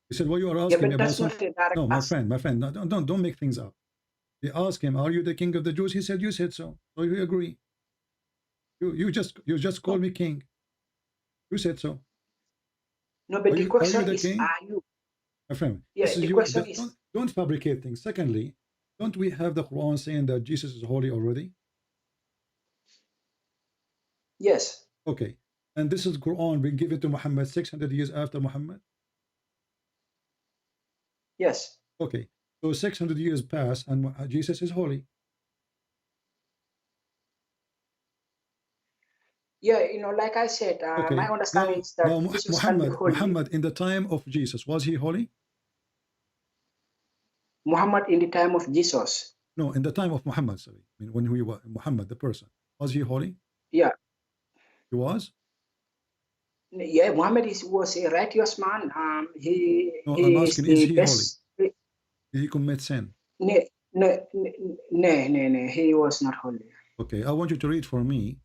He said, "Well, you are asking me about something." No, my friend, no, don't make things up. They asked him, "Are you the king of the Jews?" He said, "You said so." So you agree. You just called me king. You said so. No, but the question is, are you? My friend, the question is, don't fabricate things. Secondly, don't we have the Quran saying that Jesus is holy already? Yes. Okay. And this is Quran. We give it to Muhammad 600 years after Muhammad? Yes. Okay. So 600 years pass and Jesus is holy. Yeah, like I said, my understanding is that Jesus can be holy. Muhammad in the time of Jesus, was he holy? Muhammad in the time of Jesus? No, in the time of Muhammad, sorry. I mean, when we were Muhammad, the person, was he holy? Yeah. He was? Yeah, Muhammad was a righteous man. I'm asking, is he holy? Did he commit sin? No, he was not holy. Okay, I want you to read for me.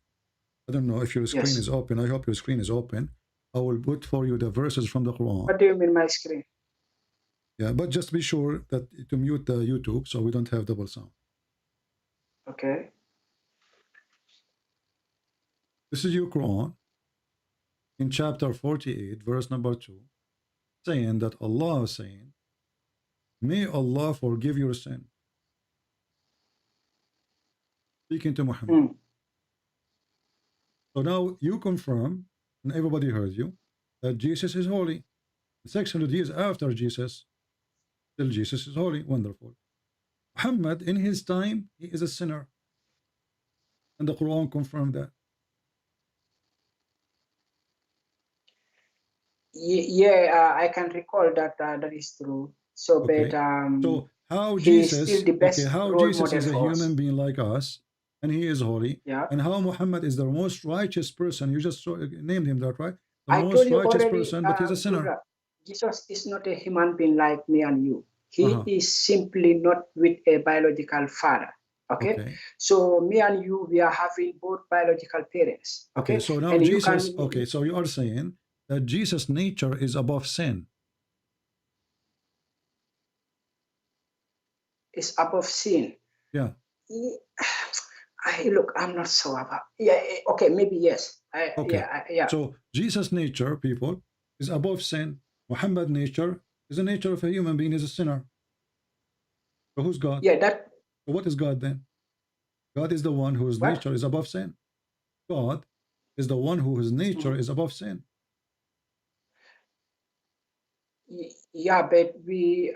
I don't know if your screen is open. I hope your screen is open. I will put for you the verses from the Quran. What do you mean my screen? Yeah, but just be sure that to mute the YouTube so we don't have double sound. Okay. This is your Quran in chapter 48, verse number 2, saying that Allah is saying, "May Allah forgive your sin." Speaking to Muhammad. So now you confirm, and everybody heard you, that Jesus is holy. 600 years after Jesus, still Jesus is holy. Wonderful. Muhammad, in his time, he is a sinner. And the Quran confirmed that. Yeah, I can recall that that is true. So, okay. But so how Jesus, still the best how Jesus is a human being like us, and he is holy, and how Muhammad is the most righteous person. You just named him that, right? The most righteous person, but he's a sinner. Brother, Jesus is not a human being like me and you. He is simply not with a biological father. Okay? So me and you, we are having both biological parents. Okay. So now and Jesus. So you are saying that Jesus' nature is above sin. Is above sin. Yeah. Look, I'm not so about. Yeah. Okay. Maybe yes. Yeah. So Jesus' nature, people, is above sin. Muhammad's nature is the nature of a human being, is a sinner. So who's God? Yeah. That. So what is God then? God is the one whose nature is above sin. God is the one whose nature is above sin. Yeah, but we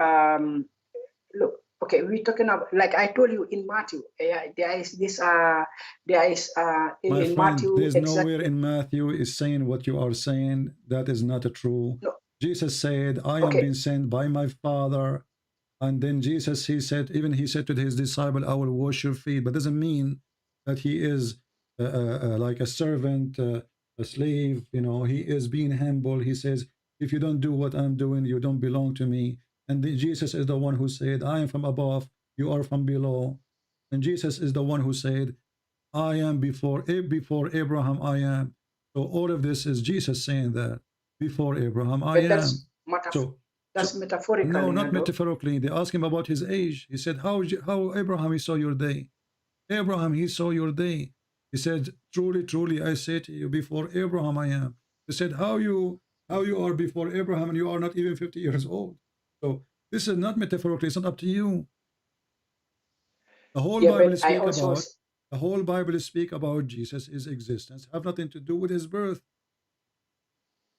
look. Okay, we're talking about, like I told you in Matthew, there is this, there is My in friend, Matthew, there's nowhere exactly. in Matthew is saying what you are saying. That is not true. No. Jesus said, I am Okay. being sent by my Father. And then Jesus, he said to his disciple, I will wash your feet. But doesn't mean that he is like a servant, a slave. You know, he is being humble. He says, if you don't do what I'm doing, you don't belong to me. And Jesus is the one who said, I am from above, you are from below. And Jesus is the one who said, I am before Abraham, I am. So all of this is Jesus saying that before Abraham, I am. That's metaphorically. No, not metaphorically. They asked him about his age. He said, how Abraham, he saw your day. Abraham, he saw your day. He said, truly, truly, I say to you, before Abraham, I am. He said, how you are before Abraham and you are not even 50 years old. So this is not metaphorically. It's not up to you. The whole Bible speak about Jesus' existence. Have nothing to do with his birth.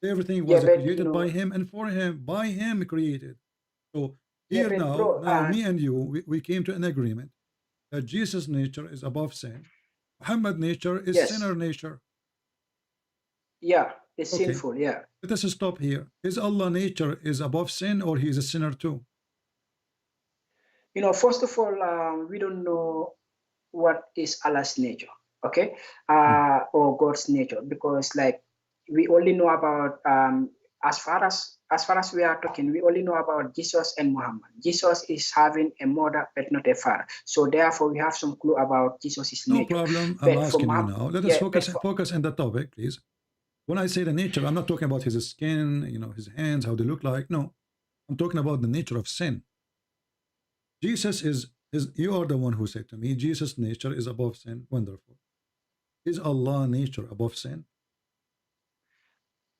Everything was created by him and for him. By him created. So here now me and you, we came to an agreement that Jesus' nature is above sin. Muhammad's nature is sinner nature. Yeah, it's sinful, yeah. Let us stop here. Is Allah nature is above sin or he is a sinner too? You know, first of all, we don't know what is Allah's nature, okay? Or God's nature, because like we only know about as far as we are talking, we only know about Jesus and Muhammad. Jesus is having a mother but not a father. So therefore we have some clue about Jesus' nature. No problem. I'm asking you now. Let us focus on the topic, please. When I say the nature, I'm not talking about his skin, you know, his hands, how they look like. No. I'm talking about the nature of sin. Jesus is you are the one who said to me, Jesus' nature is above sin. Wonderful. Is Allah nature above sin?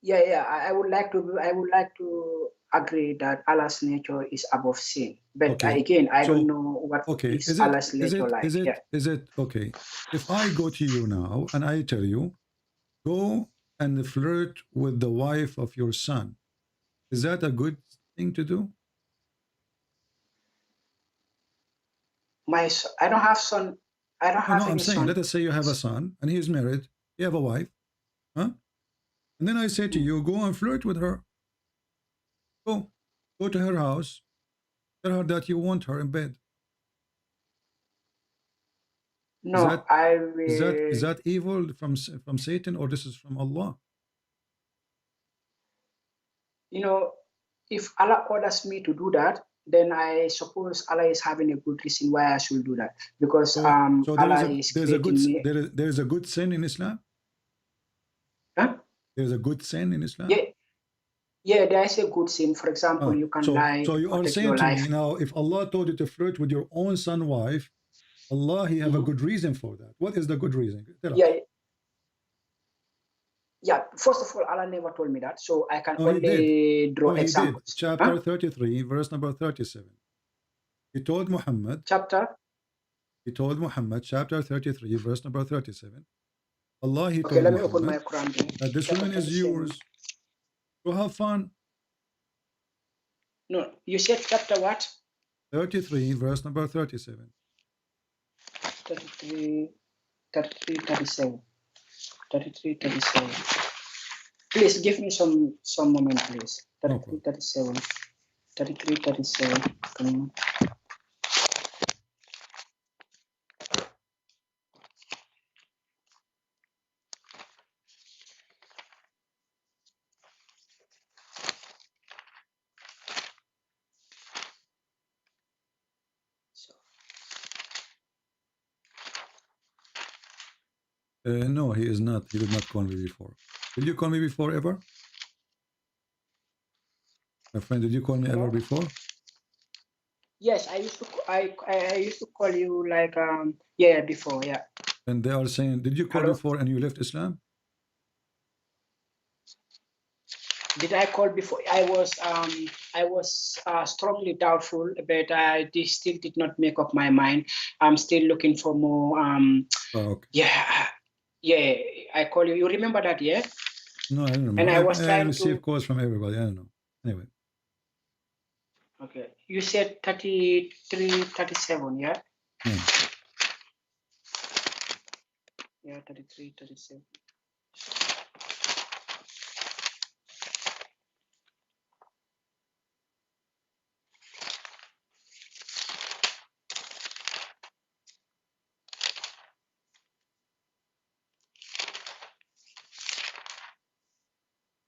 Yeah. I would like to agree that Allah's nature is above sin. But again, I don't know what is Allah's nature like. Is it okay? If I go to you now and I tell you, go and flirt with the wife of your son, is that a good thing to do? I don't have son. I don't have any I'm saying, son. let us say you have a son and he is married. You have a wife, huh? And then I say to you, go and flirt with her. Go to her house. Tell her that you want her in bed. No, I will. Is that evil from Satan or this is from Allah? You know, if Allah orders me to do that, then I suppose Allah is having a good reason why I should do that, because there's a good sin in Islam. Huh? There's a good sin in Islam. Yeah, there is a good sin. For example, you can lie. So you are saying to me now, if Allah told you to flirt with your own son's wife, Allah, he have a good reason for that. What is the good reason? Yeah. First of all, Allah never told me that, so I can only draw examples. Chapter 33, verse number 37. He told Muhammad. He told Muhammad, chapter 33, verse number 37. Allah, he told Muhammad that this woman is yours. So have fun. No, you said chapter what? 33, verse number 37. 37. 37. Please give me some moment, please. 37. 37. Come on. No, he is not. He did not call me before. Did you call me before ever? My friend, did you call me ever before? Yes, I used to call you like before, yeah. And they are saying, did you call before and you left Islam? Did I call before? I was strongly doubtful, but I still did not make up my mind. I'm still looking for more. Yeah, I call you. You remember that, yeah? No, I don't remember. And I was trying to receive calls from everybody. I don't know. Anyway. Okay. You said 33, 37, yeah? Yeah. Yeah, 33, 37.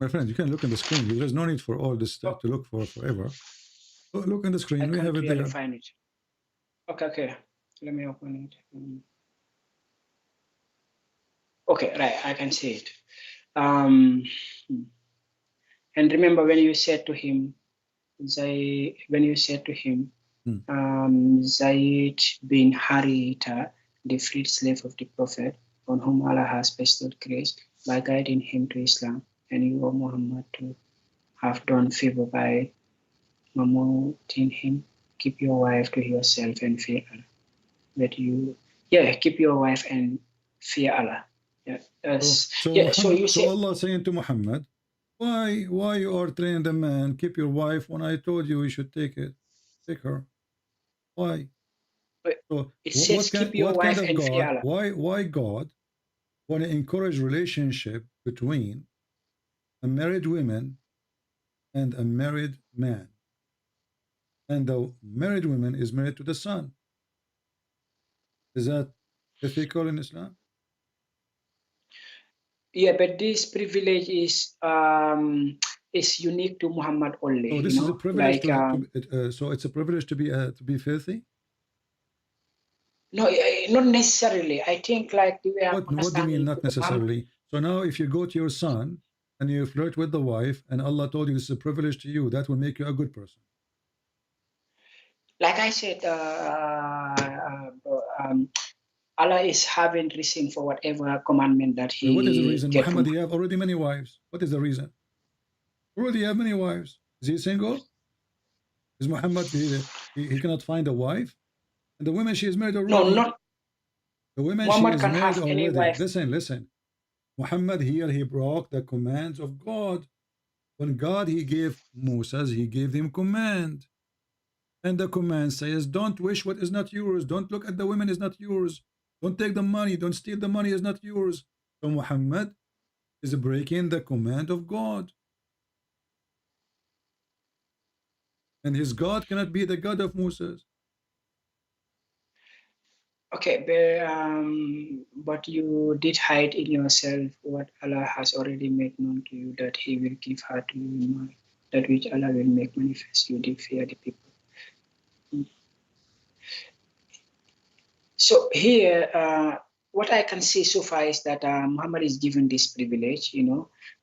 My friend, you can look on the screen. There's no need for all this stuff to look for forever. Look on the screen. We have it Really there. find it. Okay, okay. Let me open it. Okay, right. I can see it. And remember when you said to him, Zayd bin Haritha, the freed slave of the Prophet, on whom Allah has bestowed grace by guiding him to Islam, and you, O Muhammad, to have done favor by promoting him. Keep your wife to yourself and fear Allah. Keep your wife and fear Allah. So Allah saying to Muhammad, why you are training the man, keep your wife, when I told you should take her? Why? So it says keep your wife and fear Allah. Why God want to encourage relationship between a married woman and a married man? And the married woman is married to the son. Is that ethical in Islam? Yeah, but this privilege is unique to Muhammad only. So this is a privilege so it's a privilege to be filthy? No, not necessarily. I think like the way what do you mean not necessarily? So now if you go to your son and you flirt with the wife and Allah told you this is a privilege to you, that will make you a good person. Like I said, Allah is having reason for whatever commandment that he. What is the reason? Muhammad, you have already many wives. What is the reason? Already have many wives. Is he single? Is Muhammad, he cannot find a wife? And the woman she is married already. No, not. The woman Muhammad she is can married have any already. wife. Listen. Muhammad here, he broke the commands of God. When God, he gave Moses, he gave him command. And the command says, don't wish what is not yours. Don't look at the women is not yours. Don't take the money. Don't steal the money is not yours. So Muhammad is breaking the command of God. And his God cannot be the God of Moses. Okay, but you did hide in yourself what Allah has already made known to you, that he will give her to you, that which Allah will make manifest. You did fear the people. So here, what I can see so far is that Muhammad is given this privilege,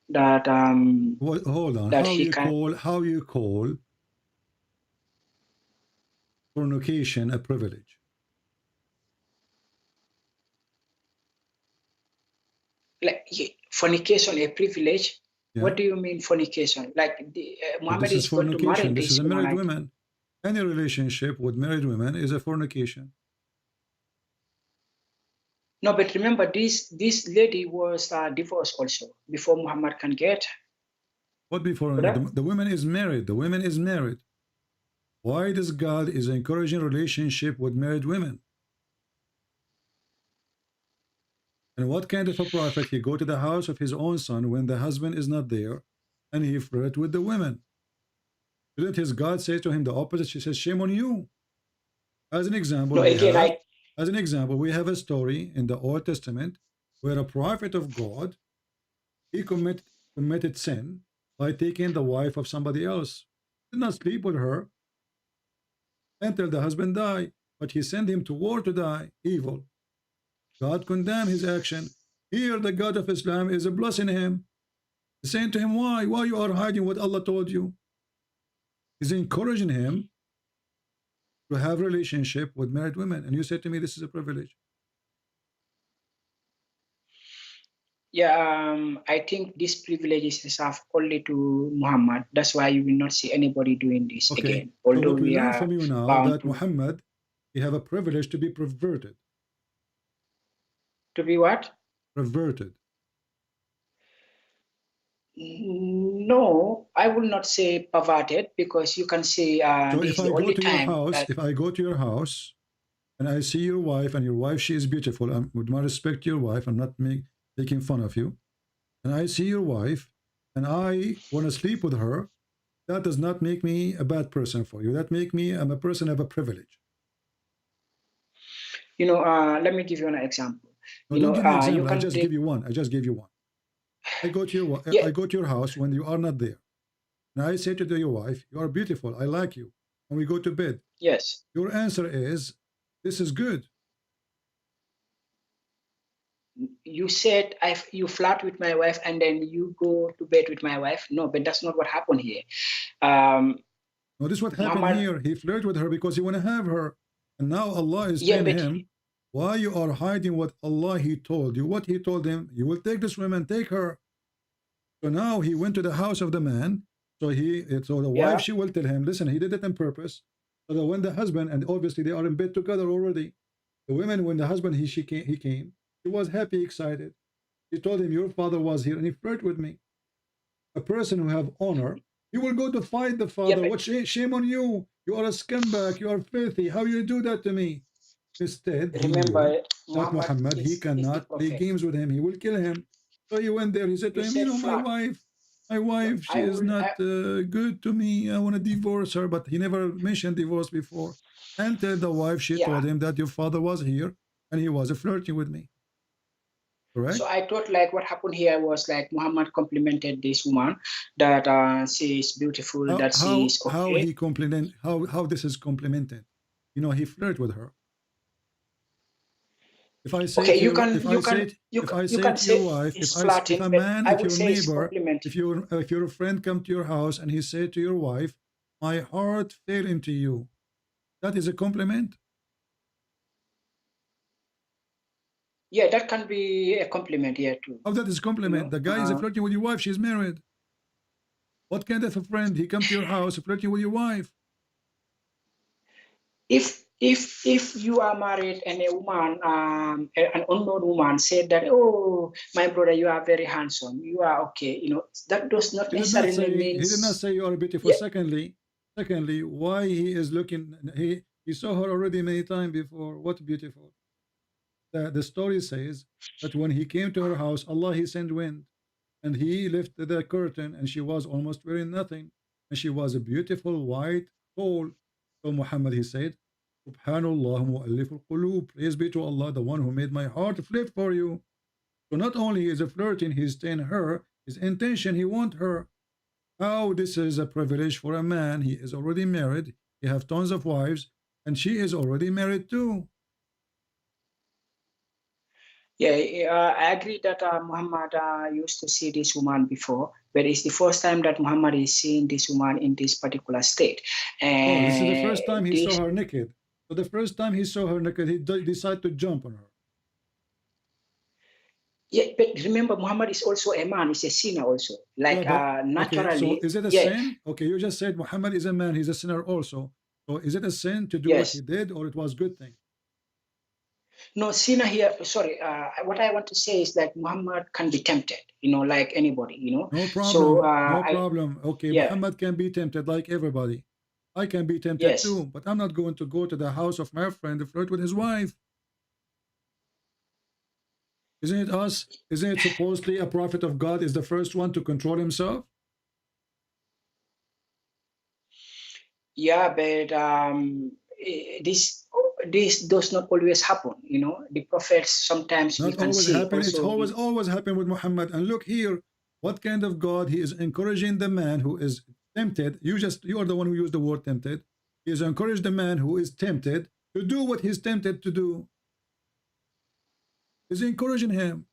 that hold on, that how you call fornication a privilege? Like fornication a privilege? Yeah. What do you mean fornication? Like Muhammad is going to marry this is a married woman. Any relationship with married women is a fornication. No, but remember, this lady was divorced also before Muhammad can get. What before? The woman is married. The woman is married. Why does God is encouraging relationship with married women? And what kind of a prophet he go to the house of his own son when the husband is not there, and he flirt with the women? Didn't his God say to him the opposite? She says, "Shame on you." As an example, we have a story in the Old Testament where a prophet of God, he committed sin by taking the wife of somebody else. Did not sleep with her until the husband died, but he sent him to war to die, evil. God condemned his action. Here the God of Islam is blessing him, saying to him, why you are hiding what Allah told you? He's encouraging him to have relationship with married women, and you say to me this is a privilege. Yeah, I think this privilege is reserved only to Muhammad. That's why you will not see anybody doing this again. Although so what we learn from you now that Muhammad, he have a privilege to be perverted. To be what? Perverted. No, I will not say perverted, because you can say So this if is the I go only to your time house, that, if I go to your house and I see your wife, and your wife, she is beautiful, with my respect to your wife, I'm not making fun of you, and I see your wife and I want to sleep with her, that does not make me a bad person for you. That make me, I'm a person of a privilege. let me give you an example. No, don't give me an example. I can just take, give you one. I just gave you one. I go to your house when you are not there. And I say to your wife, you are beautiful, I like you. And we go to bed. Yes. Your answer is, this is good. You said you flirt with my wife and then you go to bed with my wife. No, but that's not what happened here. No, this is what happened Muhammad, here. He flirted with her because he want to have her. And now Allah is Yeah, telling but him, why you are hiding what Allah He told you? What He told him, you will take this woman, take her. So now he went to the house of the man. So the wife, she will tell him, listen, he did it on purpose. So that when the husband, and obviously they are in bed together already. The women, when the husband he came, he was happy, excited. He told him, your father was here and he flirted with me. A person who have honor, he will go to fight the father. What shame on you? You are a scumbag. You are filthy. How you do that to me? Instead, he knew that Muhammad, he cannot play games with him. He will kill him. So he went there. He said to him, my wife, she is not good to me. I want to divorce her. But he never mentioned divorce before. Until the wife, she told him that your father was here and he was flirting with me. Correct? So I thought like what happened here was like Muhammad complimented this woman that she is beautiful, that she is okay. How he compliment, how this is complimented? He flirt with her. If I say to your wife, if a man, if your neighbor, if your friend come to your house and he say to your wife, my heart fell into you, that is a compliment? Yeah, that can be a compliment here too. How that is compliment? The guy is flirting with your wife, she's married. What kind of a friend? He come to your house flirting with your wife. If you are married and a woman, an unknown woman said that, oh, my brother, you are very handsome, you are okay, that does not necessarily mean. He did not say you are beautiful. Secondly, why he is looking? He saw her already many times before. What beautiful? The story says that when he came to her house, Allah He sent wind, and He lifted the curtain, and she was almost wearing nothing, and she was a beautiful white tall. So Muhammad, he said, Subhanallah mu'allif al-qulub. Praise be to Allah, the one who made my heart flip for you. So not only is he flirting, he's staying her, his intention, he want her. How this is a privilege for a man. He is already married, he have tons of wives, and she is already married too. Yeah, I agree that Muhammad used to see this woman before, but it's the first time that Muhammad is seeing this woman in this particular state. And this is the first time he saw her naked. So the first time he saw her naked, he decided to jump on her. Yeah, but remember, Muhammad is also a man. He's a sinner also. Like naturally. Okay, so is it a sin? Okay, you just said Muhammad is a man. He's a sinner also. So is it a sin to do what he did, or it was a good thing? No, sinner here, sorry, what I want to say is that Muhammad can be tempted, like anybody, No problem, So, no problem. Okay, Muhammad can be tempted like everybody. I can be tempted too, but I'm not going to go to the house of my friend to flirt with his wife. Isn't it us? Isn't it supposedly a prophet of God is the first one to control himself? Yeah, but this does not always happen. The prophets sometimes not always happen. It's always happen with Muhammad. And look here, what kind of God he is encouraging the man who is tempted. You are the one who used the word tempted. He is encouraged the man who is tempted to do what he's tempted to do. He's encouraging him.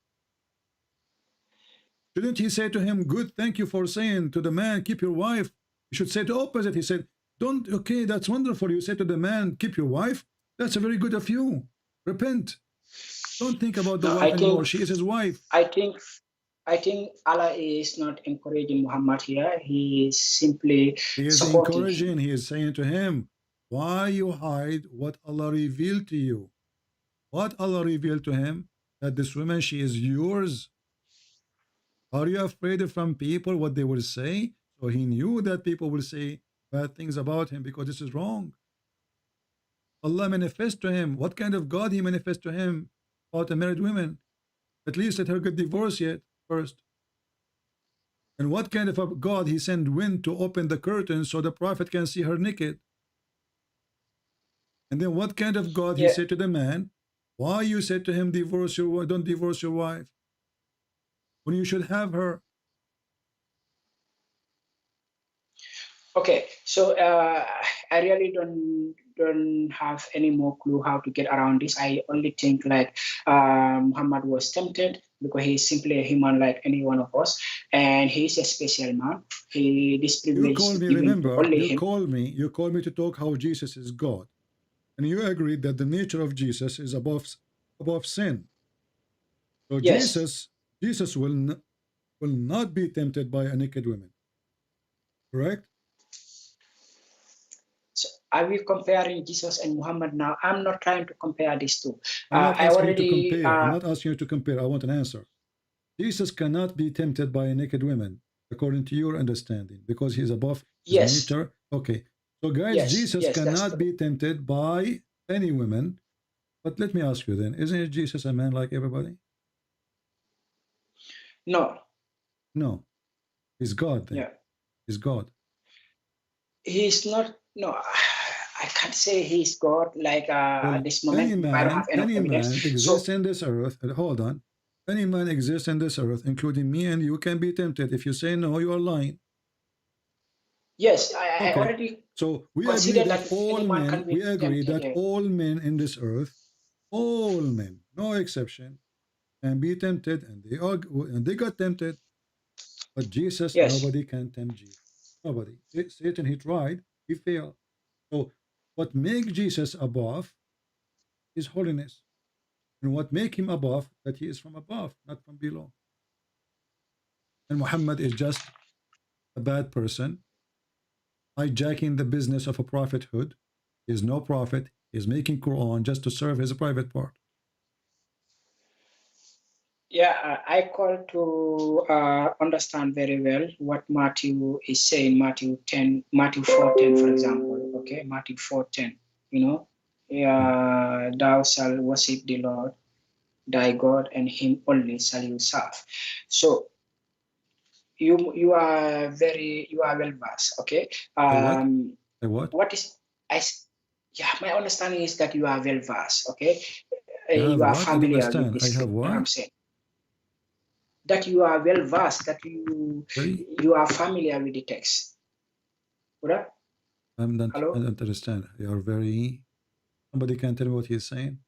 Shouldn't he say to him, good, thank you for saying to the man, keep your wife? You should say the opposite. He said, don't, okay, that's wonderful. You say to the man, keep your wife. That's very good of you. Repent. Don't think about the wife anymore. She is his wife. I think Allah is not encouraging Muhammad here. He is simply encouraging him. He is saying to him, why you hide what Allah revealed to you? What Allah revealed to him? That this woman, she is yours. Are you afraid from people, what they will say? So he knew that people will say bad things about him because this is wrong. Allah manifests to him. What kind of God he manifests to him about a married woman? At least let her get divorced yet first. And what kind of a God he sent wind to open the curtain so the prophet can see her naked? And then what kind of God he said to the man, why you said to him, divorce your wife, don't divorce your wife, when you should have her? Okay, so I really don't have any more clue how to get around this. I only think like Muhammad was tempted because he's simply a human like any one of us, and he's a special man. This privilege. You called me, remember, you called me to talk how Jesus is God. And you agreed that the nature of Jesus is above sin. So yes. Jesus will not be tempted by a naked woman. Correct? So are we comparing Jesus and Muhammad now? I'm not trying to compare these two. I'm not asking you to compare. I'm not asking you to compare. I want an answer. Jesus cannot be tempted by a naked woman, according to your understanding, because he's above his nature. Okay. So guys, Jesus cannot be tempted by any woman. But let me ask you then, isn't Jesus a man like everybody? No. No. He's God then. Yeah. He's God. He's not, no, I can't say he's God like at this moment. Any man exists in this earth, hold on. Any man exists in this earth, including me and you, can be tempted. If you say no, you are lying. Yes, I already. So we agree that all men. We agree that all men in this earth, all men, no exception, can be tempted, and they got tempted. But Jesus, nobody can tempt Jesus. Nobody. Satan, he tried, he failed. So what makes Jesus above is holiness, and what makes him above, that he is from above, not from below. And Muhammad is just a bad person, hijacking the business of a prophethood. He is no prophet. He is making Quran just to serve his private part. Yeah, I call to understand very well what Matthew is saying. Matthew 4:10, for example. Okay, Matthew 4:10. You know, thou shalt worship the Lord thy God, and him only shall you serve. So you are well versed. Okay. What is my understanding is that you are well versed. Okay. You are familiar with this. I have what? I'm saying that you are well versed, that you are familiar with the text. Right? I don't understand. You are very. Somebody can tell me what he's saying.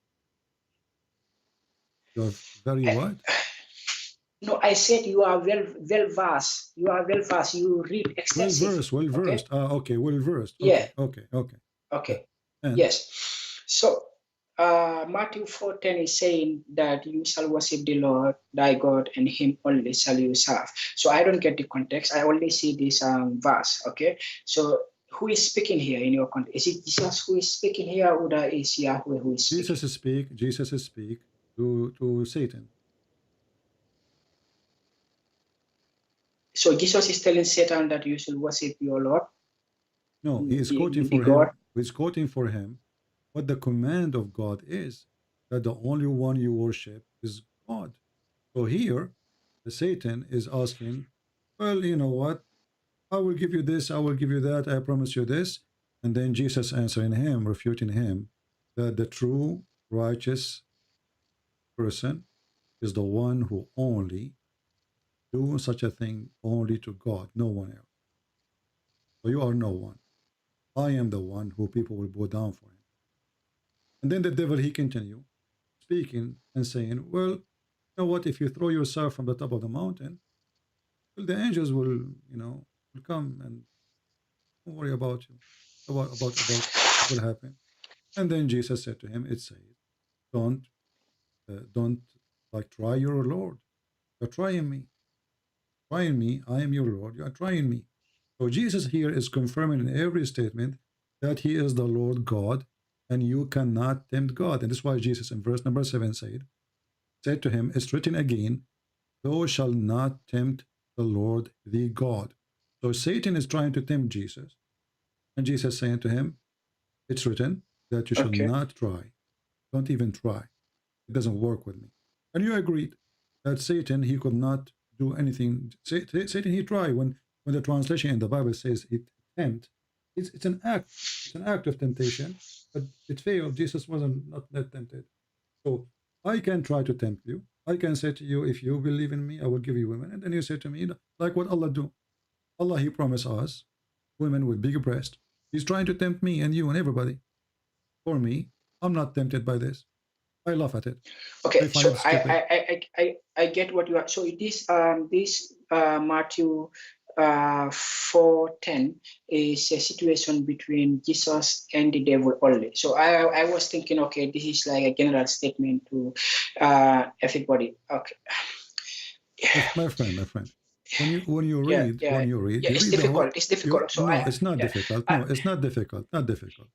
You are very what? No, I said you are well versed. You are well versed. You read extensively. Well versed. Okay? Well versed. Yeah. Okay. Yes. So Matthew 4:10 is saying that you shall worship the Lord thy God, and him only shall you serve. So I don't get the context. I only see this verse. Okay. So who is speaking here in your context? Is it Jesus who is speaking here, or is Yahweh who is speaking? Jesus speak to Satan. So Jesus is telling Satan that you should worship your Lord? No, he is quoting for him. He's quoting for him what the command of God is, that the only one you worship is God. So here, the Satan is asking, well, you know what? I will give you this, I will give you that, I promise you this. And then Jesus answering him, refuting him, that the true righteous person is the one who only do such a thing only to God, no one else. So you are no one. I am the one who people will bow down for him. And then the devil, he continue speaking and saying, well, you know what, if you throw yourself from the top of the mountain, well, the angels will, will come and don't worry about you, about what will happen. And then Jesus said to him, it says, don't like try your Lord. You're trying me. Trying me, I am your Lord, you are trying me. So Jesus here is confirming in every statement that he is the Lord God, and you cannot tempt God. And that's why Jesus in verse number 7 said to him, it's written again, thou shalt not tempt the Lord thy God. So Satan is trying to tempt Jesus. And Jesus saying to him, it's written that you shall not try. Don't even try. It doesn't work with me. And you agreed that Satan, he could not do anything. Satan, he tried. When the translation in the Bible says it tempt, it's an act. It's an act of temptation, but it failed. Jesus wasn't not that tempted. So I can try to tempt you. I can say to you, if you believe in me, I will give you women. And then you say to me, like what Allah do. Allah, he promised us women with big breasts. He's trying to tempt me and you and everybody. For me, I'm not tempted by this. I laugh at it. Okay, so I get what you are. So it is this Matthew 4:10 is a situation between Jesus and the devil only. So I was thinking, okay, this is like a general statement to everybody. Okay. My friend. When you read, it's difficult. It's difficult. No, it's not difficult. No, it's not difficult. Not difficult.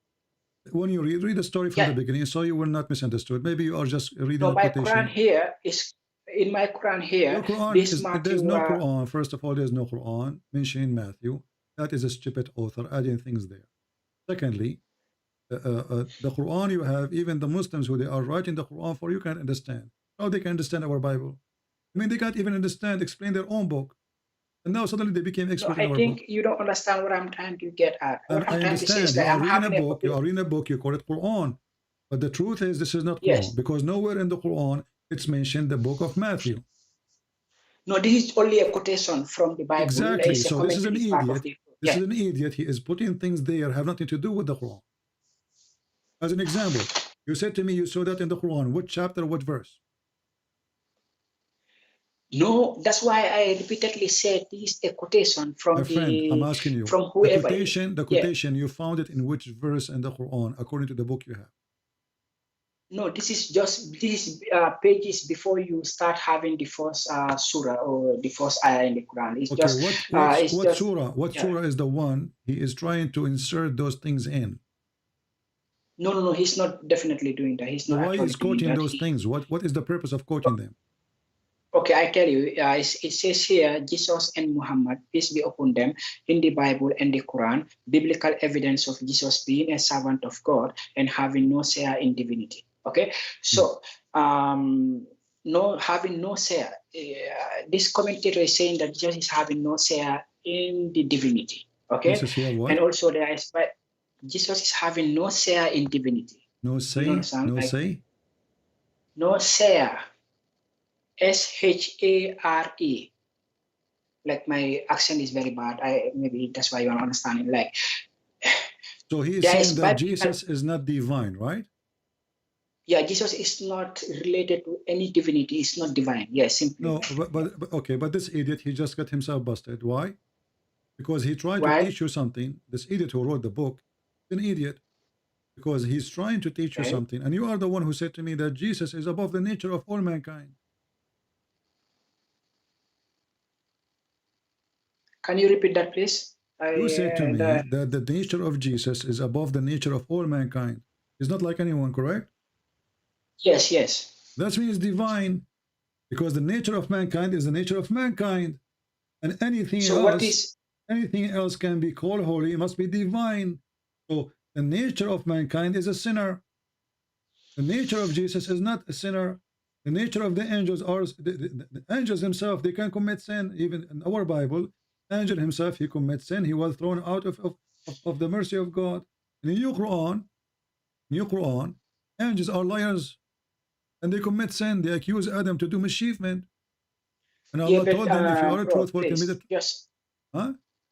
When you read the story from the beginning, so you will not misunderstood. Maybe you are just reading. No, my Quran here is in my Quran here. There's no Quran. First of all, there's no Quran mentioning Matthew. That is a stupid author adding things there. Secondly, the Quran you have, even the Muslims who they are writing the Quran for, you can't understand. How they can understand our Bible? I mean, they can't even explain their own book. And now suddenly they became expert in our book. I think you don't understand what I'm trying to get at. What I understand. You are reading a book, you call it Quran. But the truth is, this is not Quran. Because nowhere in the Quran, it's mentioned the book of Matthew. No, this is only a quotation from the Bible. Exactly. So this is an idiot. This is an idiot. He is putting things there have nothing to do with the Quran. As an example, you said to me you saw that in the Quran. What chapter, what verse? No, that's why I repeatedly said this is a quotation from my friend, I'm asking you, from whoever. The quotation, you found it in which verse in the Quran, according to the book you have? No, this is pages before you start having the first surah or the first ayah in the Quran. It's what surah? What surah is the one he is trying to insert those things in? No, he's not definitely doing that. He's not. Why is quoting those things? What is the purpose of quoting them? Okay, I tell you, it says here, Jesus and Muhammad, peace be upon them, in the Bible and the Quran, biblical evidence of Jesus being a servant of God and having no share in divinity. Okay, so having no share. This commentator is saying that Jesus is having no share in the divinity. Okay, and also there is, but Jesus is having no share in divinity. No say, no say, no share. S-H-A-R-E. Like my accent is very bad. Maybe that's why you are understanding. Like, so he is saying that Jesus is not divine, right? Yeah, Jesus is not related to any divinity. It's not divine. Yes, simply. No, but okay, but this idiot, he just got himself busted. Why? Because he tried to teach you something. This idiot who wrote the book is an idiot. Because he's trying to teach you something. And you are the one who said to me that Jesus is above the nature of all mankind. Can you repeat that, please? You said to me that the nature of Jesus is above the nature of all mankind. He's not like anyone, correct? Yes, yes. That means divine, because the nature of mankind is the nature of mankind, and anything else can be called holy. It must be divine. So the nature of mankind is a sinner. The nature of Jesus is not a sinner. The nature of the angels are the angels themselves. They can commit sin. Even in our Bible, angel himself, he commits sin. He was thrown out of the mercy of God. In the New Quran, angels are liars, and they commit sin. They accuse Adam to do mischievement. And Allah told them, if you are truthful,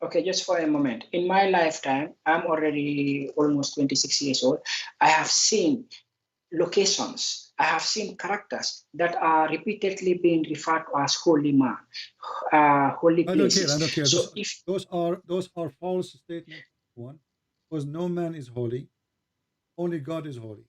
Okay, just for a moment. In my lifetime, I'm already almost 26 years old. I have seen locations, I have seen characters that are repeatedly being referred to as holy man, holy places. I don't care. So those are false statements. One, because no man is holy, only God is holy.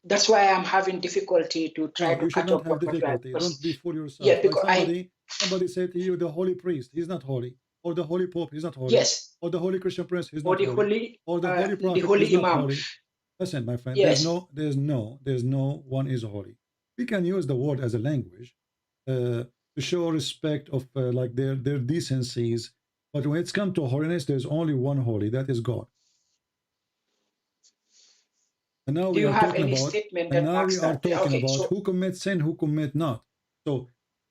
That's why I'm having difficulty to try to catch up. Have difficulty. Don't be fool yourself. Yeah, because somebody said to you, the holy priest, he's not holy, or the holy pope, he's not holy. Yes. Or the holy Christian prince, he's or not holy. Or the holy prophet, the holy he's not imam. Holy. Listen, my friend, yes. there's no one is holy. We can use the word as a language, to show respect of like their decencies. But when it's come to holiness, there's only one holy, that is God. And now Do we you are have talking any about, statement and that now we backs are that? talking Okay, about so who commits sin, who commit not. So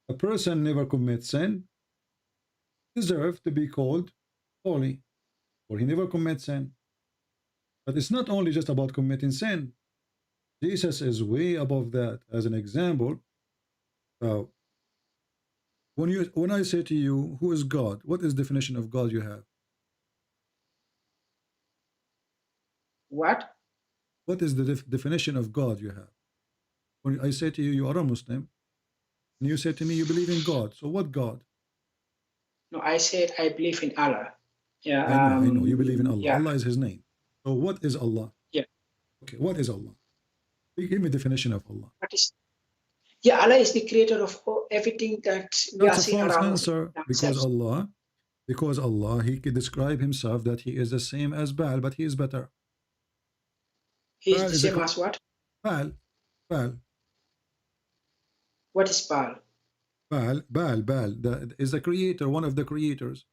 a person never commits sin deserve to be called holy, or he never commits sin. But it's not only just about committing sin. Jesus is way above that. As an example, when I say to you, who is God? What is the definition of God you have? what? What is the definition of God you have? When I say to you, you are a Muslim, and you say to me, you believe in God. So what God? No, I said I believe in Allah. Yeah. I know. You believe in Allah. Yeah. Allah is His name. So what is Allah? Yeah. Okay, what is Allah? Give me definition of Allah. What is? Yeah, Allah is the creator of everything that we are That's a seeing false around answer, because Allah, He could describe Himself that He is the same as Baal, but He is better. He is the same as what? Baal. What is Baal? Baal is the creator, one of the creators.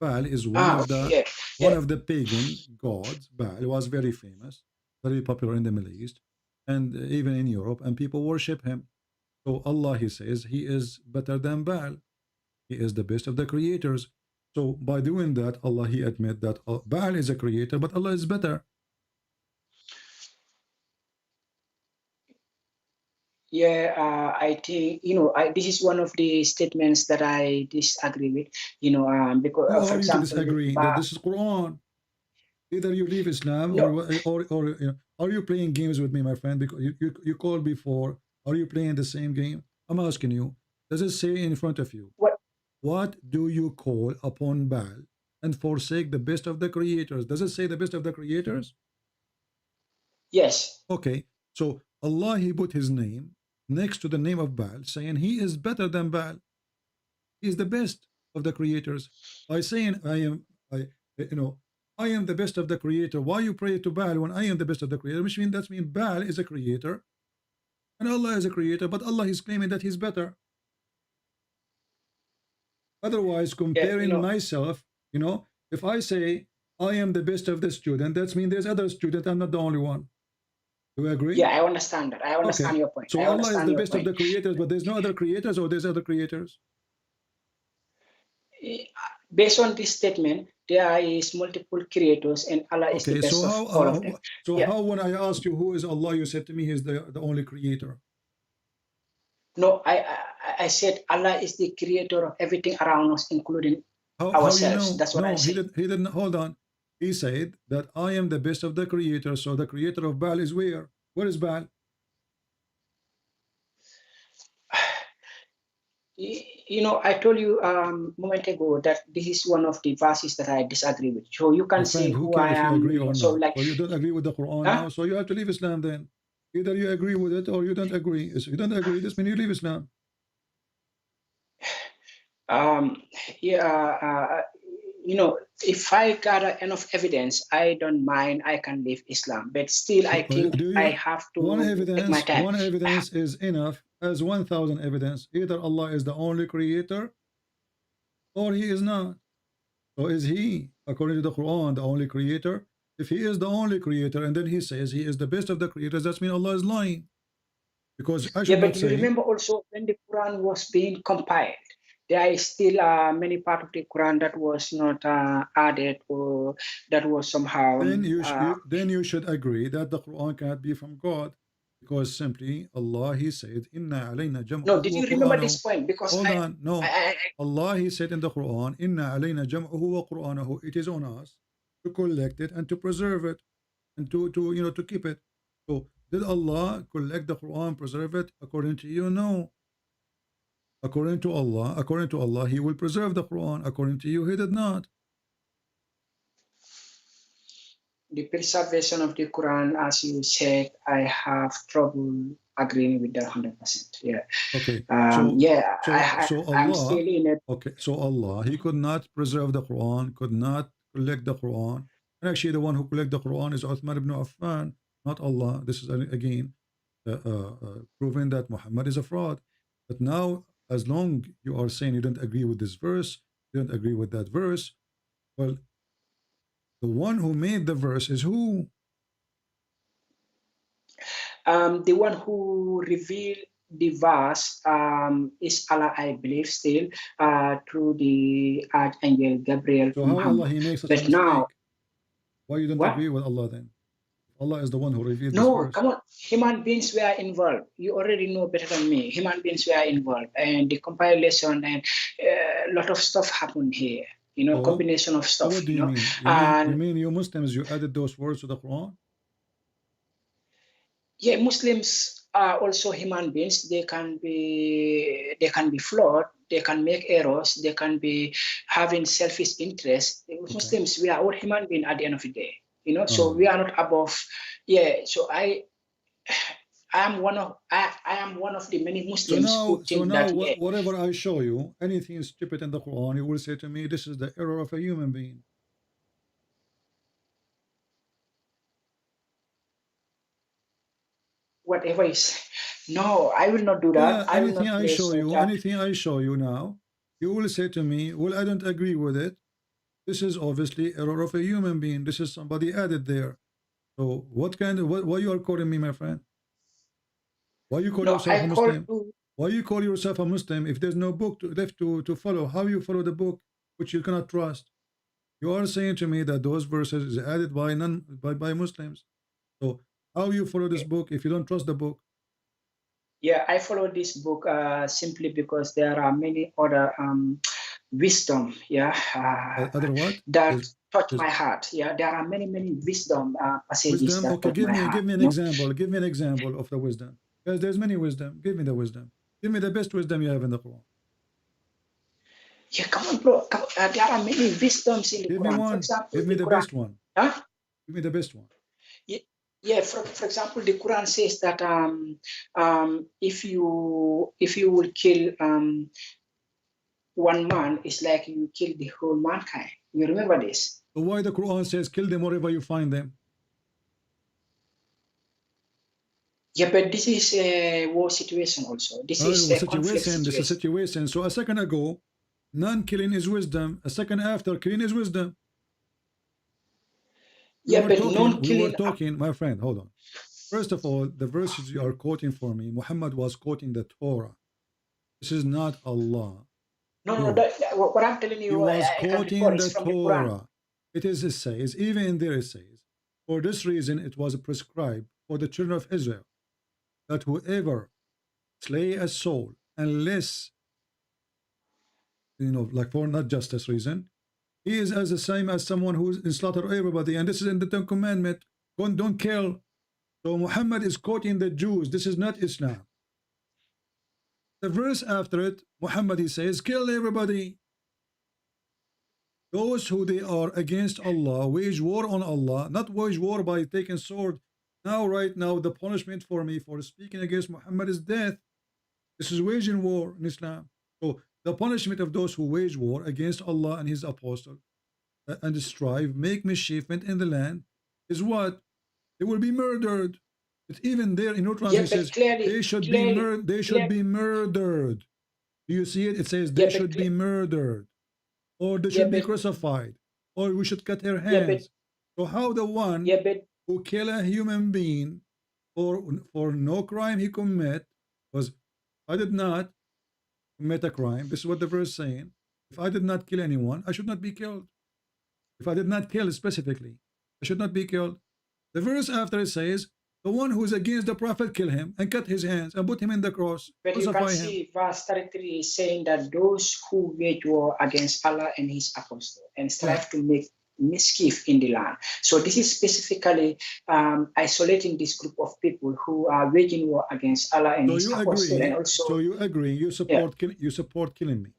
Baal is one of the pagan gods. Baal was very famous, very popular in the Middle East, and even in Europe, and people worship him. So Allah, He says, He is better than Baal. He is the best of the creators. So by doing that, Allah, He admit that Baal is a creator, but Allah is better. Yeah, I think this is one of the statements that I disagree with. Because Who for are you to example, disagree? That this is Quran. Either you leave Islam, or are you playing games with me, my friend? Because you called before. Are you playing the same game? I'm asking you. Does it say in front of you? What do you call upon Baal and forsake the best of the creators? Does it say the best of the creators? Yes. Okay. So Allah, He put His name next to the name of Baal, saying He is better than Baal. He is the best of the creators. By saying I am the best of the creator. Why you pray to Baal when I am the best of the creator? Which means that means Baal is a creator and Allah is a creator, but Allah is claiming that He's better. Otherwise, comparing myself, if I say I am the best of the student, that means there's other student, I'm not the only one. Do you agree? Yeah, I understand that. I understand your point. So Allah is the best of the creators, but there's no other creators, or there's other creators? Based on this statement, there is multiple creators, and Allah is the best of all of them. So how, when I asked you who is Allah, you said to me He is the only creator? No, I said Allah is the creator of everything around us, including ourselves. That's what I said. He didn't. Hold on. He said that I am the best of the creators. So the creator of Baal is where? Where is Baal? I told you a moment ago that this is one of the verses that I disagree with. So you can say who I am. So you don't agree with the Quran now, so you have to leave Islam then. Either you agree with it or you don't agree. If you don't agree, this means you leave Islam. If I gather enough evidence, I don't mind. I can leave Islam, but still, I think I have to take my time. One evidence is enough as 1,000 evidence. Either Allah is the only creator, or He is not. So is He, according to the Quran, the only creator? If He is the only creator, and then He says He is the best of the creators, that means Allah is lying. Because I should but you remember also when the Quran was being compiled, there is still many part of the Quran that was not added, or that was somehow. Then you should agree that the Quran cannot be from God, because simply Allah, He said, "Inna alayna jam'ahu." No, did you remember this point? Because hold on, no. Allah, He said in the Quran, "Inna alayna jam'ahu wa Qur'anahu." It is on us to collect it and to preserve it, and to keep it. So did Allah collect the Quran, preserve it? According to you, no. According to Allah, He will preserve the Quran. According to you, He did not. The preservation of the Quran, as you said, I have trouble agreeing with that 100%. Yeah. Okay. I'm still in it. Okay. So Allah, He could not preserve the Quran, could not collect the Quran. And actually, the one who collected the Quran is Uthman ibn Affan, not Allah. This is again proving that Muhammad is a fraud. But now as long you are saying you don't agree with this verse, you don't agree with that verse, well, the one who made the verse is who? The one who revealed the verse is Allah, I believe, still through the Archangel Gabriel. So how Allah he makes such a but mistake? now, Why you don't what? agree with Allah then? Allah is the one who revealed this No, verse. come on. Human beings were involved. You already know better than me. Human beings were involved, and the compilation and a lot of stuff happened here. You know, So, combination of stuff. what do you mean? You mean you Muslims, you added those words to the Quran? Yeah, Muslims are also human beings. They can be flawed. They can make errors. They can be having selfish interests. Muslims, we are all human beings at the end of the day. You know, so we are not above. Yeah. So I am one of the many Muslims who think that. So now, whatever I show you, anything stupid in the Quran, you will say to me, this is the error of a human being. Whatever is, no, I will not do that. Yeah, I will not anything I show you now, you will say to me, well, I don't agree with it. This is obviously error of a human being. This is somebody added there. So why you are calling me, my friend? Why you call yourself a Muslim? Why you call yourself a Muslim if there's no book left to follow? How you follow the book which you cannot trust? You are saying to me that those verses is added by Muslims. So how you follow this book if you don't trust the book? Yeah, I follow this book simply because there are many other wisdom, other what? that touch my heart. Yeah, there are many wisdom passages. Wisdom? That Okay, touch my heart, give me an example. Give me an example of the wisdom. Because there's many wisdom. Give me the wisdom. Give me the best wisdom you have in the Quran. Yeah, come on, bro. There are many wisdoms in the Give Quran. me one. For example, give me the best one. Huh? Give me the best one. Yeah, for example, the Quran says that if you will kill one man, it's like you kill the whole mankind. You remember this? So why the Quran says kill them wherever you find them? Yeah, but this is a war situation also. This is a conflict situation. This is a situation. So a second ago, non-killing is wisdom. A second after, killing is wisdom. We were talking, my friend, hold on. First of all, the verses you are quoting for me, Muhammad was quoting the Torah. This is not Allah. No, what I'm telling you, he was quoting the Torah. It says, even in there it says, for this reason it was prescribed for the children of Israel that whoever slay a soul, unless, like for not justice reason, he is as the same as someone who's in slaughter everybody. And this is in the 10th commandment. Don't kill. So Muhammad is quoting the Jews. This is not Islam. The verse after it, Muhammad, he says, kill everybody. Those who they are against Allah, wage war on Allah, not wage war by taking sword. Now, right now, the punishment for me for speaking against Muhammad is death. This is waging war in Islam. So the punishment of those who wage war against Allah and His apostle and strive, make mischievement in the land, is what? They will be murdered. It's even there in Quran it says they should be murdered. Do you see it? It says they should be murdered, or they should be crucified, or we should cut their hands. So how the one who kill a human being for no crime he commit, was I did not commit a crime. This is what the verse is saying. If I did not kill anyone, I should not be killed. If I did not kill specifically, I should not be killed. The verse after it says, the one who is against the prophet, kill him and cut his hands and put him in the cross. But you can see verse 33 is saying that those who wage war against Allah and His apostle and strive to make mischief in the land. So this is specifically isolating this group of people who are waging war against Allah and His apostle. And also, so you agree? You support killing me?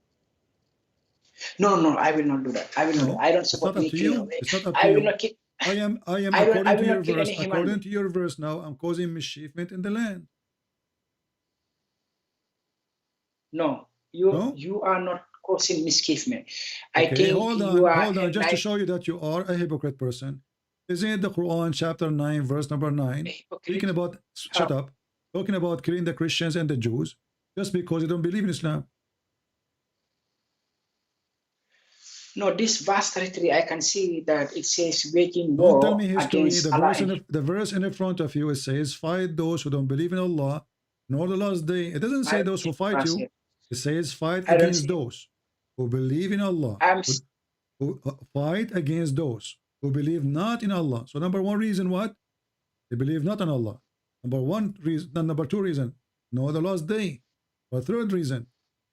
No, I will not do that. I will not. I don't support me killing. It's not up to I will you. not kill. I am according to your verse. According to your verse, now I'm causing mischievement in the land. No, you are not causing mischievement. I think hold on, just to show you that you are a hypocrite person. Isn't it the Quran chapter 9 verse number 9 speaking about talking about killing the Christians and the Jews just because they don't believe in Islam? No, this verse 33, I can see that it says waging Don't tell war me history. against Allah. The verse in front of you, it says, fight those who don't believe in Allah, nor the last day. It doesn't say those who fight you. It says fight against those who believe in Allah. Who fight against those who believe not in Allah. So number one reason, what? They believe not in Allah. Number one reason, number two reason, no the last day. Or third reason,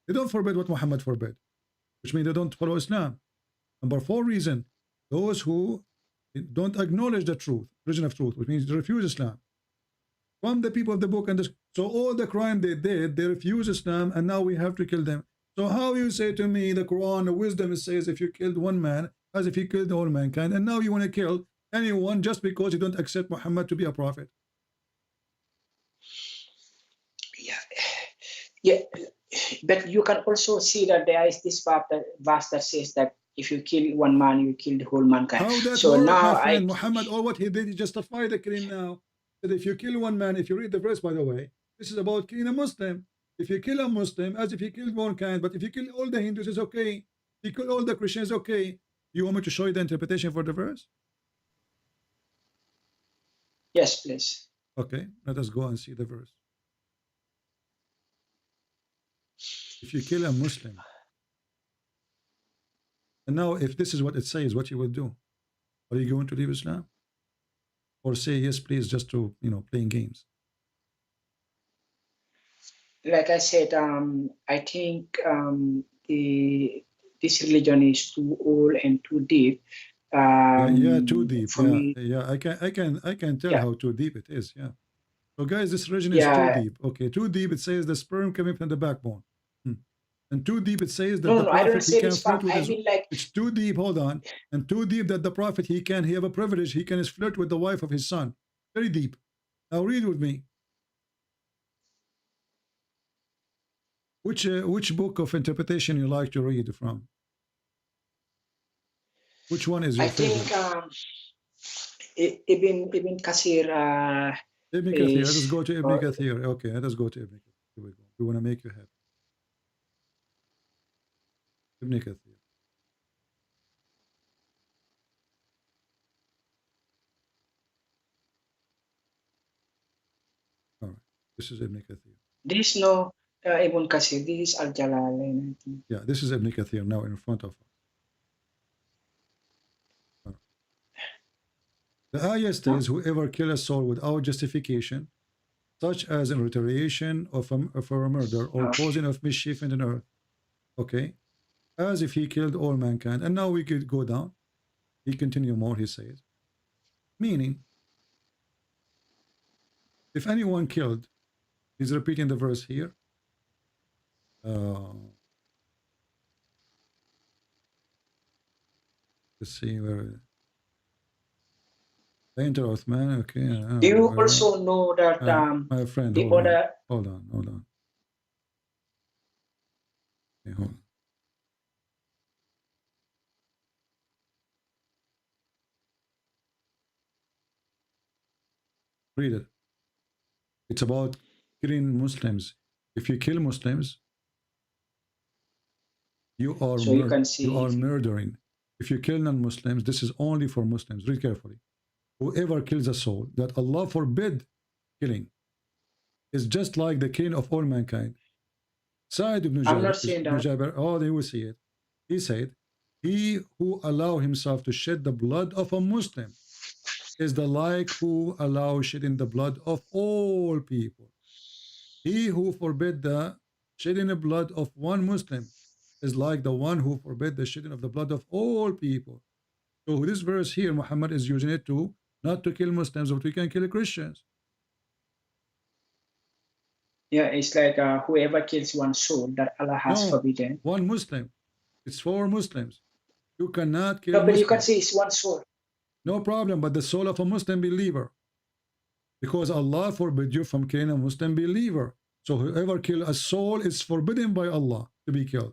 they don't forbid what Muhammad forbid, which means they don't follow Islam. Number four reason, those who don't acknowledge the truth, religion of truth, which means they refuse Islam. From the people of the book, and this, so all the crime they did, they refuse Islam, and now we have to kill them. So how you say to me the Quran, the wisdom says if you killed one man, as if he killed all mankind, and now you want to kill anyone just because you don't accept Muhammad to be a prophet? Yeah, but you can also see that there is this verse that says that if you kill one man, you kill the whole mankind. How that so work, now my friend? Muhammad, all what he did, he justified the killing now. That if you kill one man, if you read the verse, by the way, this is about killing a Muslim. If you kill a Muslim, as if you killed mankind, but if you kill all the Hindus, it's okay. If you kill all the Christians, okay. You want me to show you the interpretation for the verse? Yes, please. Okay, let us go and see the verse. If you kill a Muslim, and now if this is what it says, what you would do? Are you going to leave Islam? Or say yes, please, just to, you know, playing games? Like I said, I think this religion is too old and too deep. Yeah, too deep. Yeah, I can tell how too deep it is. Yeah. So guys, this religion is too deep. Okay, too deep. It says the sperm coming from the backbone. And too deep, it says that the prophet he can flirt with his. It's too deep. Hold on. And too deep that the prophet he have a privilege. He can flirt with the wife of his son. Very deep. Now read with me. Which book of interpretation you like to read from? Which one is your favorite? I think Ibn Kathir. Ibn Kathir. Let us go to Ibn Kathir. Okay, let us go to Ibn Kathir. Here we go. We want to make you happy. Ibn Kathir. All right. This is Ibn Kathir. There is no Ibn Kathir. This is Al-Jalalain. Yeah, this is Ibn Kathir now in front of us. The ayah says, whoever kills a soul without justification, such as in retaliation for a murder or causing of mischief in the earth, okay, as if he killed all mankind. And now we could go down. He continue more, he says. Meaning, if anyone killed, he's repeating the verse here. Let's see where. Enter Uthman, okay. Do you also know that my friend, the hold other... on. Okay, hold on. Read it. It's about killing Muslims. If you kill Muslims, you are murdering. If you kill non-Muslims, this is only for Muslims. Read carefully. Whoever kills a soul that Allah forbid killing is just like the killing of all mankind. Sa'id ibn Jabir, oh, they will see it. He said, he who allow himself to shed the blood of a Muslim is the like who allow shedding the blood of all people. He who forbid the shedding the blood of one Muslim is like the one who forbid the shedding of the blood of all people. So this verse here, Muhammad is using it to not to kill Muslims, but we can kill Christians. Yeah, it's like whoever kills one soul that Allah has forbidden. One Muslim. It's for Muslims. You cannot kill No, but Muslims. you can say it's one soul. No problem, but the soul of a Muslim believer. Because Allah forbid you from killing a Muslim believer. So whoever kills a soul is forbidden by Allah to be killed.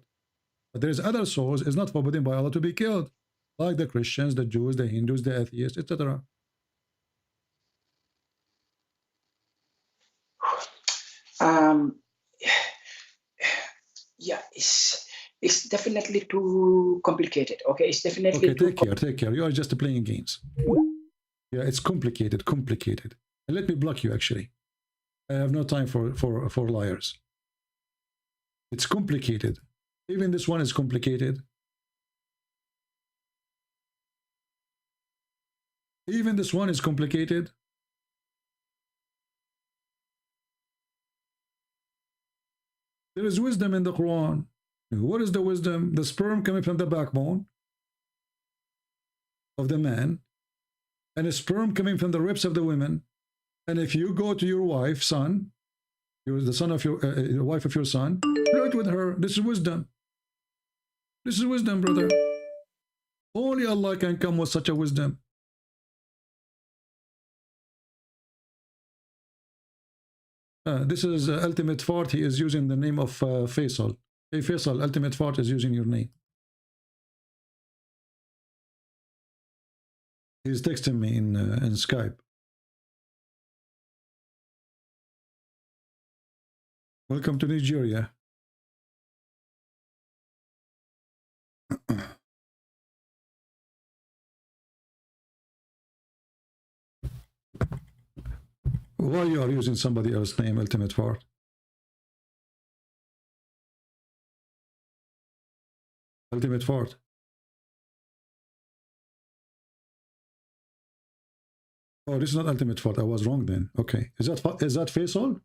But there's other souls is not forbidden by Allah to be killed. Like the Christians, the Jews, the Hindus, the atheists, etc. Yeah, it's definitely too complicated. Okay, it's definitely okay. Take care. You are just playing games. Yeah, it's complicated. And let me block you. Actually, I have no time for liars. It's complicated. Even this one is complicated. Even this one is complicated. There is wisdom in the Quran. What is the wisdom? The sperm coming from the backbone of the man, and a sperm coming from the ribs of the women. And if you go to your wife, son, you're the son of your wife of your son, flirt with her. This is wisdom. This is wisdom, brother. Only Allah can come with such a wisdom. This is Ultimate Fart. He is using the name of Faisal. Hey Faisal, Ultimate Fart is using your name. He's texting me in Skype. Welcome to Nigeria. Why you are using somebody else's name, Ultimate Fart? Ultimate Fart. Oh, this is not Ultimate Fart. I was wrong then. Okay. Is that Faisal?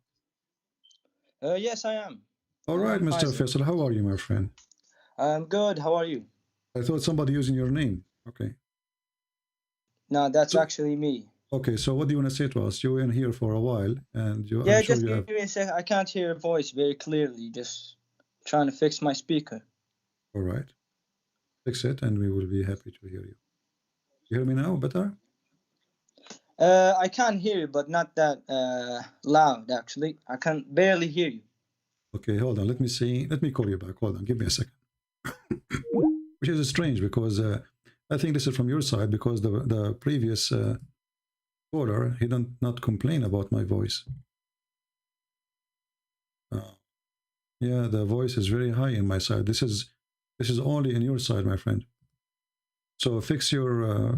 Yes, I am. All right, Mr. Faisal. How are you, my friend? I'm good. How are you? I thought somebody using your name. Okay. No, that's actually me. Okay, so what do you want to say to us? You've been here for a while, and you. Yeah, I'm sure just you give have... me a second. I can't hear your voice very clearly. Just trying to fix my speaker. All right. Fix it, and we will be happy to hear you. You hear me now better? I can hear you, but not that loud, actually. I can barely hear you. Okay, hold on. Let me see. Let me call you back. Hold on. Give me a second. Which is strange because I think this is from your side because the previous caller, he did not complain about my voice. Yeah, the voice is very high in my side. This is only in your side, my friend. So fix your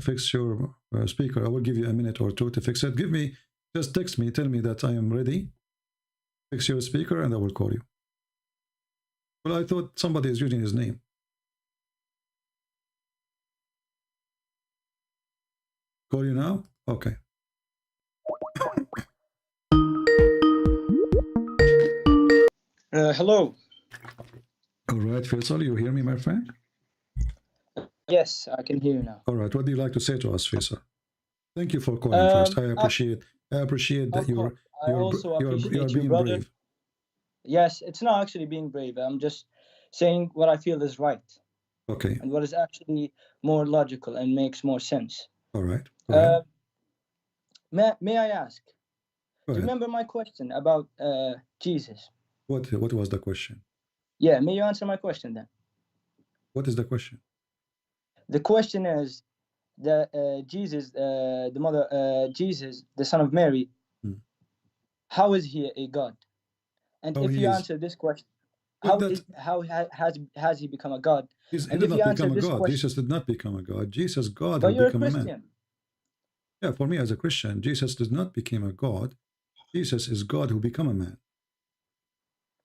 speaker. I will give you a minute or two to fix it. Just text me, tell me that I am ready. Fix your speaker and I will call you. Well, I thought somebody is using his name. Call you now? Okay. Hello. All right, Faisal, you hear me, my friend? Yes, I can hear you now. All right, what do you like to say to us, Faisal? Thank you for calling first. I appreciate that you're being brave. Yes, it's not actually being brave. I'm just saying what I feel is right. Okay. And what is actually more logical and makes more sense. All right. May I ask? Do you remember my question about Jesus? What was the question? Yeah, may you answer my question then? What is the question? The question is that Jesus, Jesus, the son of Mary, how is he a God? And if you answer this question, how has he become a God? He did not become a God. Jesus did not become a God. Jesus, God, but who you're became a a Christian. man. Yeah, for me as a Christian, Jesus did not become a God. Jesus is God who became a man.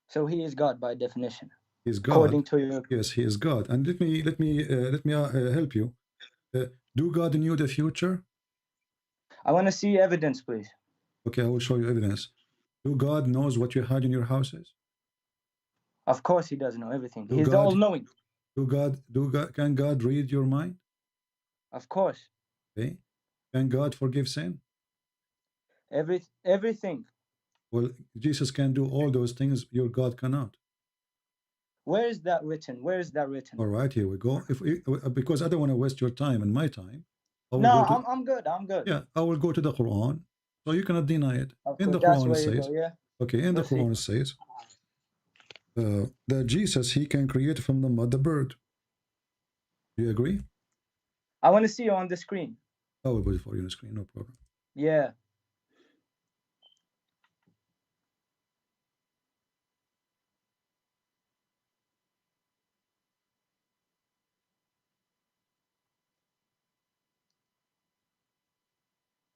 So he is God by definition. He is God. According to your... Yes, he is God. And let me help you. Do God knew the future? I want to see evidence, please. Okay, I will show you evidence. Do God knows what you hide in your houses? Of course, he does know everything. He's all-knowing. Can God read your mind? Of course. Okay. Can God forgive sin? Everything. Well, Jesus can do all those things. Your God cannot. Where is that written? Where is that written? All right, here we go. Because I don't want to waste your time and my time. No, I'm good. I'm good. Yeah, I will go to the Quran, so you cannot deny it. In the Quran it says. Okay, in the Quran it says that Jesus, he can create from the mud the bird. Do you agree? I want to see you on the screen. I will put it for you on the screen, no problem. Yeah.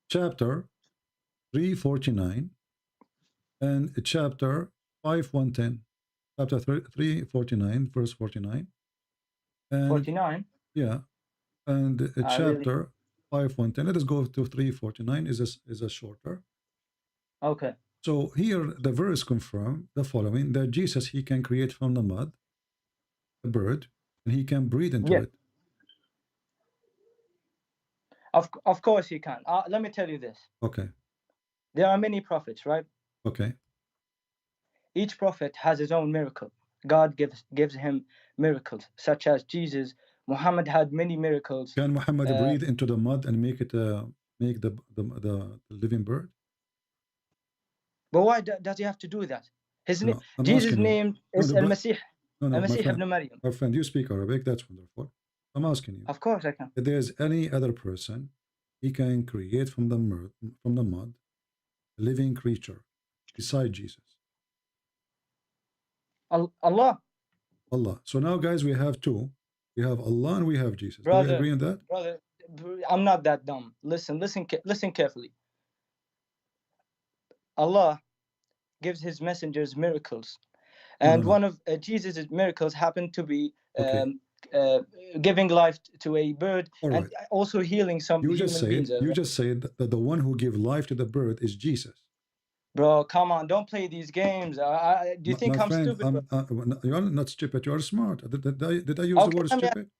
chapter 349 and chapter 5110. Chapter 349, verse 49. And 49? Yeah. And chapter Really? 5110. Let us go to 349, is a shorter. Okay. So here the verse confirm the following, that Jesus, he can create from the mud a bird, and he can breathe into it. Of course he can. Let me tell you this. Okay. There are many prophets, right? Okay. Each prophet has his own miracle. God gives him miracles, such as Jesus. Muhammad had many miracles. Can Muhammad breathe into the mud and make it make the living bird? But why does he have to do that? No, Jesus' name is Al-Masih. Al-Masih ibn Maryam. My friend, you speak Arabic. That's wonderful. I'm asking you. Of course I can. If there's any other person, he can create from the mud a living creature beside Jesus. Allah. Allah. So now, guys, we have two. We have Allah and we have Jesus. Brother, do you agree on that? Brother, I'm not that dumb. Listen carefully. Allah gives his messengers miracles, and one of Jesus' miracles happened to be giving life to a bird, and also healing some human beings. You just said that the one who gives life to the bird is Jesus. Bro, come on, don't play these games. Do you think I'm stupid? You're not stupid. You are smart. Did I use the word stupid?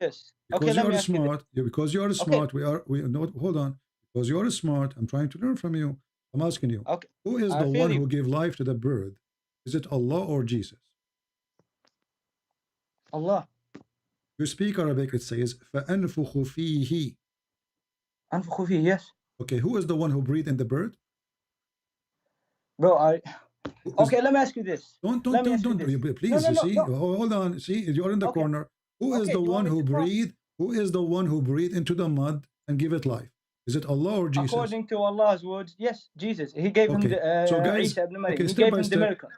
Because you are smart. Because you are smart. Hold on. Because you are smart. I'm trying to learn from you. I'm asking you. Who is the one who gave life to the bird? Is it Allah or Jesus? Allah. You speak Arabic. It says فَأَنْفُخُ فِيهِ. أنفخ فيه, yes. Okay, who is the one who breathed in the bird? Bro, okay, let me ask you this. Don't, please, hold on. See, you're in the corner. Who is the one who breathed? Who is the one who breathed into the mud and give it life? Is it Allah or Jesus? According to Allah's words, yes, Jesus. He gave him the so guys, Isa ibn Maryam. He gave him the miracle.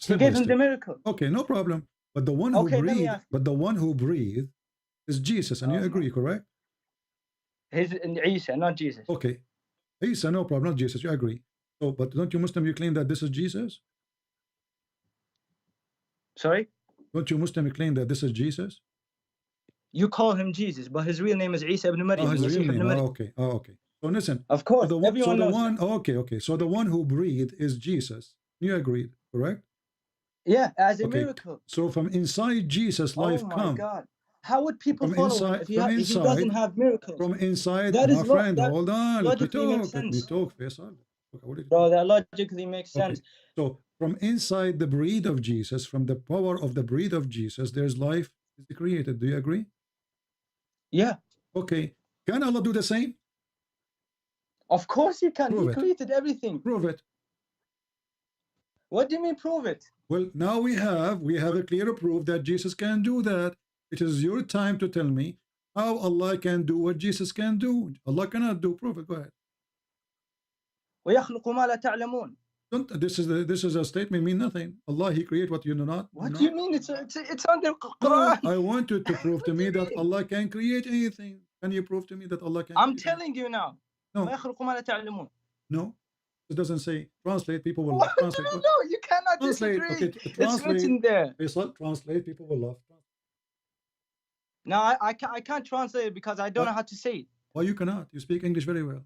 He gave him the miracle. Okay, no problem. But the one who breathed, is Jesus, and you agree, correct? He's Isa, not Jesus. Okay, Isa, no problem, not Jesus. You agree. So, but don't you Muslim, you claim that this is Jesus? Sorry? Don't you Muslim claim that this is Jesus? You call him Jesus, but his real name is Isa ibn Maryam. His real name. Okay. So listen. Of course, everyone knows that. Okay. So the one who breathed is Jesus. You agreed, correct? Yeah, as a miracle. So from inside Jesus, life comes. Oh my God. How would people follow him if he doesn't have miracles? From inside, my friend, hold on. Let me talk, Faisal. Bro, that logically makes sense. So from inside the breath of Jesus, from the power of the breath of Jesus, there's life is created. Do you agree? Yeah. Okay. Can Allah do the same? Of course he can. He created everything. Prove it. What do you mean prove it? Well, now we have a clear proof that Jesus can do that. It is your time to tell me how Allah can do what Jesus can do. Allah cannot do. Prove it. Go ahead. وَيَخْلُقُ مَا لَا تَعْلَمُونَ. This is a statement mean nothing. Allah, he create what you do not. What do you mean? It's under Qur'an. I want you to prove to me that Allah can create anything. Can you prove to me that Allah can? I'm telling you now. No. وَيَخْلُقُ مَا لَا تَعْلَمُونَ. No. It doesn't say translate. People will laugh. Translate. No, you cannot translate. disagree. Okay, it's written there. Translate. People will laugh. No, I can't translate it because I don't know how to say it. Why you cannot? You speak English very well.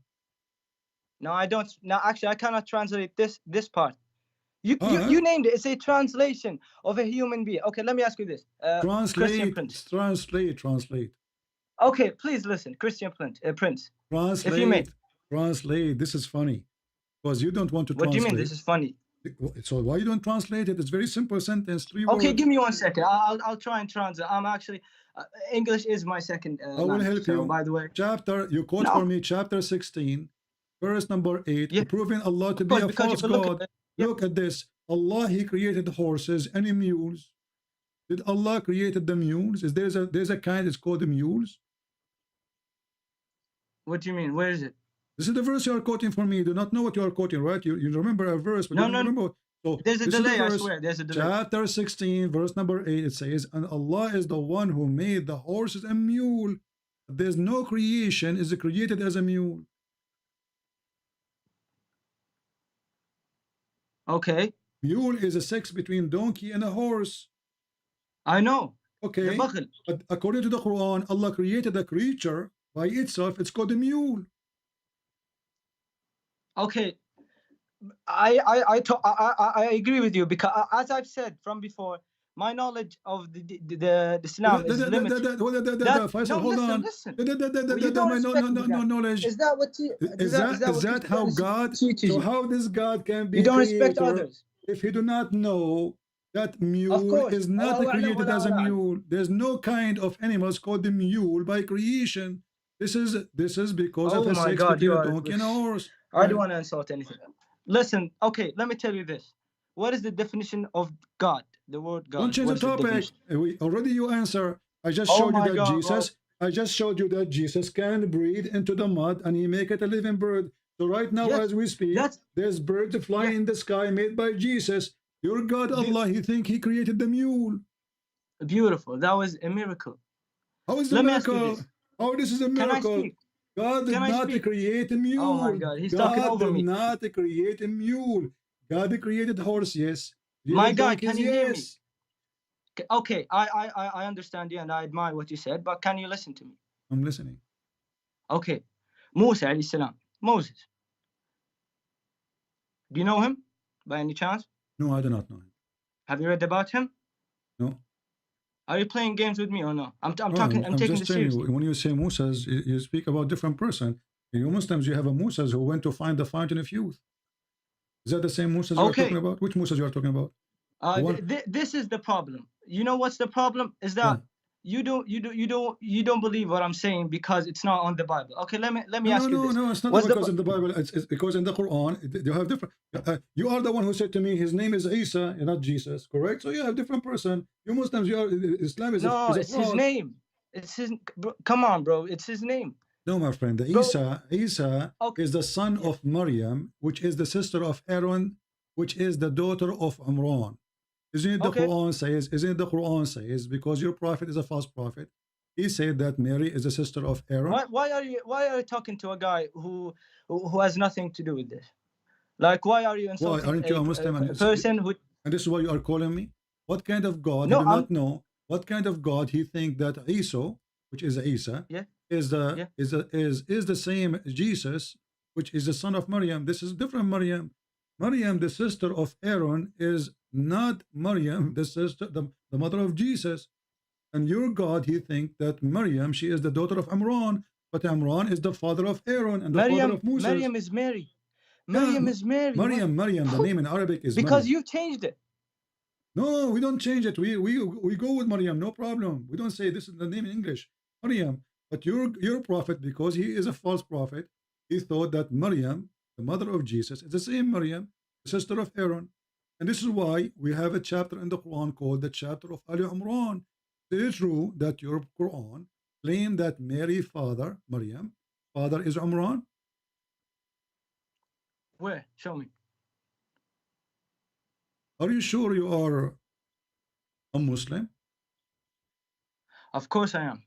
No, I don't. No, actually, I cannot translate this part. You named it. It's a translation of a human being. Okay, let me ask you this. Translate. Okay, please listen. Christian Prince. Translate. If you may. Translate. This is funny. Because you don't want to translate. What do you mean this is funny? So why you don't translate it? It's very simple sentence. 3 words. Okay, give me 1 second. I'll try and translate. I'm actually English is my second I will help you. By the way. You quote for me chapter 16, verse number 8, proving Allah to be a false God. Look at this. Allah, he created horses and mules. Did Allah created the mules? There's a kind it's called the mules? What do you mean? Where is it? This is the verse you are quoting for me. You do not know what you are quoting, right? You remember a verse, but you don't remember. So there's a delay, I swear. There's a delay. Chapter 16, verse number 8, it says, and Allah is the one who made the horses and mule. There's no creation is created as a mule. Okay. Mule is a sex between donkey and a horse. I know. Okay. But according to the Quran, Allah created a creature by itself. It's called a mule. Okay. I agree with you, because as I've said from before, my knowledge of the Islam is limited. Faisal, hold on. Listen. You don't respect no knowledge. Is that what you? Is that how God? So how this God can be? You don't creator respect others. If you do not know that mule is not created as a mule. There's no kind of animals called the mule by creation. This is because of the sex between a donkey and a horse. I don't want to insult anything. Listen, okay, let me tell you this. What is the definition of God? The word God. Don't change the topic. You answer. I just showed you that Jesus. I just showed you that Jesus can breathe into the mud and he make it a living bird. So right now, as we speak, there's birds flying in the sky made by Jesus. Your God, Allah, he think he created the mule. Beautiful. That was a miracle. How is it a miracle? How this is a miracle? God did not create a mule. Oh my God, he's talking over me. God did not create a mule. God created horse, yes. My God, can you hear me? Okay, I understand you and I admire what you said, but can you listen to me? I'm listening. Okay. Musa alayhi salam. Moses. Do you know him by any chance? No, I do not know him. Have you read about him? No. Are you playing games with me or no? I'm taking this seriously. When you say Musas, you speak about different person. In Muslims, you have a Musas who went to find the fountain of youth. Is that the same Musas you are talking about? Which Musas you are talking about? This is the problem. You know what's the problem? Is that you don't believe what I'm saying because it's not on the Bible. Okay, let me ask you this. No, it's not because in the Bible. It's because in the Quran they have different. You are the one who said to me his name is Isa and not Jesus, correct? So you have different person. You Muslims, you are Islam is no, it's his name. It's his. Come on, bro. It's his name. No, my friend. Isa is the son of Maryam, which is the sister of Aaron, which is the daughter of Imran. Isn't it the Quran says? Isn't it the Quran says? Because your prophet is a false prophet. He said that Mary is a sister of Aaron. Why are you talking to a guy who has nothing to do with this? Like, why are you insulting aren't you a Muslim person who? And this is why you are calling me. What kind of God? No, I do not know. What kind of God he think that Isa, which is Isa, is the same Jesus, which is the son of Maryam. This is different Maryam. Maryam, the sister of Aaron, is not Maryam, the sister, the mother of Jesus. And your God, he think that Maryam, she is the daughter of Imran, but Imran is the father of Aaron and the father of Moses. Maryam is Mary. Maryam is Mary. Maryam, the name in Arabic is because Maryam. you changed it. No, we don't change it. We go with Maryam, no problem. We don't say this is the name in English, Maryam. But your prophet, because he is a false prophet, he thought that Maryam, the mother of Jesus, is the same Maryam, the sister of Aaron. And this is why we have a chapter in the Quran called the chapter of Ali Imran. It is true that your Quran claims that Mary's father, Maryam, father is Imran. Where? Show me. Are you sure you are a Muslim? Of course I am.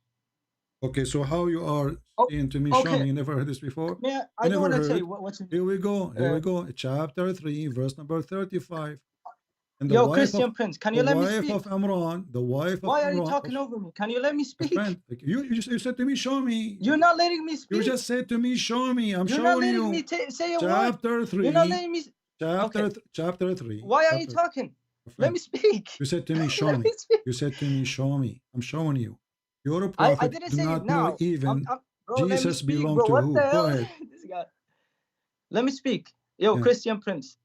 Okay, so how you are saying to me, show me, you never heard this before? Yeah, I don't want to say what's Here we go. Chapter 3, verse number 35. And Yo, Christian Prince, can you let me speak? The wife of Imran, the wife of Imran. Why are you talking over me? Can you let me speak? Friend, you said to me, show me. You're not letting me speak. You just said to me, show me. I'm You're showing you. You're not letting me say a chapter word. 3. You're not letting me. Chapter 3. Why are you talking? Let me speak. You said to me, show me. You said to me, show me. I'm showing you. Your prophet I didn't do say not it now. know even bro, Jesus belonged to what who. The hell? Go ahead. This guy. Let me speak. Yo, Christian Prince.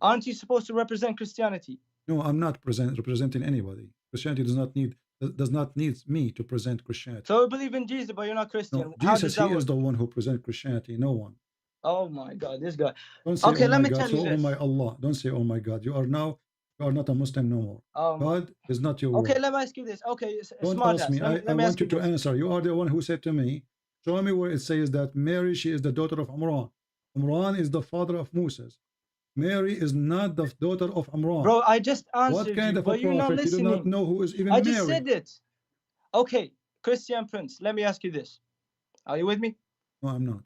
Aren't you supposed to represent Christianity? No, I'm not representing anybody. Christianity does not need me to present Christianity. So you believe in Jesus, but you're not Christian. No, Jesus, he is the one who presents Christianity, no one. Oh my God, this guy. Don't say, okay, oh let my me God. tell you this. Oh my Allah. Don't say, oh my God. You are not a Muslim no more. God is not your word. Okay, let me ask you this. Okay, don't ask me. I want you to answer. You are the one who said to me, show me where it says that Mary, she is the daughter of Imran. Imran is the father of Moses. Mary is not the daughter of Imran. Bro, I just answered what kind you, of a prophet? You're not listening. You do not know who is even I Mary. just said it. Okay, Christian Prince, let me ask you this. Are you with me? No, I'm not.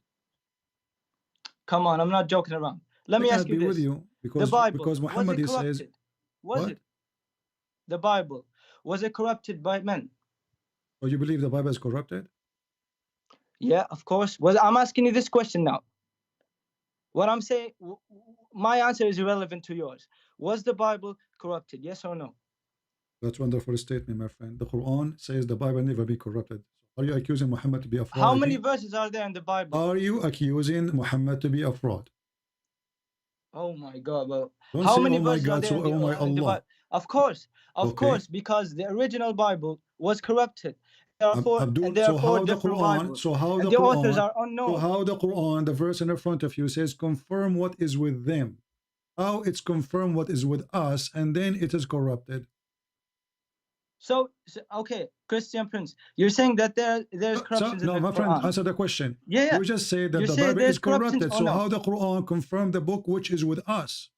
Come on, I'm not joking around. Let me ask you this. With you. Because, the Bible, because Muhammad, was it he says, corrupted? Was what? it? The Bible, was it corrupted by men? Oh, you believe the Bible is corrupted? Yeah, of course. Well, I'm asking you this question now. What I'm saying, my answer is irrelevant to yours. Was the Bible corrupted? Yes or no? That's a wonderful statement, my friend. The Quran says the Bible never be corrupted. Are you accusing Muhammad to be a fraud? How many verses are there in the Bible? Are you accusing Muhammad to be a fraud? Oh my God! Well, Don't how say, many oh my verses God, are there so in the, oh my in the Allah. Bible? Of course, Okay. because the original Bible was corrupted. Therefore, Abdul, and there so are four how the different Quran, Bibles, so how and the the authors Quran, are unknown. so how the Quran, the verse in the front of you says, confirm what is with them. How it's confirmed what is with us, and then it is corrupted. So okay, Christian Prince, you're saying that there's corruptions in the my Quran. friend, answer the question. Yeah. You just say that you the say Bible there's is corrupted. So no? how the Quran confirmed the book which is with us?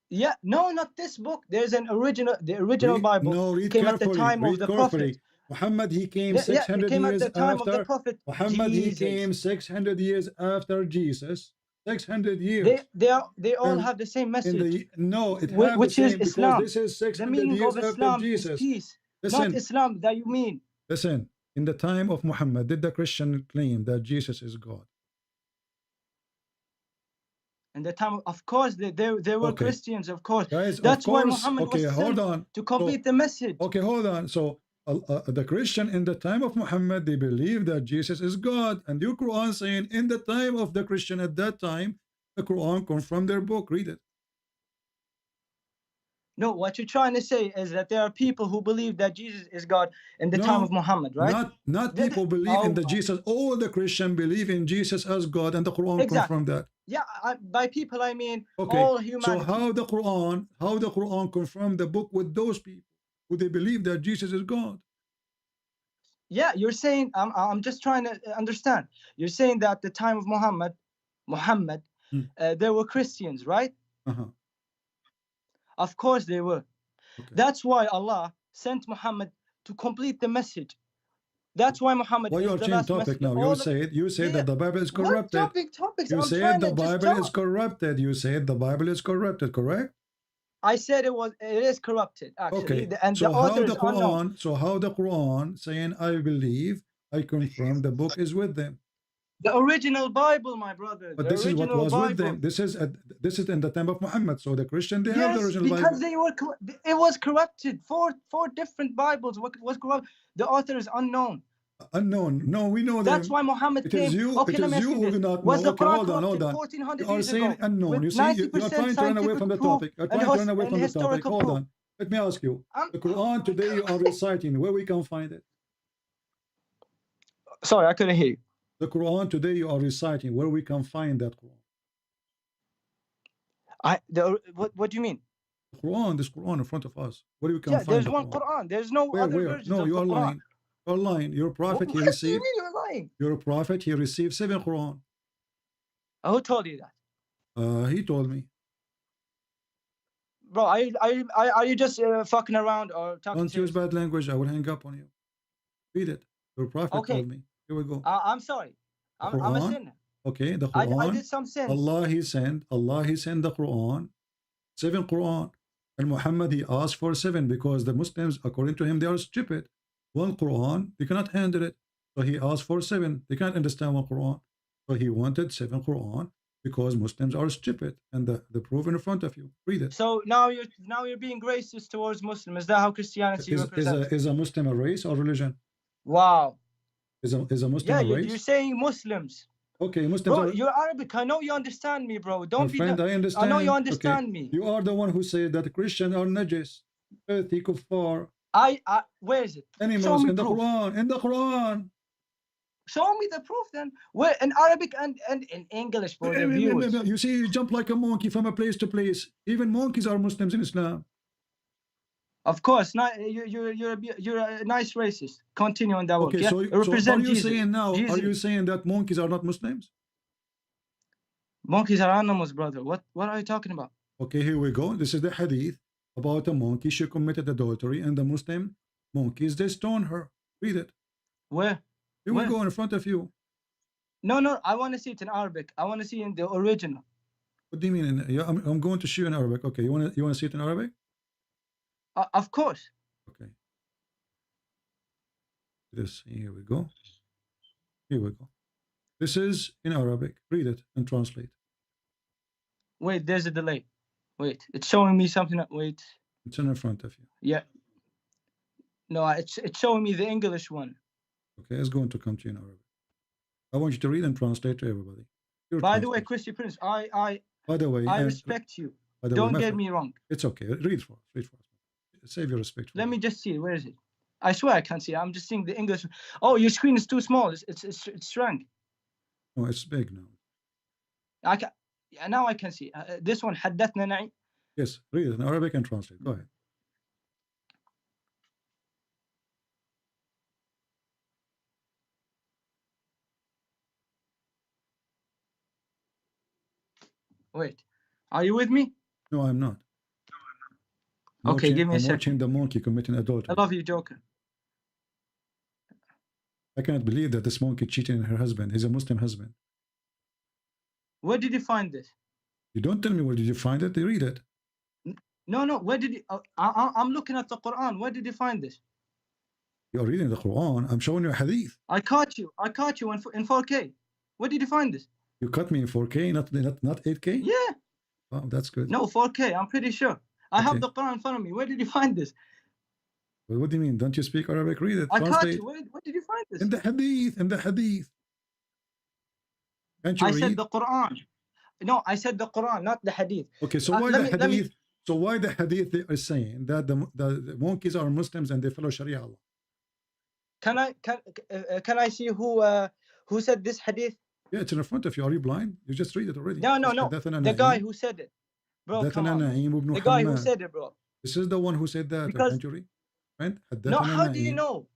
Yeah, no, not this book. There's an original. The original Bible read came carefully. at the time of the Prophet. Muhammad, he came Yeah, 600 it came years at the time after. of the Prophet. Muhammad, Jesus. he came 600 years after Jesus. 600 years. They all have the same message. No, it have which the is same Islam. because this is 600 the meaning years of after Islam Jesus. is peace, Listen, not Islam that you mean. Listen, in the time of Muhammad, did the Christian claim that Jesus is God? In the time, of course, there were Christians, of course. Guys, that's of course, why Muhammad was sent to complete the message. Okay, hold on. So the Christian in the time of Muhammad, they believe that Jesus is God, and your Quran saying in the time of the Christian at that time, the Quran confirmed their book. Read it. No, what you're trying to say is that there are people who believe that Jesus is God in the time of Muhammad, right? Not people believe in the Jesus. All the Christians believe in Jesus as God, and the Quran confirmed that. Yeah, by people I mean okay. all humanity. So how the Quran confirmed the book with those people who they believe that Jesus is God? Yeah, you're saying I'm just trying to understand. You're saying that at the time of Muhammad, there were Christians, right? Of course they were. That's why Allah sent Muhammad to complete the message. That's why Muhammad is the last topic now. You said that the Bible is corrupted. Topics? You said the Bible is corrupted. You said the Bible is corrupted, correct? I said it is corrupted, actually. Okay. And so the how the Quran, unknown. So how the Quran saying I believe, I confirm the book is with them. The original Bible, my brother. But this is what was with them. This is in the time of Muhammad. So the Christian, they have the original Bible. Because it was corrupted. Four different Bibles was corrupted. The author is unknown. Unknown. No, we know That's why Muhammad came. It is you who do not know. Was the Quran hold on. 1400 You are saying unknown. You see, you are trying to run away from the topic. You're trying to run away from the topic. Hold on. Let me ask you. The Quran today you are reciting, where we can find it? Sorry, I couldn't hear you. The Quran today you are reciting, where we can find that Quran? What do you mean? Quran, this Quran in front of us. Where we can find there's one Quran. There's no other versions No, you are lying. You're lying. Your prophet he received. What do you mean you're lying? Your prophet he received 7 Quran. Who told you that? He told me. Bro, are you just fucking around or talking? Don't use bad language. I will hang up on you. Read it. Your prophet told me. Here we go. I'm sorry. I'm a sinner. Okay, the Quran. I did some sins. Allah he sent the Quran, 7 Quran, and Muhammad he asked for 7 because the Muslims, according to him, they are stupid. 1 Quran, they cannot handle it, so he asked for 7. They can't understand 1 Quran, so he wanted 7 Quran because Muslims are stupid, and the proof in front of you. Read it. So now you're being racist towards Muslims. Is that how Christianity represents? Is a Muslim a race or religion? Wow. Is a Muslim a race? You're saying Muslims. Okay, Muslims. Bro, you're Arabic. I know you understand me, bro. Don't be. Friend, I understand. I know you understand me. You are the one who said that Christians are najis, filthy, kuffar. Where is it? Animals in the Quran. In the Quran. Show me the proof then. Where in Arabic and in English for the viewers. You see, you jump like a monkey from a place to place. Even monkeys are Muslims in Islam. Of course, you're a nice racist. Continue on that work. Okay, yeah? so are you saying now? Jesus. Are you saying that monkeys are not Muslims? Monkeys are animals, brother. What are you talking about? Okay, here we go. This is the hadith about a monkey. She committed adultery, and the Muslim monkeys they stone her. Read it. Where? Here we go in front of you. No. I want to see it in Arabic. I want to see it in the original. What do you mean? Yeah, I'm going to show you in Arabic. Okay, you want to see it in Arabic? Of course. Okay. Here we go. Here we go. This is in Arabic. Read it and translate. Wait, there's a delay. Wait, it's showing me something. Wait. It's in front of you. Yeah. No, it's showing me the English one. Okay, it's going to come to you in Arabic. I want you to read and translate to everybody. By the way, Christy Prince, I respect you. Don't get me wrong. It's okay. Read for us. Read for us. Save your respect. Let me just see. Where is it? I swear I can't see. I'm just seeing the English. Oh, your screen is too small. It's shrunk. No, it's big now. I can. Yeah, now I can see. This one, حدثنا نعيم. Yes, read it in Arabic and translate. Go ahead. Wait, are you with me? No, I'm not. Okay, give me a second. I'm watching the monkey committing adultery. I love you, Joker. I cannot believe that this monkey cheating on her husband. He's a Muslim husband. Where did you find this? You don't tell me where did you find it. You read it. No. Where did you? I'm looking at the Quran. Where did you find this? You're reading the Quran. I'm showing you a hadith. I caught you in 4K. Where did you find this? You caught me in 4K, not 8K? Yeah. Wow, that's good. No, 4K. I'm pretty sure. I have the Quran in front of me. Where did you find this? Well, what do you mean? Don't you speak Arabic? Read it. I translate. caught you. Where did you find this? In the hadith. In the hadith. Can't you read? I said the Quran. No, I said the Quran, not the hadith. Okay, so why the hadith? So why the hadith is saying that the monkeys are Muslims and they follow Sharia law? Can I see who said this hadith? Yeah, it's in front of you. Are you blind? You just read it already. No. The guy who said it, bro. Come on. The guy who said it, bro. This is the one who said that. Because, can't you read? Right? No, how do you know?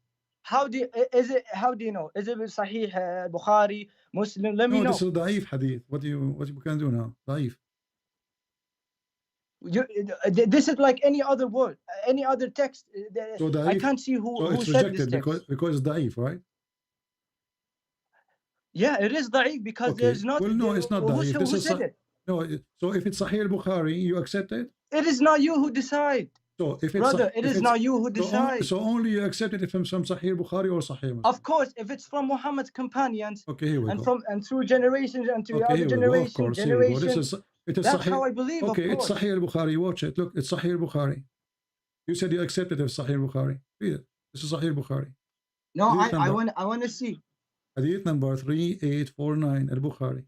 How do you know? Is it Sahih Bukhari, Muslim? Let me know. No, this is da'if hadith. What you can do now? Da'if. This is like any other word, any other text. So da'if, I can't see who it's said this text. Because it's da'if, right? Yeah, it is da'if because there's not. Well, no, it's not da'if. Who said it? No, so if it's Sahih Bukhari, you accept it? It is not you who decide. So if it's brother, it is not you who decide. So only you accept it if it's from Sahih Bukhari or Sahih Muslim. Of course, if it's from Muhammad's companions. Okay, here we go. And through generations and through other generations. That's how I believe. Okay, it's Sahih Bukhari. Watch it. Look, it's Sahih Bukhari. You said you accept it if Sahih Bukhari. Read it. This is Sahih Bukhari. No, I want to see. Hadith number 3849 al-Bukhari.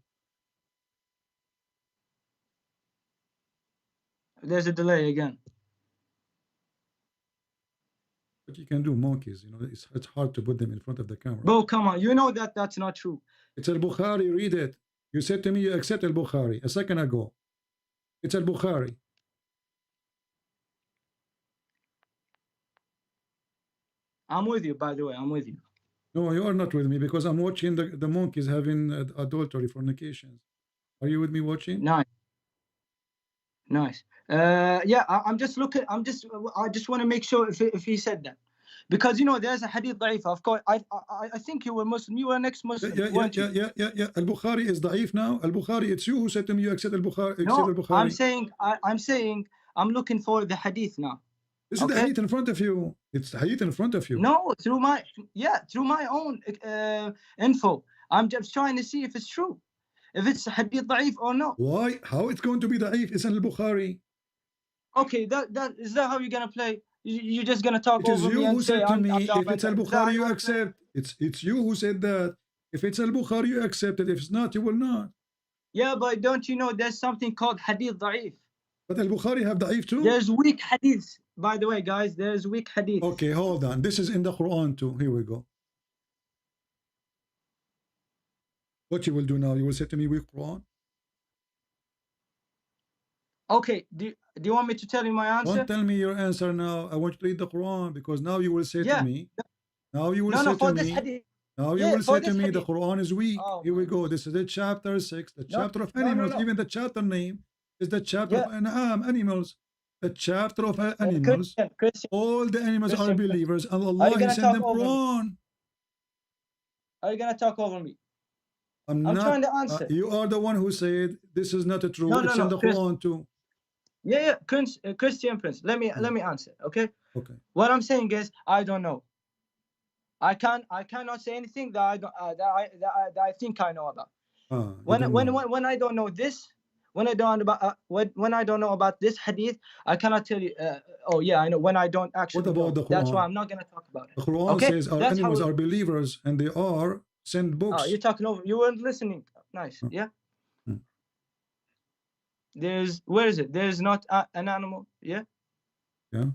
There's a delay again. But you can do monkeys, you know, it's hard to put them in front of the camera. Bro, come on, you know that's not true. It's al-Bukhari, read it. You said to me you accept al-Bukhari a second ago. It's al-Bukhari. I'm with you, by the way, I'm with you. No, you are not with me because I'm watching the monkeys having adultery, fornications. Are you with me watching? Nice. Yeah, I'm just looking. I just want to make sure if he said that, because you know there's a hadith da'if. Of course, I think you were Muslim. You were an ex-Muslim. Yeah. Al-Bukhari is da'if now. Al-Bukhari, it's you who said to me you accept Al-Bukhari. No, I'm saying I'm looking for the hadith now. This is the hadith in front of you. It's the hadith in front of you. No, through my own info. I'm just trying to see if it's true. If it's hadith da'if or not. Why? How it's going to be da'if? It's in al-Bukhari. Okay, is that how you're gonna play? You're just gonna talk over me and say, if it's al-Bukhari, you accept. It's you who said that. If it's al-Bukhari, you accept it. If it's not, you will not. Yeah, but don't you know there's something called hadith da'if? But al-Bukhari have da'if too. There's weak hadiths. By the way, guys, there's weak hadith. Okay, hold on. This is in the Quran too. Here we go. What you will do now? You will say to me, weak Quran. Okay. Do you want me to tell you my answer? Don't tell me your answer now. I want you to read the Quran because now you will say to me. Now you will say to me. Now you will say to me the Quran is weak. Here we go. This is the chapter 6, the chapter of animals. Even the chapter name is the chapter of animals. The chapter of animals. Christian, all the animals are believers, and Allah sent them Quran. Are you gonna talk over me? I'm trying to answer. You are the one who said this is not true. No, it's in the Quran too. Yeah, Christian Prince. Let me answer. Okay. Okay. What I'm saying is, I don't know. I cannot say anything that I don't that I think I know about. When I don't know this, when I don't know about this hadith, I cannot tell you. Oh yeah, I know. When I don't actually. What about know. the Quran? That's why I'm not gonna talk about it. The Quran says our enemies are believers, and they are sent books. Oh, you're talking over. You weren't listening. Nice. Yeah. Where is it? There's not an animal. Yeah. Yeah.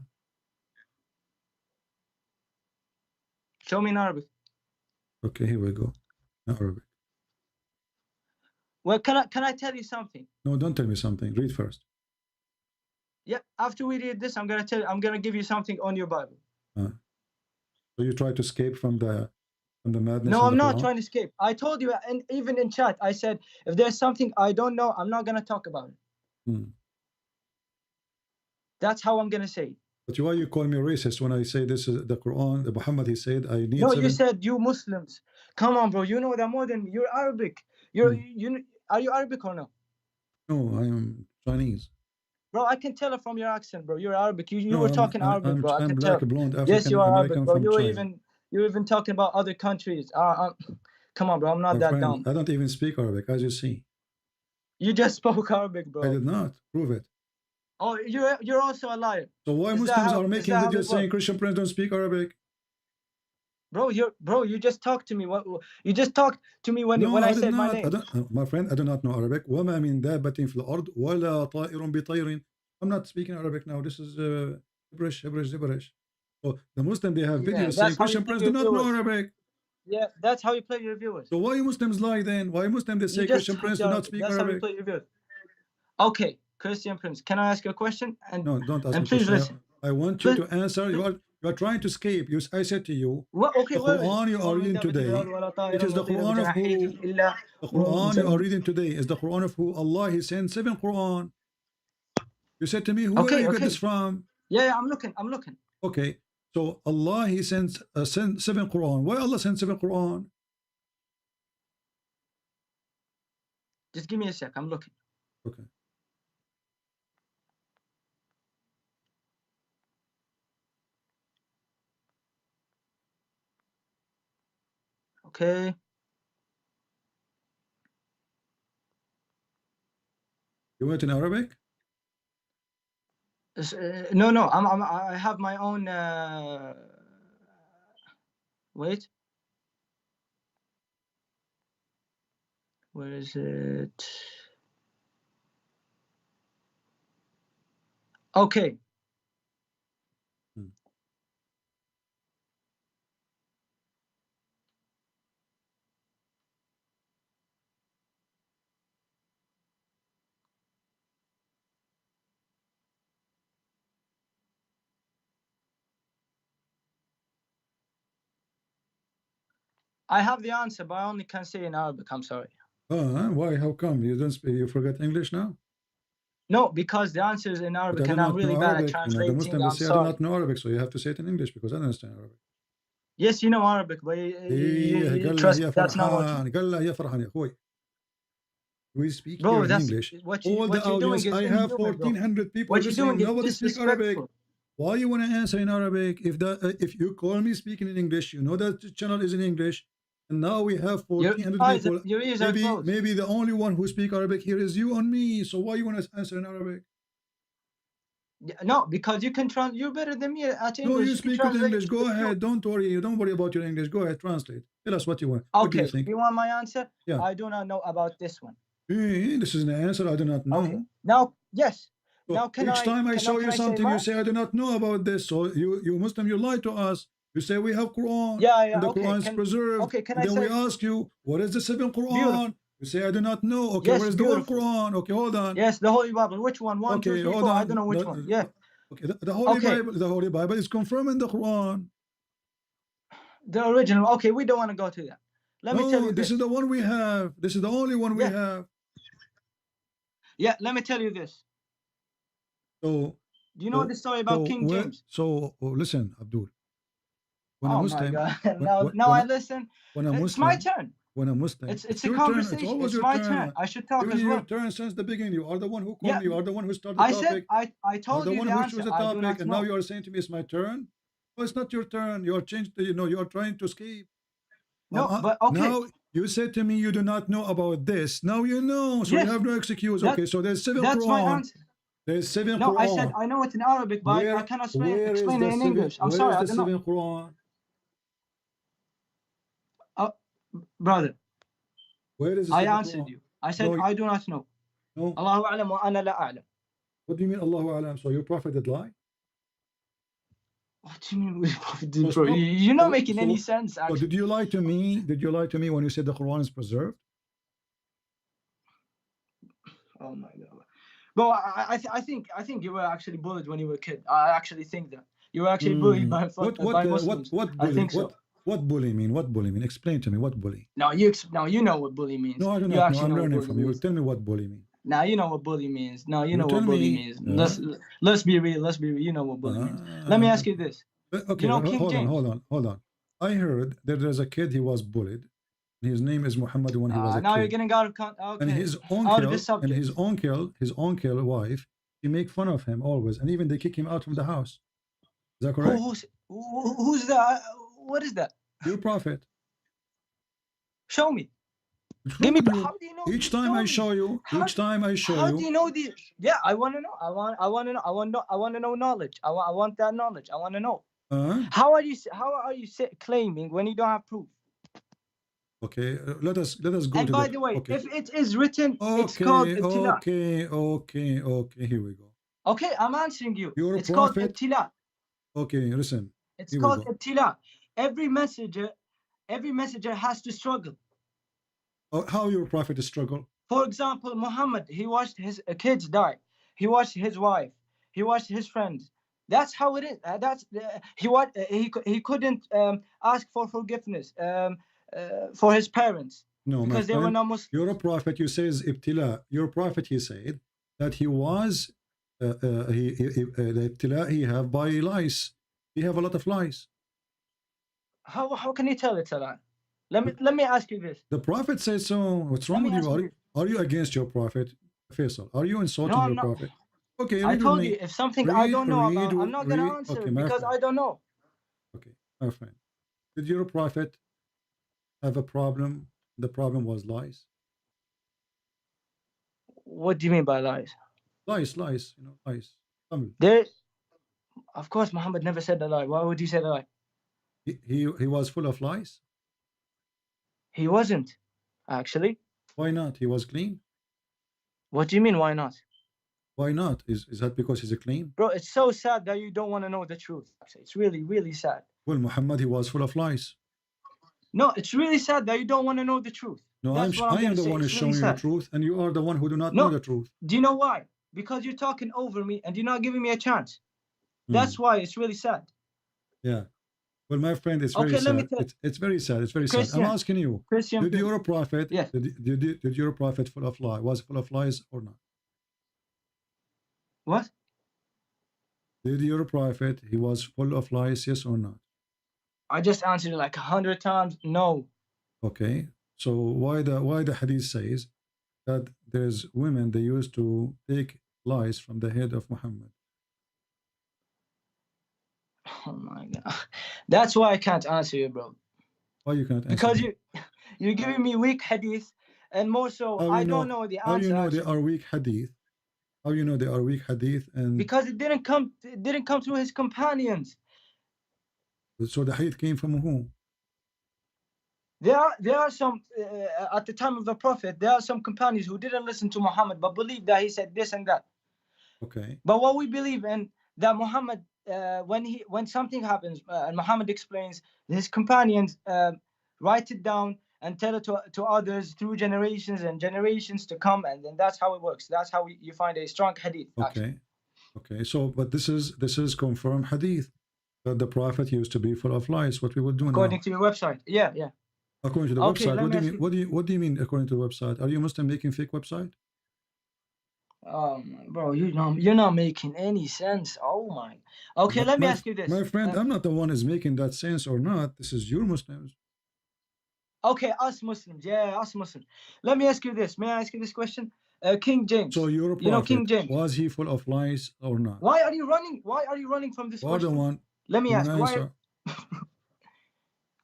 Show me in Arabic. Okay, here we go. In Arabic. Well, can I tell you something? No, don't tell me something. Read first. Yeah. After we read this, I'm gonna give you something on your Bible. So you try to escape from the madness. No, I'm not trying to escape. I told you, and even in chat, I said if there's something I don't know, I'm not gonna talk about it. That's how I'm gonna say it. But why you call me racist when I say this is the Quran? The Muhammad, he said I need. No, you said you Muslims. Come on, bro. You know that more than you're Arabic. Are you Arabic or no? No, I am Chinese. Bro, I can tell it from your accent, bro. You're Arabic. You were talking Arabic, bro. I'm black, blonde, African. Yes, you are American, Arabic, bro. China. You're even talking about other countries. Come on, bro. I'm not that dumb. I don't even speak Arabic, as you see. You just spoke Arabic, bro. I did not. Prove it. Oh, you're also a liar. So why Muslims are making videos saying Christian Prince don't speak Arabic? Bro, you just talked to me. You just talked to me when I said my name. My friend, I do not know Arabic. وما من دابة في الأرض ولا طائر بطير. I'm not speaking Arabic now. This is gibberish. So the Muslim, they have videos saying Christian Prince do not know Arabic. Yeah, that's how you play your viewers. So why Muslims lie then? Why Muslims they say Christian Prince do not speak Arabic? Arabic? How you play your viewers. Okay, Christian Prince, can I ask you a question? No, don't ask me. Please listen. I want you to answer. You are trying to escape. I said to you, the Quran you are reading today, it is the Quran of who? The Quran you are reading today is the Quran of who? Allah, He sent 7 Quran. You said to me, who you get this from? Yeah, I'm looking. Okay, so Allah, He sent 7 Quran. Why Allah sent 7 Quran? Just give me a sec. I'm looking. Okay. Okay. You went in Arabic? No. I have my own. Wait. Where is it? Okay. I have the answer, but I only can say in Arabic. I'm sorry. Why? How come you don't speak? You forget English now? No, because the answer is in Arabic, and I'm really bad at translating. The Muslims say I do not know Arabic, so you have to say it in English because I don't understand Arabic. Yes, you know Arabic, but you trust that's not what. We speak here in English. All the audience, I have 1,400 people listening. Nobody speaks Arabic. Why you want to answer in Arabic? If you call me speaking in English, you know that the channel is in English, and now we have 1,400 people. Maybe the only one who speak Arabic here is you and me. So why you want to answer in Arabic? No, because you can translate. You're better than me at English. No, you speak good English. Go ahead. Don't worry. Don't worry about your English. Go ahead. Translate. Tell us what you want. What do you think? You want my answer? Yeah. I do not know about this one. This is an answer. I do not know. Okay. Now, yes. So now, each time I show you something, you say I do not know about this. So you Muslim, you lie to us. You say we have Quran. Yeah. And the Quran is preserved. Okay. Then we ask you, what is the 7th Quran? Beautiful. You say I do not know. Okay, yes, where is the whole Quran? Okay, hold on. Yes, the Holy Bible. Which one? 1, 2, 3, 4. I don't know which one. Yeah. Okay, the Holy Bible is confirmed in the Quran. The original. Okay, we don't want to go to that. Let me tell you this is the one we have. This is the only one we have. Yeah, let me tell you this. So, do you know the story about King James? So listen, Abdul. When a Muslim, my God. now I listen. It's my turn. when a Muslim. It's a conversation. It's my turn. I should talk as well. Your turn since the beginning. You are the one who called me. You are the one who started the topic. I told you the answer. The topic, and now you are saying to me it's my turn. Oh, it's not your turn. You are changed. You are trying to escape. No, but okay. Now you said to me you do not know about this. Now you know, so you have no excuse. Okay, so there's 7 That's Qur'an. my answer. There's 7 No, Qur'an. I said I know it in Arabic, but I cannot explain it in English. I'm sorry, I don't know. Qur'an? Brother, where is I answered you. I said I do not know. No. Allahu a'lam wa ana la a'lam. What do you mean Allahu a'lam? So your prophet did lie? What do you mean prophet did lie? You're not making any sense, actually. So did you lie to me? Did you lie to me when you said the Quran is preserved? Oh my God. But I think you were actually bullied when you were a kid. I actually think that. You were actually bullied by Muslims. What bully? I think so. What bully mean? What bully mean? Explain to me what bully. Now you know what bully means. No, I don't know. I'm learning from you. Tell me what bully means. Now you know what bully means. Now you know what bully means. Let's be real. Let's be real. You know what bully means. Let me ask you this. Okay, you know, hold on. I heard that there's a kid he was bullied. His name is Muhammad when he was a now kid. You're getting out of context. Okay. And his uncle wife, he make fun of him always, and even they kick him out from the house. Is that correct? Who's that? What is that? Your prophet. Show me. Give me. How do you know? Each time I show you. How do you know this? Yeah, I want to know. I want to know. I want to know knowledge. I want that knowledge. I want to know. How are you claiming when you don't have proof? Okay, let us go. And by the way, if it is written, it's called ibtila. Okay. Here we go. Okay, I'm answering you. It's called ibtila. Okay, listen. It's called ibtila. Every messenger has to struggle. How your prophet struggle? For example, Muhammad, he watched his kids die. He watched his wife. He watched his friends. That's how it is. He couldn't ask for forgiveness for his parents. No, because they were not Muslims. Your prophet, you says ibtila. Your prophet, he said that he was the ibtila he have by lies. He have a lot of lies. How can you tell it's a lie? Let me ask you this. The prophet says so. What's wrong with you? Are you against your prophet, Faisal? Are you insulting your prophet? Okay, I told you, if something I don't know about, I'm not going to answer because I don't know. Okay, my friend. Did your prophet have a problem? The problem was lies. What do you mean by lies? Lies. Lies. Of course, Muhammad never said a lie. Why would he say a lie? He was full of lies? He wasn't, actually. Why not? He was clean. What do you mean, why not? Why not? Is that because he's a clean? Bro, it's so sad that you don't want to know the truth. It's really, really sad. Well, Muhammad, he was full of lies. No, it's really sad that you don't want to know the truth. No, I am the one who's showing you the truth, and you are the one who do not know the truth. Do you know why? Because you're talking over me and you're not giving me a chance. That's why it's really sad. Yeah. Well, my friend, it's very sad. It's very sad. It's very sad. I'm asking you, did your prophet, did your prophet full of lies? Was full of lies or not? What? Did your prophet, he was full of lies, yes or not? I just answered it like 100 times, no. Okay. So why the hadith says that there's women, they used to take lies from the head of Muhammad? Oh my God. That's why I can't answer you, bro. Why you can't answer? Because you're giving me weak hadith, and more so, I don't know the answer. How you know they are weak hadith? How you know they are weak hadith? And because it didn't come through his companions. So the hadith came from who? There are some at the time of the Prophet. There are some companions who didn't listen to Muhammad but believed that he said this and that. Okay. But what we believe in, that Muhammad, when something happens, and Muhammad explains, his companions write it down and tell it to others through generations and generations to come, and then that's how it works. That's how you find a strong hadith. Okay. Okay. So, but this is confirmed hadith that the Prophet used to be full of lies. What we would do according now. to your website. Yeah. According to the website. What do you mean according to the website? Are you Muslim making fake website? Bro, you're not making any sense. Oh my. Okay, let me ask you this. My friend, I'm not the one who's making that sense or not. This is your Muslims. Okay, us Muslims. Yeah, us Muslims. Let me ask you this. May I ask you this question? King James. So your prophet, you know King James. was he full of lies or not? Why are you running? Why are you running from this question? The one. Let me ask. Why?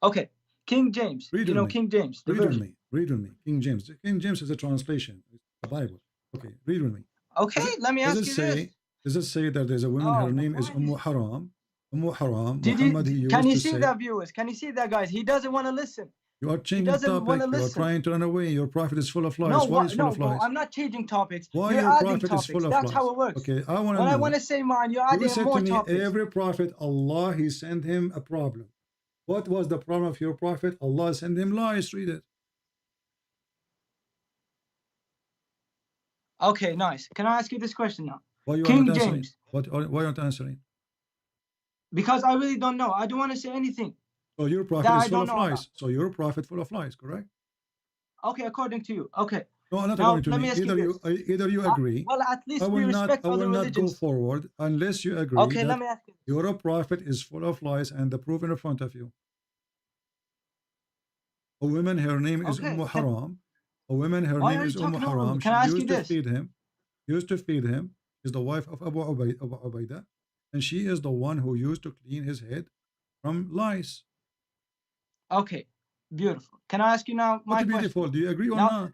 Okay, King James. Read you know me. King James. Read with me. Read with me. King James. King James is a translation. It's the Bible. Okay, read with me. Okay, let me ask you this. Does it say that there's a woman? Her name is Haram. Haram. Muhammad, can you see that, viewers? Can you see that, guys? He doesn't want to listen. You are changing topic. You are trying to run away. Your prophet is full of lies. No, why is full of lies? I'm not changing topics. Why you're your adding prophet topics. is full of That's lies? how it works. Okay, I want to When know. I want to say mine, you're adding said more to me, topics. every prophet, Allah, He sent him a problem. What was the problem of your prophet? Allah sent him lies. Read it. Okay, nice. Can I ask you this question now? Why you King aren't answering? James. Why aren't answering? Because I really don't know. I don't want to say anything. So your prophet is full of lies. So your prophet full of lies, correct? Okay, according to you. Okay. No, not now, according to me. Either you agree. Well, at least I will we not. respect I will other not religions. go forward unless you agree. Okay, let me ask you. Your prophet is full of lies, and the proof in front of you. A woman, her name is Haram. A woman, her name is Haram. Can I ask you this? Used to feed him. Is the wife of Abu Ubaidah, and she is the one who used to clean his head from lies. Okay, beautiful. Can I ask you now my beautiful. question? Do you agree or not?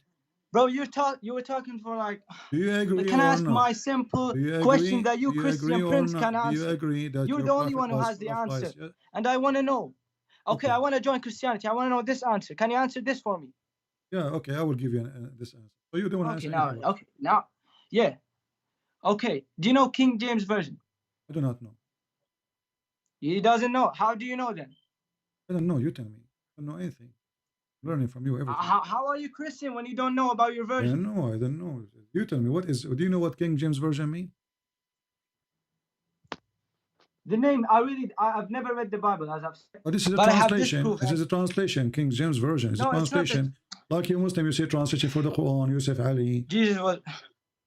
Bro, you were talking for like. Do you agree? Can I ask my simple question that you Christian Prince can answer? Do you agree that you're the only one who has the answer, and I want to know. Okay, I want to join Christianity. I want to know this answer. Can you answer this for me? Yeah. Okay, I will give you this answer. So you don't want to answer. Okay. Now, yeah. Okay. Do you know King James Version? I do not know. He doesn't know. How do you know then? I don't know. You tell me. I don't know anything. I'm learning from you everything. How are you Christian when you don't know about your version? I don't know. You tell me. Do you know what King James Version means? The name, I've never read the Bible, as I've said. Oh, this is a translation. This is a translation. King James Version. It's a translation. Like you Muslim, you say translation for the Quran, Yusuf Ali. Jesus was.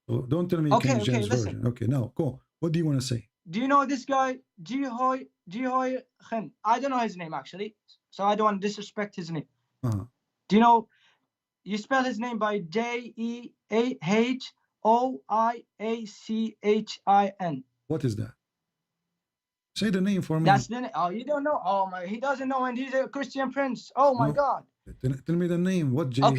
So don't tell me King James Version. Okay, now go. What do you want to say? Do you know this guy, Jihoy Khen? I don't know his name actually, so I don't want to disrespect his name. Do you know? You spell his name by Jehoiachin. What is that? Say the name for me. That's the name. Oh, you don't know? Oh my, he doesn't know, and he's a Christian Prince. Oh my God. Tell me the name. What you are?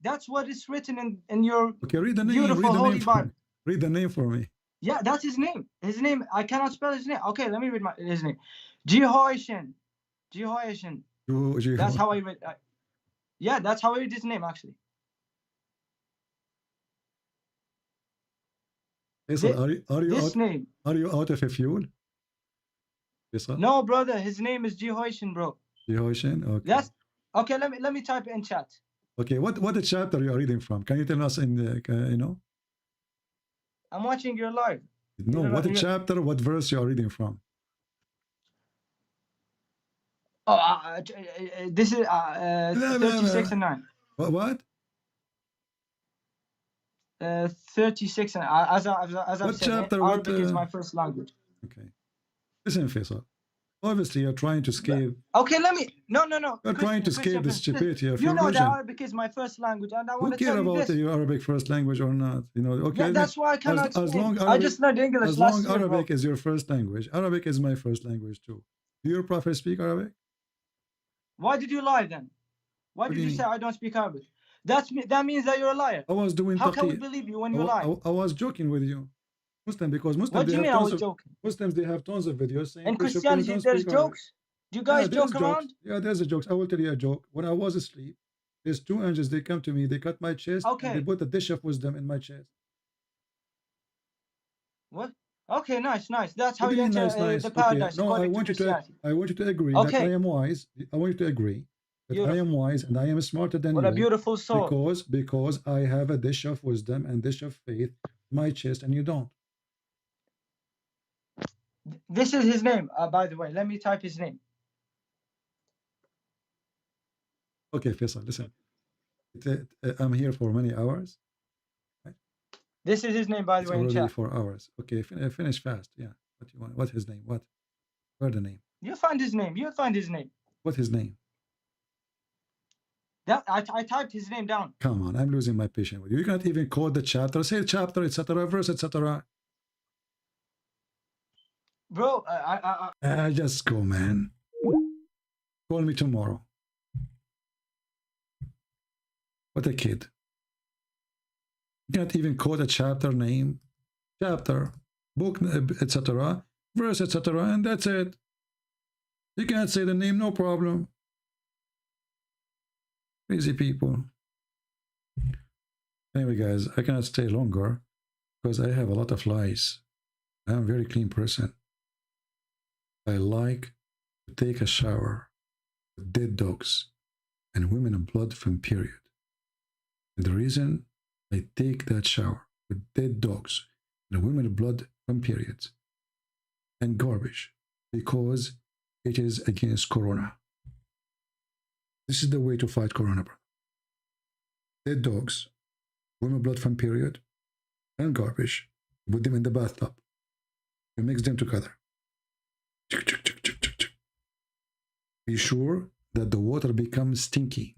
That's what is written in your read the name. beautiful holy Bible. Read the name for me. Yeah, that's his name. His name, I cannot spell his name. Okay, let me read his name. Jehoiachin. That's how I read. Yeah, that's how I read his name actually. Are you out of a fuel? No, brother. His name is Jehoiachin, bro. Jehoiachin. Okay. Okay. Let me type it in chat. Okay. What chapter you are reading from? Can you tell us in the I'm watching your live. No, what chapter, what verse you are reading from? Oh, this is 36 and 9. What? 36 and as I've said, Arabic is my first language. Okay. Listen, Faisal. Obviously, you're trying to escape. Okay, let me. No. You're trying to escape the stupidity of your version. That Arabic is my first language, and I want to tell you this. Who care about your Arabic first language or not? Okay. Yeah, that's why I cannot. I just learned English. As long Arabic is your first language, Arabic is my first language too. Do your prophet speak Arabic? Why did you lie then? Why did you say I don't speak Arabic? That means that you're a liar. I was doing. How can we believe you when you lie? I was joking with you. Because Muslims. What do you mean I was joking? Muslims, they have tons of videos saying. In Christianity, there's jokes. Do you guys joke around? Yeah, there's a joke. I will tell you a joke. When I was asleep, there's two angels. They come to me. They cut my chest. Okay. And they put a dish of wisdom in my chest. What? Okay, nice. That's how you enter the paradise. No, I want you to agree that I am wise. I want you to agree that I am wise and I am smarter than you. What a beautiful soul. Because I have a dish of wisdom and dish of faith in my chest, and you don't. This is his name, by the way. Let me type his name. Okay, Faisal, listen. I'm here for many hours. Right? This is his name, by the way, in chat. 4 hours. Okay, finish fast. Yeah. What you want? What's his name? Where the name? You'll find his name. What's his name? I typed his name down. Come on, I'm losing my patience with you. You can't even quote the chapter, say chapter, etc., verse, etc. Bro, Just go, man. Call me tomorrow. What a kid. You can't even quote a chapter name, chapter, book, etc., verse, etc., and that's it. You can't say the name, no problem. Crazy people. Anyway, guys, I cannot stay longer because I have a lot of lies. I'm a very clean person. I like to take a shower with dead dogs and women and blood from period. And the reason I take that shower with dead dogs and women and blood from periods and garbage because it is against Corona. This is the way to fight Corona, brother. Dead dogs, women blood from period, and garbage. Put them in the bathtub. You mix them together. Be sure that the water becomes stinky.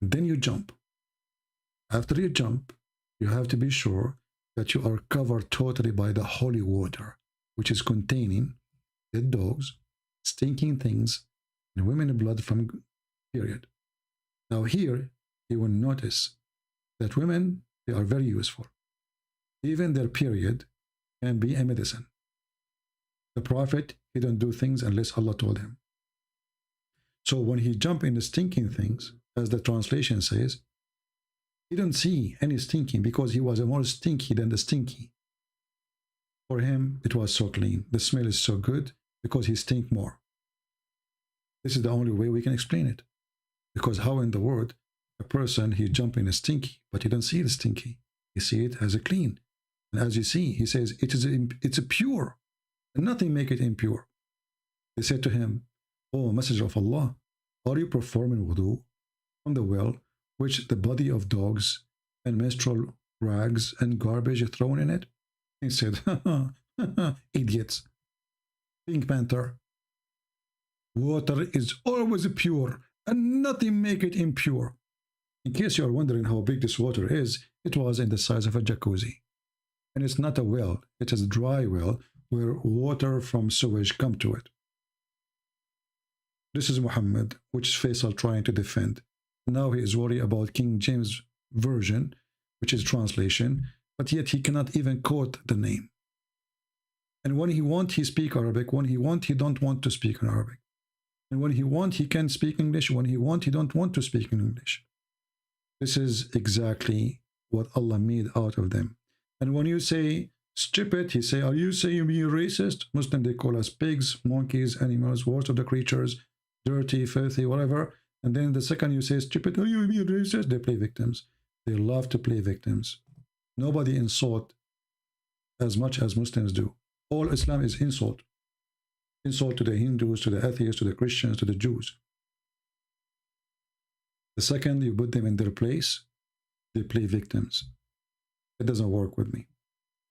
Then you jump. After you jump, you have to be sure that you are covered totally by the holy water, which is containing dead dogs, stinking things, and women blood from period. Now here, you will notice that women, they are very useful. Even their period can be a medicine. The prophet, he don't do things unless Allah told him. So when he jumped in the stinking things, as the translation says, he didn't see any stinking because he was more stinky than the stinky. For him, it was so clean. The smell is so good because he stink more. This is the only way we can explain it. Because how in the world a person, he jump in a stinky, but he don't see the stinky. He see it as a clean. And as you see, he says, it's a pure. And nothing make it impure. They said to him, "Oh, Messenger of Allah, are you performing wudu from the well which the body of dogs and menstrual rags and garbage are thrown in it?" He said, idiots. Pink Panther. Water is always pure and nothing make it impure. In case you are wondering how big this water is, it was in the size of a jacuzzi. And it's not a well, it is a dry well where water from sewage come to it. This is Muhammad, which is Faisal trying to defend. Now he is worried about King James Version, which is translation, but yet he cannot even quote the name. And when he want, he speak Arabic. When he want, he don't want to speak in Arabic. And when he want, he can speak English. When he want, he don't want to speak in English. This is exactly what Allah made out of them. And when you say stupid, he say, are you saying you're being racist? Muslim, they call us pigs, monkeys, animals, worst of the creatures, dirty, filthy, whatever. And then the second you say stupid, are you being racist? They play victims. They love to play victims. Nobody insult as much as Muslims do. All Islam is insult. Insult to the Hindus, to the atheists, to the Christians, to the Jews. The second you put them in their place, they play victims. It doesn't work with me.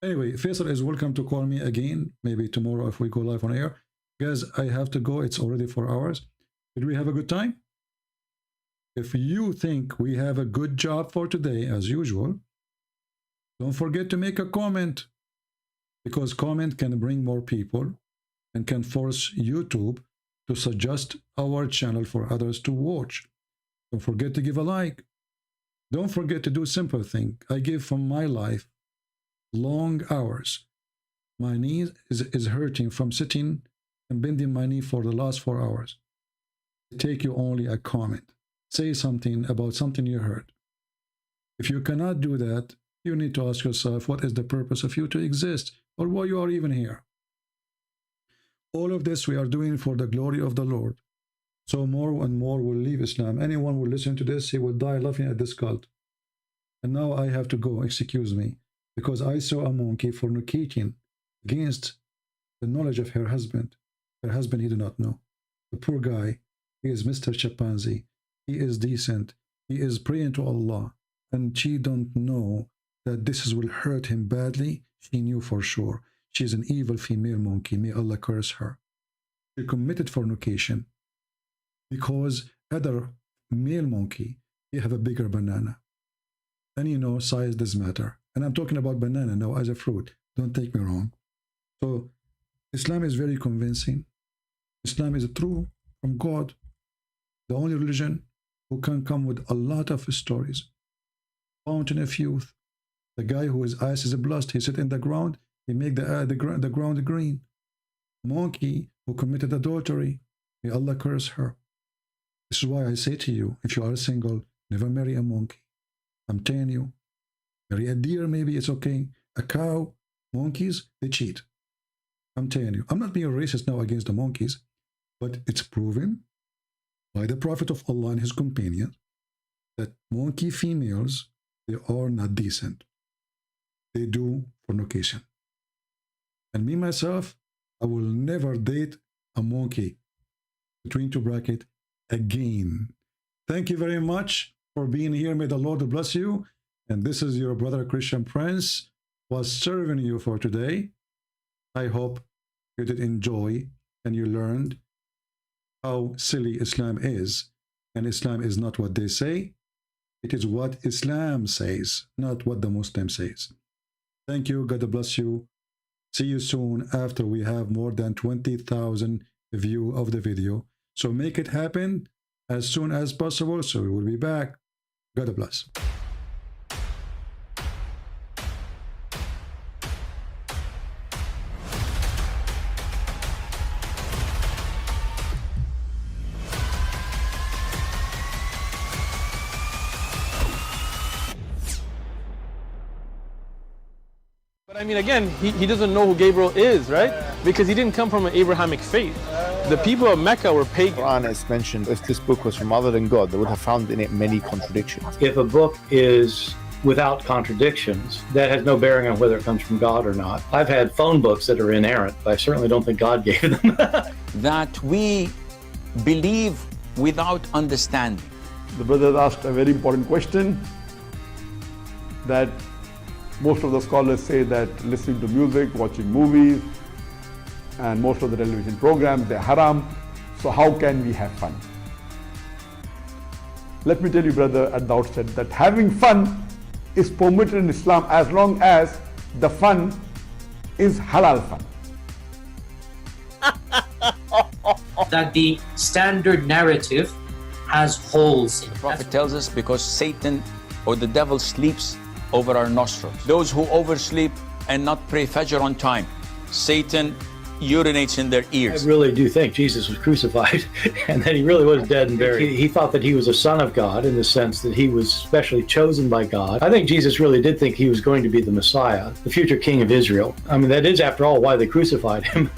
Anyway, Faisal is welcome to call me again, maybe tomorrow if we go live on air. Guys, I have to go. It's already 4 hours. Did we have a good time? If you think we have a good job for today, as usual, don't forget to make a comment, because comment can bring more people and can force YouTube to suggest our channel for others to watch. Don't forget to give a like. Don't forget to do a simple thing. I give from my life long hours. My knee is hurting from sitting and bending my knee for the last 4 hours. Take you only a comment. Say something about something you heard. If you cannot do that, you need to ask yourself, what is the purpose of you to exist, or why you are even here? All of this we are doing for the glory of the Lord. So more and more will leave Islam. Anyone who will listen to this, he will die laughing at this cult. And now I have to go, excuse me, because I saw a monkey fornicating against the knowledge of her husband. Her husband, he did not know. The poor guy, he is Mr. Chimpanzee. He is decent. He is praying to Allah. And she don't know that this will hurt him badly. She knew for sure. She is an evil female monkey. May Allah curse her. She committed fornication because other male monkey, he have a bigger banana. And you know, size does matter. And I'm talking about banana now as a fruit. Don't take me wrong. So Islam is very convincing. Islam is true from God, the only religion who can come with a lot of stories. Fountain of youth. The guy whose eyes is blessed, he sit in the ground, he make the ground green. Monkey who committed adultery, may Allah curse her. This is why I say to you, if you are single, never marry a monkey. I'm telling you, marry a deer, maybe it's okay. A cow, monkeys, they cheat. I'm telling you, I'm not being racist now against the monkeys, but it's proven by the Prophet of Allah and his companions that monkey females, they are not decent. They do fornication. And me, myself, I will never date a monkey, between two brackets, again. Thank you very much for being here. May the Lord bless you. And this is your brother Christian Prince was serving you for today. I hope you did enjoy and you learned how silly Islam is. And Islam is not what they say. It is what Islam says, not what the Muslim says. Thank you. God bless you. See you soon after we have more than 20,000 views of the video. So make it happen as soon as possible. So we will be back. God bless. I mean, again, he doesn't know who Gabriel is, right? Because he didn't come from an Abrahamic faith. The people of Mecca were pagan. Quran is mentioned. If this book was from other than God, they would have found in it many contradictions. If a book is without contradictions, that has no bearing on whether it comes from God or not. I've had phone books that are inerrant, but I certainly don't think God gave them. That we believe without understanding. The brother asked a very important question, that most of the scholars say that listening to music, watching movies, and most of the television programs, they're haram. So how can we have fun? Let me tell you, brother, at the outset, that having fun is permitted in Islam as long as the fun is halal fun. That the standard narrative has holes in it. The Prophet tells us because Satan or the devil sleeps over our nostrils. Those who oversleep and not pray Fajr on time, Satan urinates in their ears. I really do think Jesus was crucified and that he really was dead and buried. He thought that he was a son of God in the sense that he was specially chosen by God. I think Jesus really did think he was going to be the Messiah, the future king of Israel. I mean, that is, after all, why they crucified him,